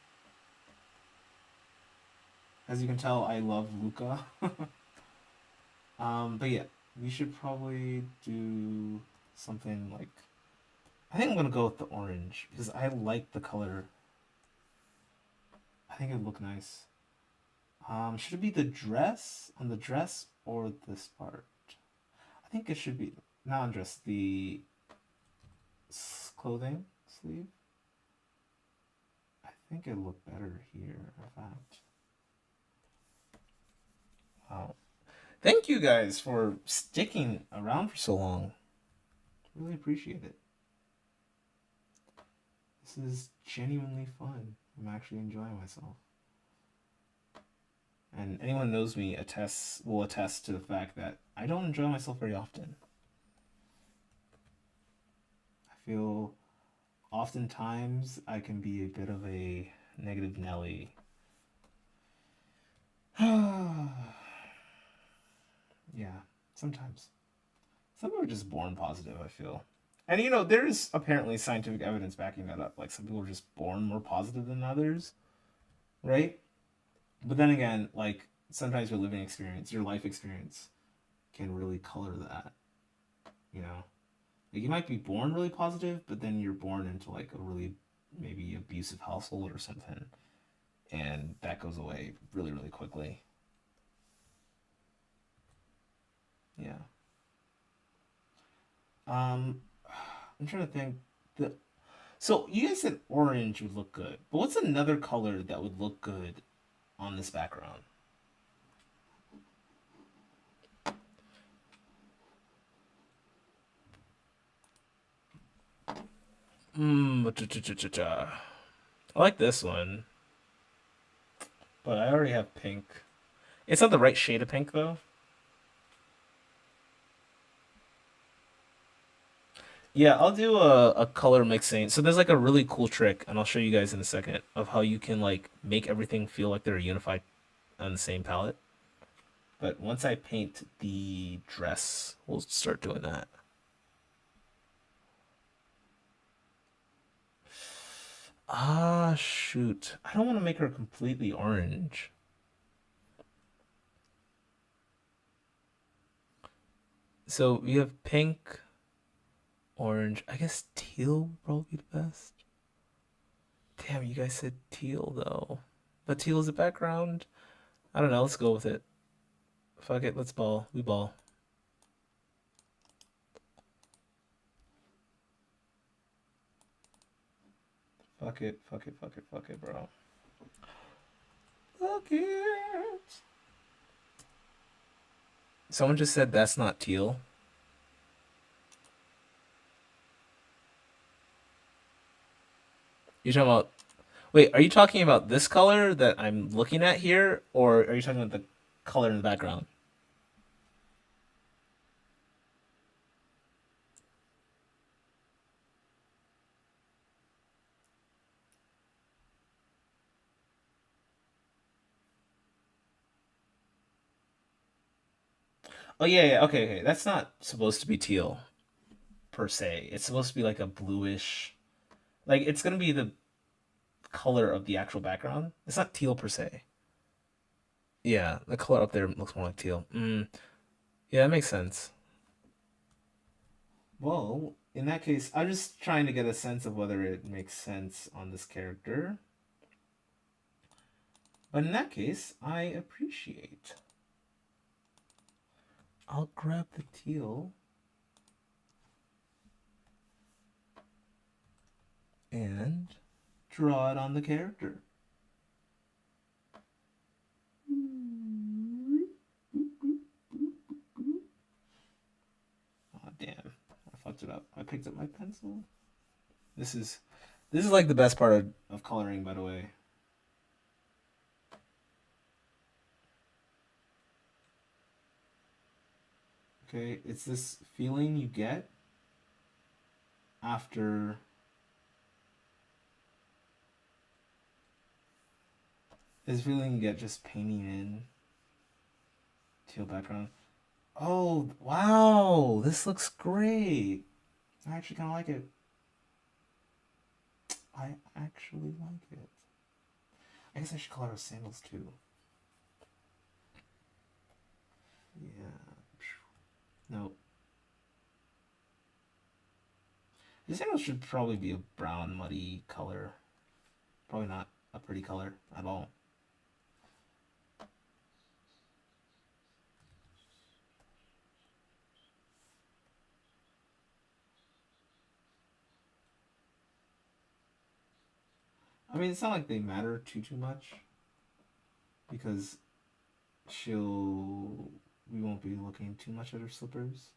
As you can tell, I love Luca. But yeah, we should probably do something like. I think I'm gonna go with the orange because I like the color. I think it'd look nice. Should it be the dress on the dress or this part? I think it should be not on dress. The clothing sleeve. I think it'd look better here. In fact. Wow. Thank you guys for sticking around for so long. Really appreciate it. This is genuinely fun. I'm actually enjoying myself. And anyone who knows me will attest to the fact that I don't enjoy myself very often. I feel oftentimes I can be a bit of a negative Nelly. Yeah, sometimes. Some people are just born positive, I feel. And you know, there's apparently scientific evidence backing that up. Like some people are just born more positive than others, right? But then again, like sometimes your living experience, your life experience can really color that, you know? Like you might be born really positive, but then you're born into like a really maybe abusive household or something, and that goes away really, really quickly. Yeah. Um, I'm trying to think. The So you guys said orange would look good, but what's another color that would look good on this background? I like this one, but I already have pink. It's not the right shade of pink though. Yeah, I'll do a color mixing. So there's like a really cool trick, and I'll show you guys in a second, of how you can like make everything feel like they're unified on the same palette. But once I paint the dress, we'll start doing that. Ah, shoot. I don't want to make her completely orange. So we have pink, orange. I guess teal would probably be the best. Damn, you guys said teal though. But teal is the background. I don't know. Let's go with it. Fuck it. Let's ball. We ball. Fuck it. Fuck it. Fuck it. Fuck it, bro. Fuck it. Someone just said that's not teal. You're talking about. Wait, are you talking about this color that I'm looking at here, or are you talking about the color in the background? Oh yeah, yeah. Okay, okay. That's not supposed to be teal per se. It's supposed to be like a bluish. Like it's gonna be the color of the actual background. It's not teal per se. Yeah, the color up there looks more like teal. Yeah, that makes sense. Well, in that case, I'm just trying to get a sense of whether it makes sense on this character. But in that case, I appreciate. I'll grab the teal and draw it on the character. Oh damn, I fucked it up. I picked up my pencil. This is this is like the best part of coloring, by the way. Okay, it's this feeling you get after this feeling you get just painting in teal background. Oh wow, this looks great. I actually kind of like it. I actually like it. I guess I should color her sandals too. Yeah. No. The sandals should probably be a brown, muddy color. Probably not a pretty color at all. I mean, it's not like they matter too much because she'll we won't be looking too much at her slippers.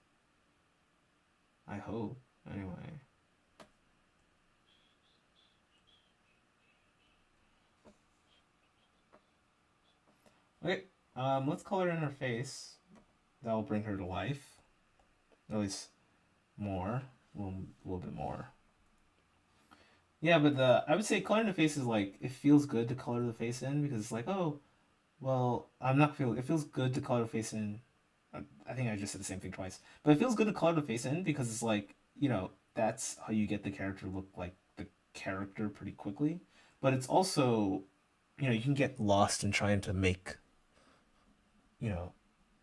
I hope. Anyway. Okay. Let's color in her face. That will bring her to life. At least more. A little bit more. Yeah, but I would say coloring the face is like it feels good to color the face in because it's like, oh, well, I'm not feel it feels good to color the face in I think I just said the same thing twice. But it feels good to color the face in because it's like, that's how you get the character look like the character pretty quickly. But it's also, you can get lost in trying to make, you know,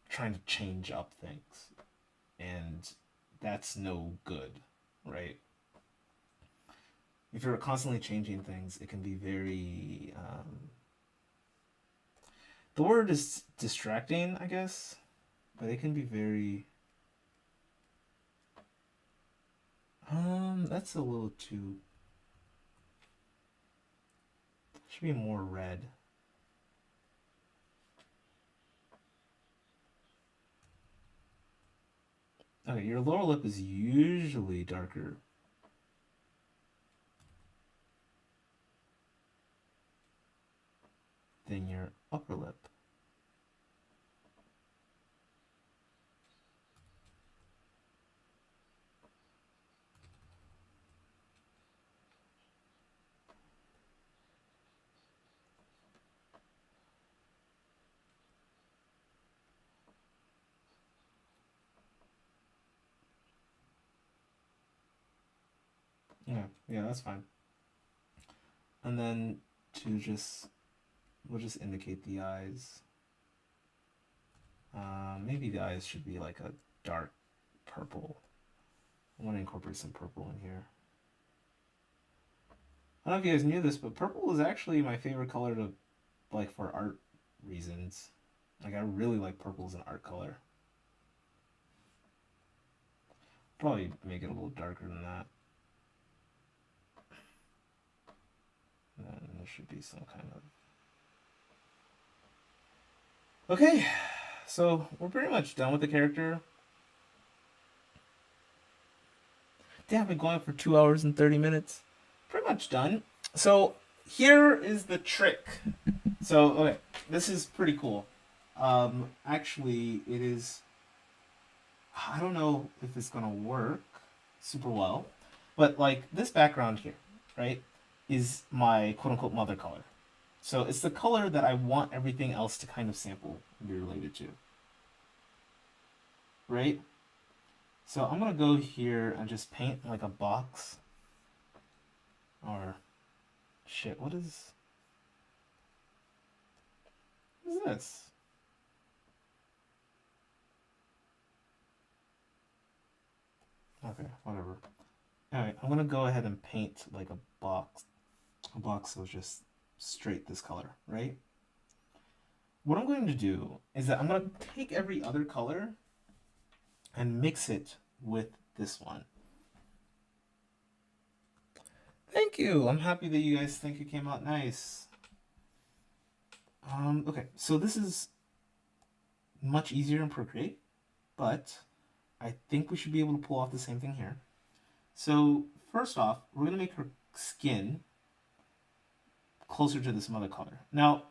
trying to change up things. And that's no good, right? If you're constantly changing things, it can be very. The word is distracting, I guess, but it can be very. That's a little too. Should be more red. Okay, your lower lip is usually darker than your upper lip. Yeah, that's fine. And then we'll just indicate the eyes. Maybe the eyes should be like a dark purple. I want to incorporate some purple in here. I don't know if you guys knew this, but purple is actually my favorite color to like for art reasons. Like I really like purple as an art color. Probably make it a little darker than that. And then there should be some kind of. Okay, so we're pretty much done with the character. Damn, I've been going for 2 hours and 30 minutes. Pretty much done. So here is the trick. So, okay, this is pretty cool. Actually, it is. I don't know if it's gonna work super well, but like this background here, right, is my quote unquote mother color. So it's the color that I want everything else to kind of sample and be related to. Right? So I'm gonna go here and just paint like a box. Or shit, what is this? Okay, whatever. Alright, I'm gonna go ahead and paint like a box. A box of just straight this color, right? What I'm going to do is that I'm going to take every other color and mix it with this one. Thank you. I'm happy that you guys think it came out nice. Okay, so this is much easier in Procreate, but I think we should be able to pull off the same thing here. So first off, we're going to make her skin closer to this mother color. Now,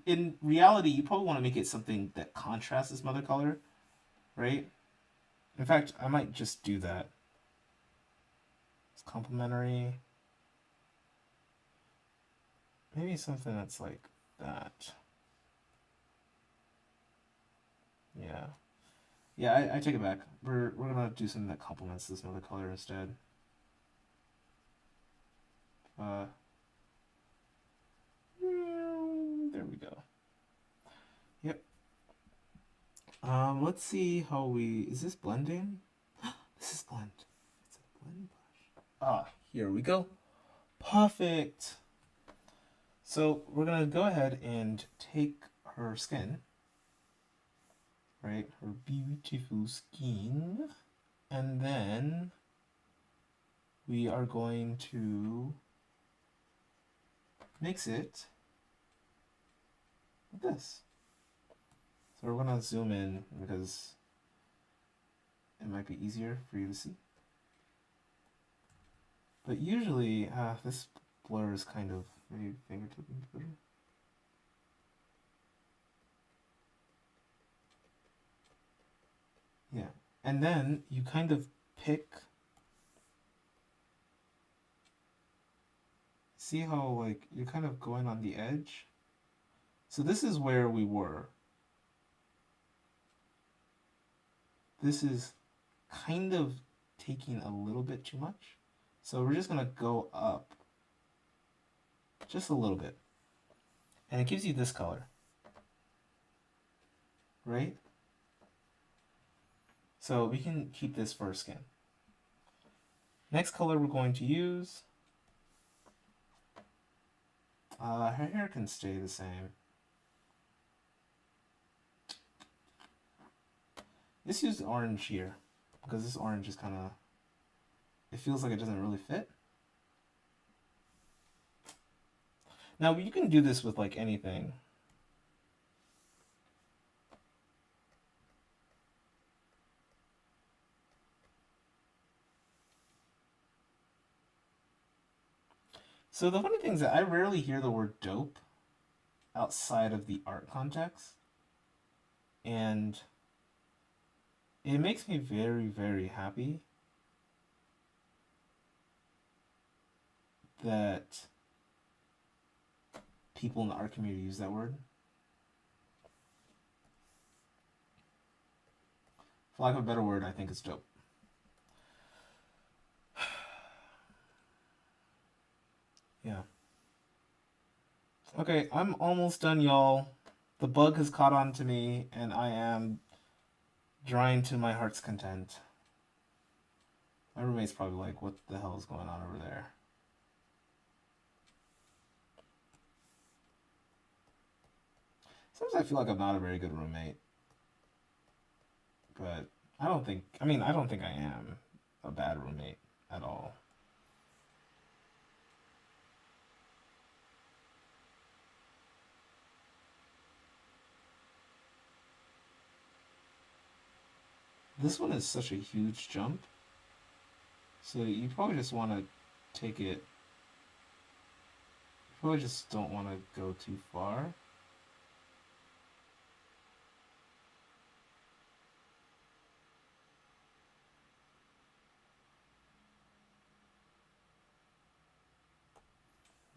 in reality, you probably want to make it something that contrasts this mother color, right? In fact, I might just do that. It's complementary. Maybe something that's like that. Yeah. Yeah, I take it back. We're gonna do something that complements this mother color instead. There we go. Yep. Let's see how is this blending? This is blend. It's a blend brush. Ah, here we go. Perfect. So we're gonna go ahead and take her skin, right? Her beautiful skin, and then we are going to mix it with this. So we're gonna zoom in because it might be easier for you to see. But usually, this blur is kind of maybe fingertip better. Yeah, and then you kind of pick. See how like you're kind of going on the edge. So this is where we were. this is kind of taking a little bit too much. So we're just gonna go up just a little bit. And it gives you this color. Right? So we can keep this for our skin. Next color we're going to use. Her hair can stay the same. Let's use orange here, because this orange is kind of, it feels like it doesn't really fit. Now you can do this with like anything. So the funny thing is that I rarely hear the word dope outside of the art context. And it makes me very, very happy that people in the art community use that word. For lack of a better word, I think it's dope. Yeah. Okay, I'm almost done, y'all. The bug has caught on to me, and I am drying to my heart's content. My roommate's probably like, what the hell is going on over there? Sometimes I feel like I'm not a very good roommate. But I don't think I am a bad roommate at all. This one is such a huge jump. So you probably just want to take it. You probably just don't want to go too far.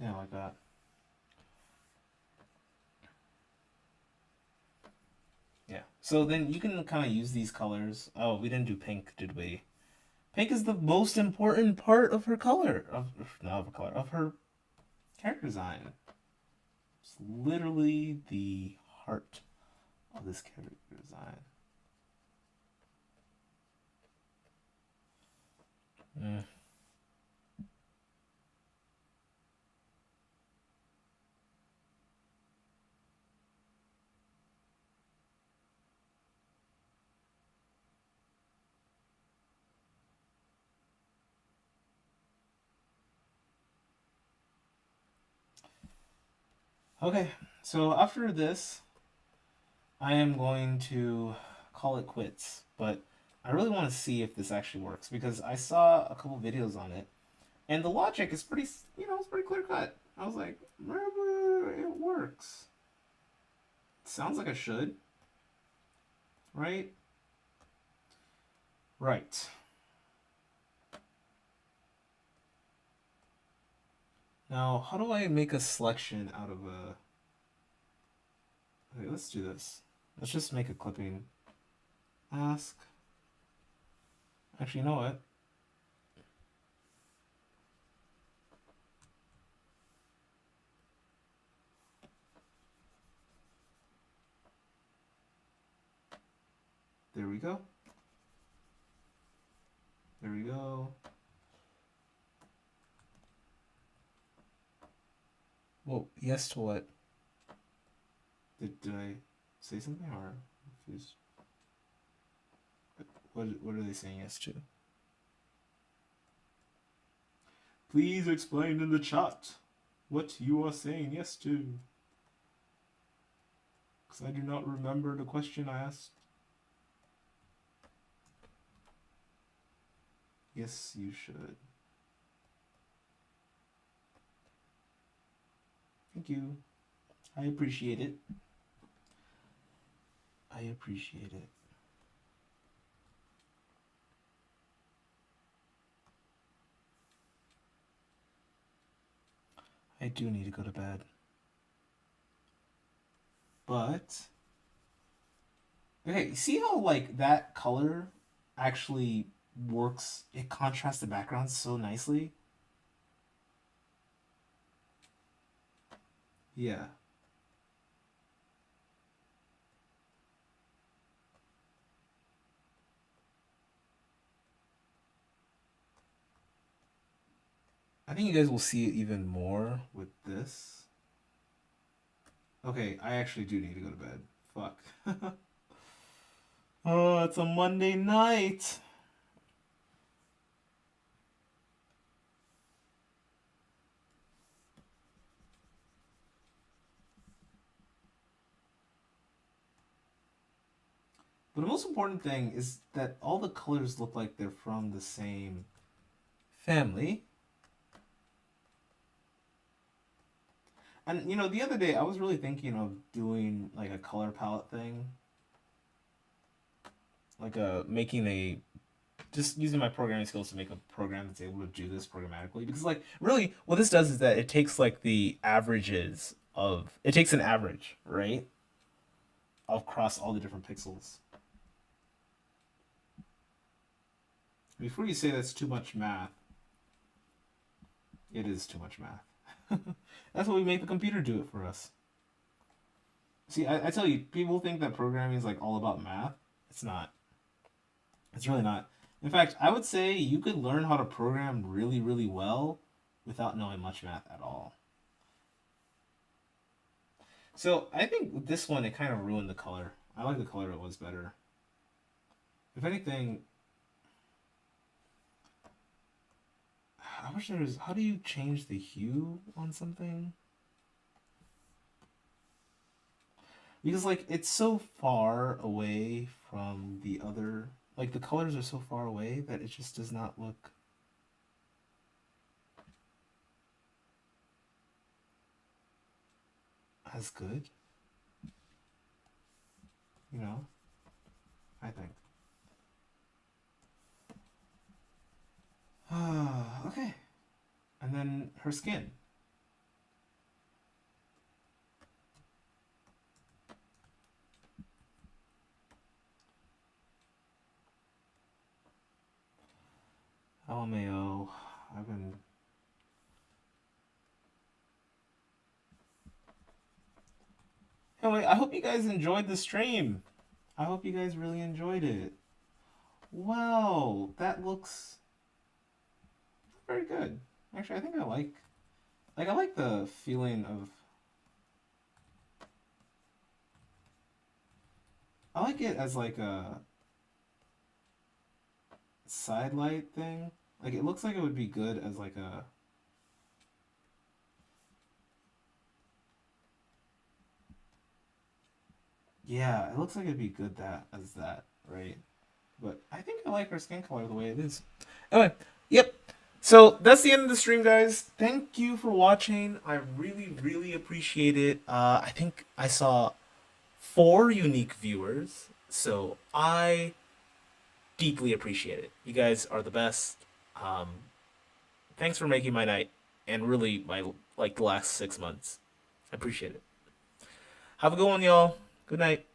Yeah, like that. Yeah. So then you can kind of use these colors. Oh, we didn't do pink, did we? Pink is the most important part of her color. Not of her color, of her character design. It's literally the heart of this character design. Mm. Okay, so after this, I am going to call it quits, but I really want to see if this actually works because I saw a couple videos on it, and the logic is pretty, it's pretty clear cut. I was like, maybe it works. It sounds like I should, right? Right. Now, how do I make a selection out of a... Okay, let's do this. Let's just make a clipping. Ask. Actually, you know what? There we go. There we go. Well, yes to what? Did I say something or confused? What are they saying yes to? Please explain in the chat what you are saying yes to. Because I do not remember the question I asked. Yes, you should. Thank you. I appreciate it. I appreciate it. I do need to go to bed. But okay, see how like that color actually works. It contrasts the backgrounds so nicely. Yeah. I think you guys will see it even more with this. Okay, I actually do need to go to bed. Fuck. Oh, it's a Monday night. But the most important thing is that all the colors look like they're from the same family. And you know, the other day I was really thinking of doing like a color palette thing. Like making a just using my programming skills to make a program that's able to do this programmatically. Because like really what this does is that it takes like the averages of it takes an average, right? Across all the different pixels. Before you say that's too much math, it is too much math. That's why we make the computer do it for us. See, I tell you, people think that programming is like all about math. It's not. It's really not. In fact, I would say you could learn how to program really, really well without knowing much math at all. So I think with this one, it kind of ruined the color. I like the color it was better. If anything, I wish there was. How do you change the hue on something? Because like it's so far away from the other, like the colors are so far away that it just does not look as good. You know, I think. Okay. And then her skin. LMAO. I've been. Anyway, I hope you guys enjoyed the stream. I hope you guys really enjoyed it. Wow, that looks very good. Actually, I think I like the feeling of I like it as like a side light thing. Like it looks like it would be good as like a yeah, it looks like it'd be good that as that, right? But I think I like her skin color the way it is. Anyway, yep. So that's the end of the stream, guys. Thank you for watching. I really, really appreciate it. I think I saw 4 unique viewers, so I deeply appreciate it. You guys are the best. Um, Thanks for making my night and really my like the last 6 months. I appreciate it. Have a good one, y'all. Good night.